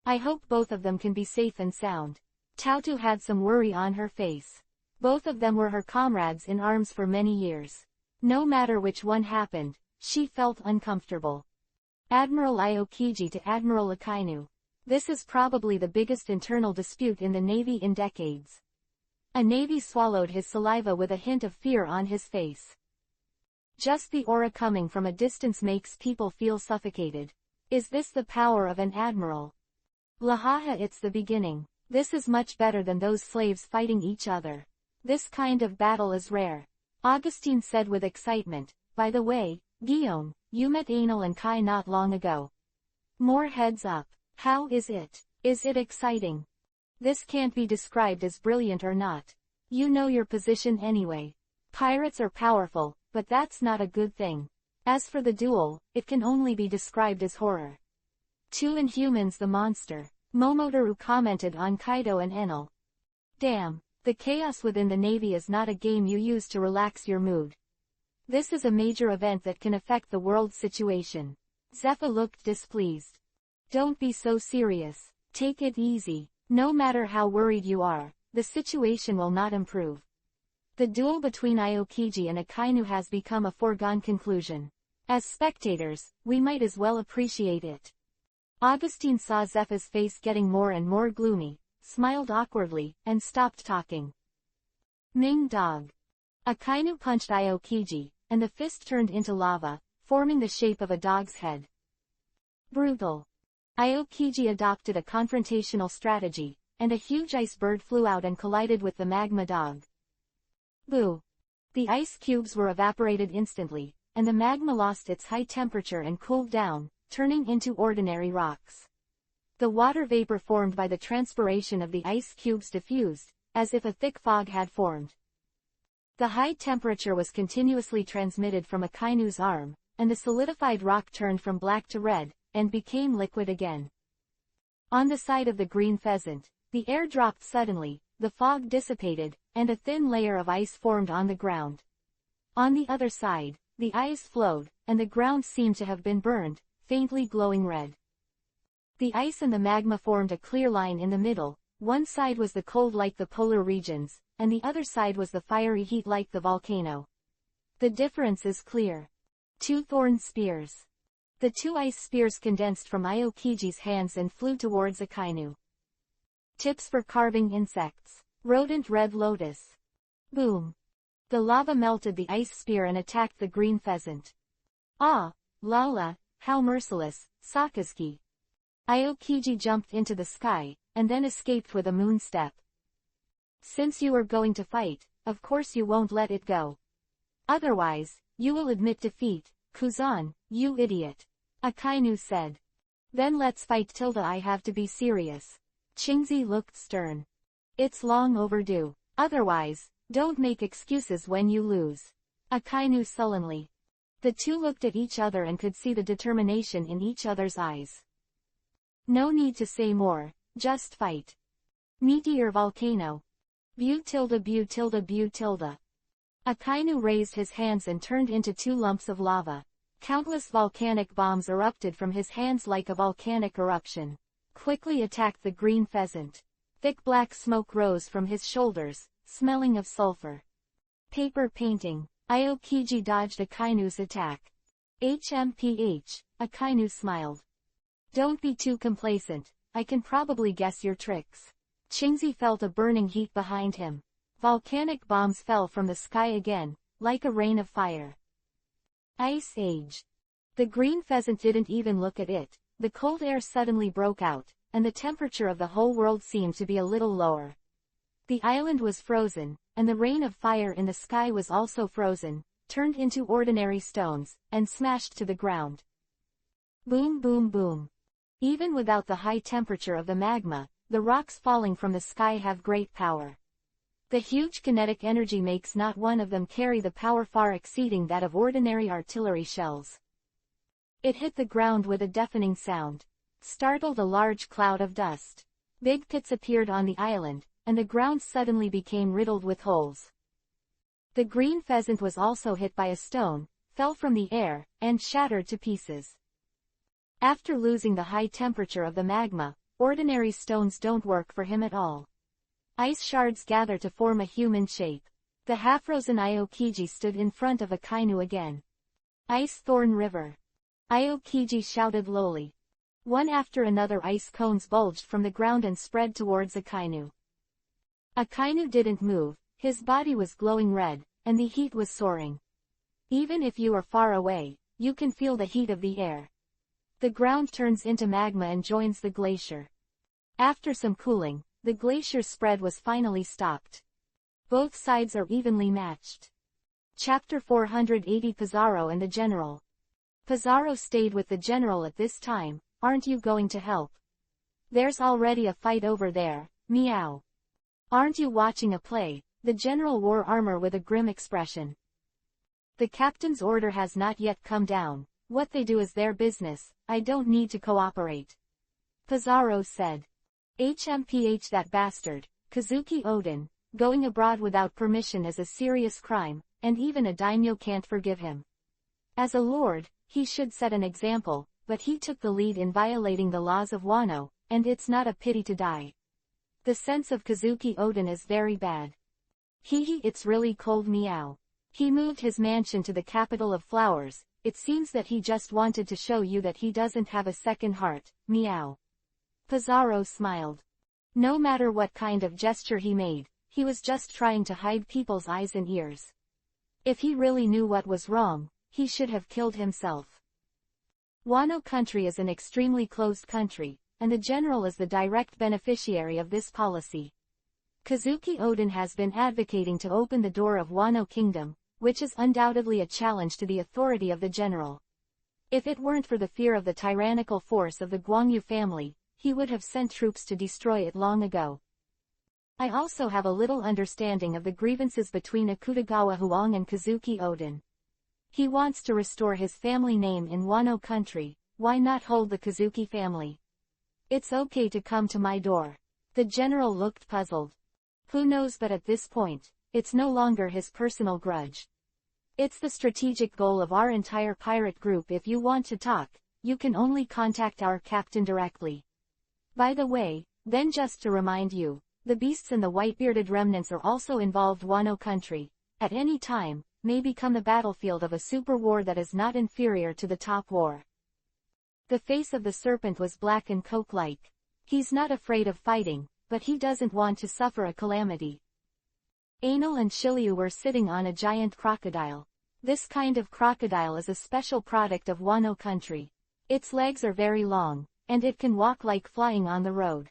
"I hope both of them can be safe and sound." Tautu had some worry on her face. Both of them were her comrades in arms for many years. No matter which one happened, she felt uncomfortable. Admiral Aokiji to Admiral Akainu. This is probably the biggest internal dispute in the Navy in decades. A Navy swallowed his saliva with a hint of fear on his face. Just the aura coming from a distance makes people feel suffocated. Is this the power of an admiral? Lahaha, it's the beginning. This is much better than those slaves fighting each other. This kind of battle is rare. Augustine said with excitement. "By the way, Guillaume, you met Anil and Kai not long ago. More heads up. How is it? Is it exciting?" "This can't be described as brilliant or not. You know your position anyway. Pirates are powerful, but that's not a good thing. As for the duel, it can only be described as horror. Two Inhumans the monster," Momotaru commented on Kaido and Enel. "Damn, the chaos within the Navy is not a game you use to relax your mood. This is a major event that can affect the world situation." Zephyr looked displeased. "Don't be so serious. Take it easy. No matter how worried you are, the situation will not improve. The duel between Aokiji and Akainu has become a foregone conclusion. As spectators, we might as well appreciate it." Augustine saw Zephyr's face getting more and more gloomy, smiled awkwardly, and stopped talking. Ming dog. Akainu punched Aokiji, and the fist turned into lava, forming the shape of a dog's head. Brutal. Aokiji adopted a confrontational strategy, and a huge ice bird flew out and collided with the magma dog. Boo! The ice cubes were evaporated instantly, and the magma lost its high temperature and cooled down, turning into ordinary rocks. The water vapor formed by the transpiration of the ice cubes diffused, as if a thick fog had formed. The high temperature was continuously transmitted from Akainu's arm, and the solidified rock turned from black to red, and became liquid again. On the side of the green pheasant, the air dropped suddenly, the fog dissipated, and a thin layer of ice formed on the ground. On the other side, the ice flowed, and the ground seemed to have been burned, faintly glowing red. The ice and the magma formed a clear line in the middle. One side was the cold like the polar regions, and the other side was the fiery heat like the volcano. The difference is clear. Two thorn spears. The two ice spears condensed from Aokiji's hands and flew towards Akainu. Tips for carving insects. Rodent red lotus. Boom. The lava melted the ice spear and attacked the green pheasant. Ah, Lala, how merciless, Sakazuki. Aokiji jumped into the sky, and then escaped with a moon step. Since you are going to fight, of course you won't let it go. Otherwise, you will admit defeat, Kuzan, you idiot. Akainu said. Then let's fight tilde. I have to be serious. Qingzi looked stern. It's long overdue. Otherwise, don't make excuses when you lose. Akainu sullenly. The two looked at each other and could see the determination in each other's eyes. No need to say more, just fight. Meteor volcano. Bu tilde bu tilde bu tilde. Akainu raised his hands and turned into two lumps of lava. Countless volcanic bombs erupted from his hands like a volcanic eruption. Quickly attacked the green pheasant. Thick black smoke rose from his shoulders, smelling of sulfur. Paper painting. Aokiji dodged Akainu's attack. HMPH, Akainu smiled. Don't be too complacent, I can probably guess your tricks. Qingzi felt a burning heat behind him. Volcanic bombs fell from the sky again, like a rain of fire. Ice Age. The green pheasant didn't even look at it. The cold air suddenly broke out, and the temperature of the whole world seemed to be a little lower. The island was frozen, and the rain of fire in the sky was also frozen, turned into ordinary stones, and smashed to the ground. Boom boom boom. Even without the high temperature of the magma, the rocks falling from the sky have great power. The huge kinetic energy makes not one of them carry the power far exceeding that of ordinary artillery shells. It hit the ground with a deafening sound. Startled a large cloud of dust. Big pits appeared on the island, and the ground suddenly became riddled with holes. The green pheasant was also hit by a stone, fell from the air, and shattered to pieces. After losing the high temperature of the magma, ordinary stones don't work for him at all. Ice shards gather to form a human shape. The half-frozen Aokiji stood in front of Akainu again. Ice Thorn River. Aokiji shouted lowly. One after another ice cones bulged from the ground and spread towards Akainu. Akainu didn't move, his body was glowing red, and the heat was soaring. Even if you are far away, you can feel the heat of the air. The ground turns into magma and joins the glacier. After some cooling, the glacier's spread was finally stopped. Both sides are evenly matched. Chapter 480 Pizarro and the General. Pizarro stayed with the General at this time. Aren't you going to help? There's already a fight over there, meow. Aren't you watching a play? The General wore armor with a grim expression. The captain's order has not yet come down. What they do is their business, I don't need to cooperate. Pizarro said. HMPH that bastard, Kazuki Odin, going abroad without permission is a serious crime, and even a daimyo can't forgive him. As a lord, he should set an example, but he took the lead in violating the laws of Wano, and it's not a pity to die. The sense of Kazuki Odin is very bad. Hee it's really cold meow. He moved his mansion to the capital of flowers, it seems that he just wanted to show you that he doesn't have a second heart, meow. Pizarro smiled. No matter what kind of gesture he made, he was just trying to hide people's eyes and ears. If he really knew what was wrong, he should have killed himself. Wano country is an extremely closed country, and the General is the direct beneficiary of this policy. Kazuki Odin has been advocating to open the door of Wano Kingdom, which is undoubtedly a challenge to the authority of the General. If it weren't for the fear of the tyrannical force of the Guangyu family, he would have sent troops to destroy it long ago. I also have a little understanding of the grievances between Akutagawa Huang and Kazuki Odin. He wants to restore his family name in Wano country, why not hold the Kazuki family? It's okay to come to my door. The General looked puzzled. Who knows, but at this point, it's no longer his personal grudge. It's the strategic goal of our entire pirate group. If you want to talk, you can only contact our captain directly. By the way, then just to remind you, the beasts and the white-bearded remnants are also involved. Wano country, at any time, may become the battlefield of a super war that is not inferior to the top war. The face of the serpent was black and coke-like. He's not afraid of fighting, but he doesn't want to suffer a calamity. Anil and Shiryu were sitting on a giant crocodile. This kind of crocodile is a special product of Wano country. Its legs are very long, and it can walk like flying on the road.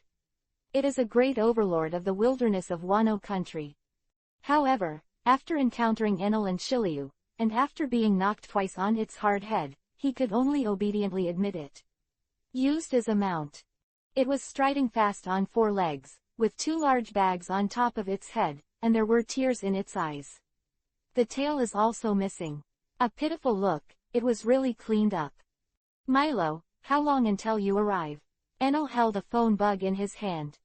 It is a great overlord of the wilderness of Wano country. However, after encountering Enel and Shiryu, and after being knocked twice on its hard head, he could only obediently admit it. Used as a mount. It was striding fast on 4 legs, with 2 large bags on top of its head, and there were tears in its eyes. The tail is also missing. A pitiful look, it was really cleaned up. Milo, how long until you arrive? Enel held a phone bug in his hand.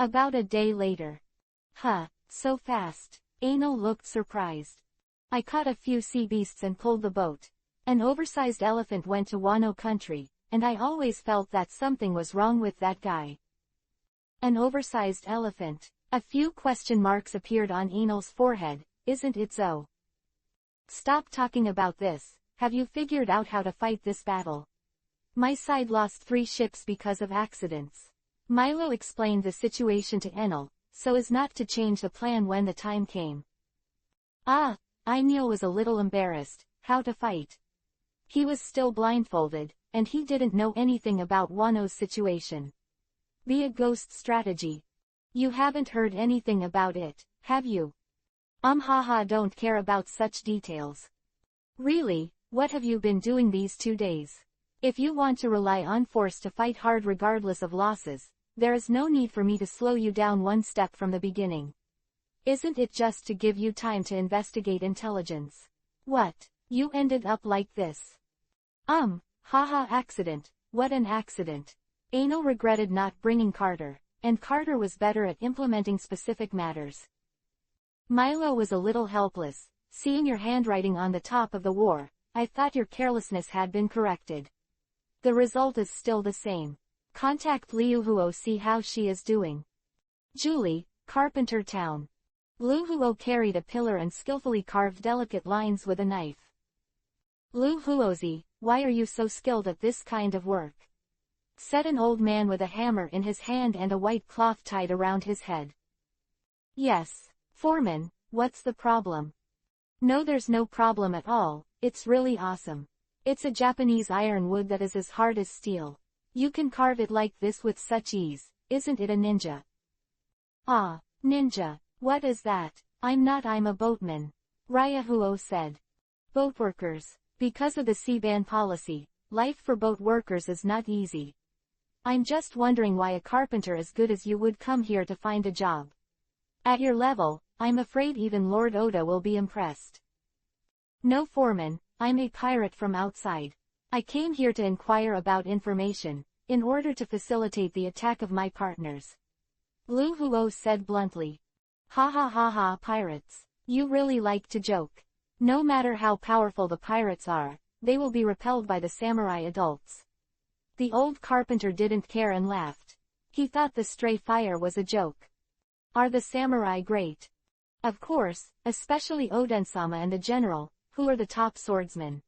About a day later. Huh, so fast. Enel looked surprised. I caught a few sea beasts and pulled the boat. An oversized elephant went to Wano country, and I always felt that something was wrong with that guy. An oversized elephant. A few question marks appeared on Enel's forehead. Isn't it so? Stop talking about this. Have you figured out how to fight this battle? My side lost 3 ships because of accidents. Milo explained the situation to Enel, so as not to change the plan when the time came. Enel was a little embarrassed. How to fight? He was still blindfolded, and he didn't know anything about Wano's situation. Be a ghost strategy. You haven't heard anything about it, have you? Haha, don't care about such details. Really, what have you been doing these 2 days? If you want to rely on force to fight hard regardless of losses, there is no need for me to slow you down 1 step from the beginning. Isn't it just to give you time to investigate intelligence? What? You ended up like this. Haha, accident. What an accident. Enel regretted not bringing Carter, and Carter was better at implementing specific matters. Milo was a little helpless. Seeing your handwriting on the top of the war, I thought your carelessness had been corrected. The result is still the same. Contact Liu Huo, see how she is doing. Julie, Carpenter Town. Liu Huo carried a pillar and skillfully carved delicate lines with a knife. Liu Huozi, why are you so skilled at this kind of work? Said an old man with a hammer in his hand and a white cloth tied around his head. Yes, Foreman, what's the problem? No, there's no problem at all, it's really awesome. It's a Japanese ironwood that is as hard as steel. You can carve it like this with such ease, isn't it a ninja? Ah, ninja, what is that? I'm a boatman. Ryahuo said. Boat workers, because of the sea ban policy, life for boat workers is not easy. I'm just wondering why a carpenter as good as you would come here to find a job. At your level, I'm afraid even Lord Oda will be impressed. No, Foreman, I'm a pirate from outside. I came here to inquire about information, in order to facilitate the attack of my partners. Liu Huo said bluntly. Ha ha ha ha, pirates. You really like to joke. No matter how powerful the pirates are, they will be repelled by the samurai adults. The old carpenter didn't care and laughed. He thought the stray fire was a joke. Are the samurai great? Of course, especially Oden-sama and the general, who are the top swordsmen.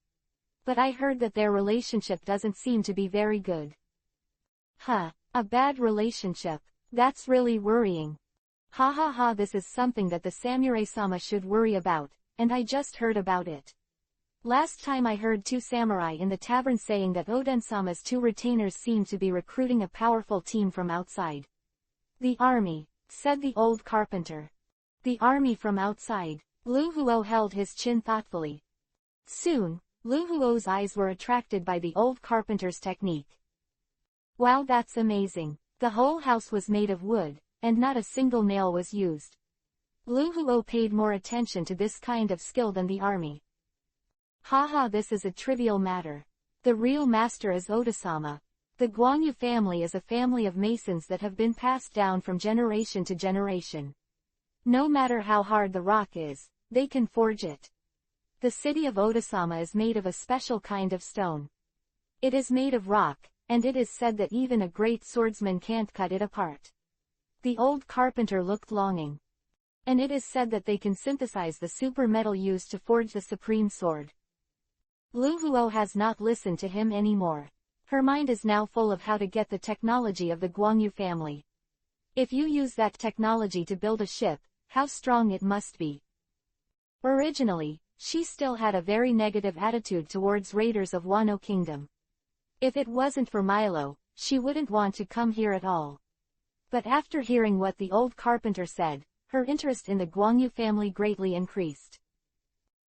But I heard that their relationship doesn't seem to be very good. Huh, a bad relationship. That's really worrying. Ha ha ha, this is something that the samurai-sama should worry about, and I just heard about it. Last time I heard 2 samurai in the tavern saying that Oden-sama's 2 retainers seem to be recruiting a powerful team from outside. The army, said the old carpenter. The army from outside. Liu Huo held his chin thoughtfully. Soon, Liu Huo's eyes were attracted by the old carpenter's technique. Wow, that's amazing. The whole house was made of wood, and not a single nail was used. Liu Huo paid more attention to this kind of skill than the army. Haha, this is a trivial matter. The real master is Oda-sama. The Guangyu family is a family of masons that have been passed down from generation to generation. No matter how hard the rock is, they can forge it. The city of Oda-sama is made of a special kind of stone. It is made of rock, and it is said that even a great swordsman can't cut it apart. The old carpenter looked longing. And it is said that they can synthesize the super metal used to forge the supreme sword. Liu Huo has not listened to him anymore. Her mind is now full of how to get the technology of the Guangyu family. If you use that technology to build a ship, how strong it must be. Originally, she still had a very negative attitude towards raiders of Wano Kingdom. If it wasn't for Milo, she wouldn't want to come here at all. But after hearing what the old carpenter said, her interest in the Guangyu family greatly increased.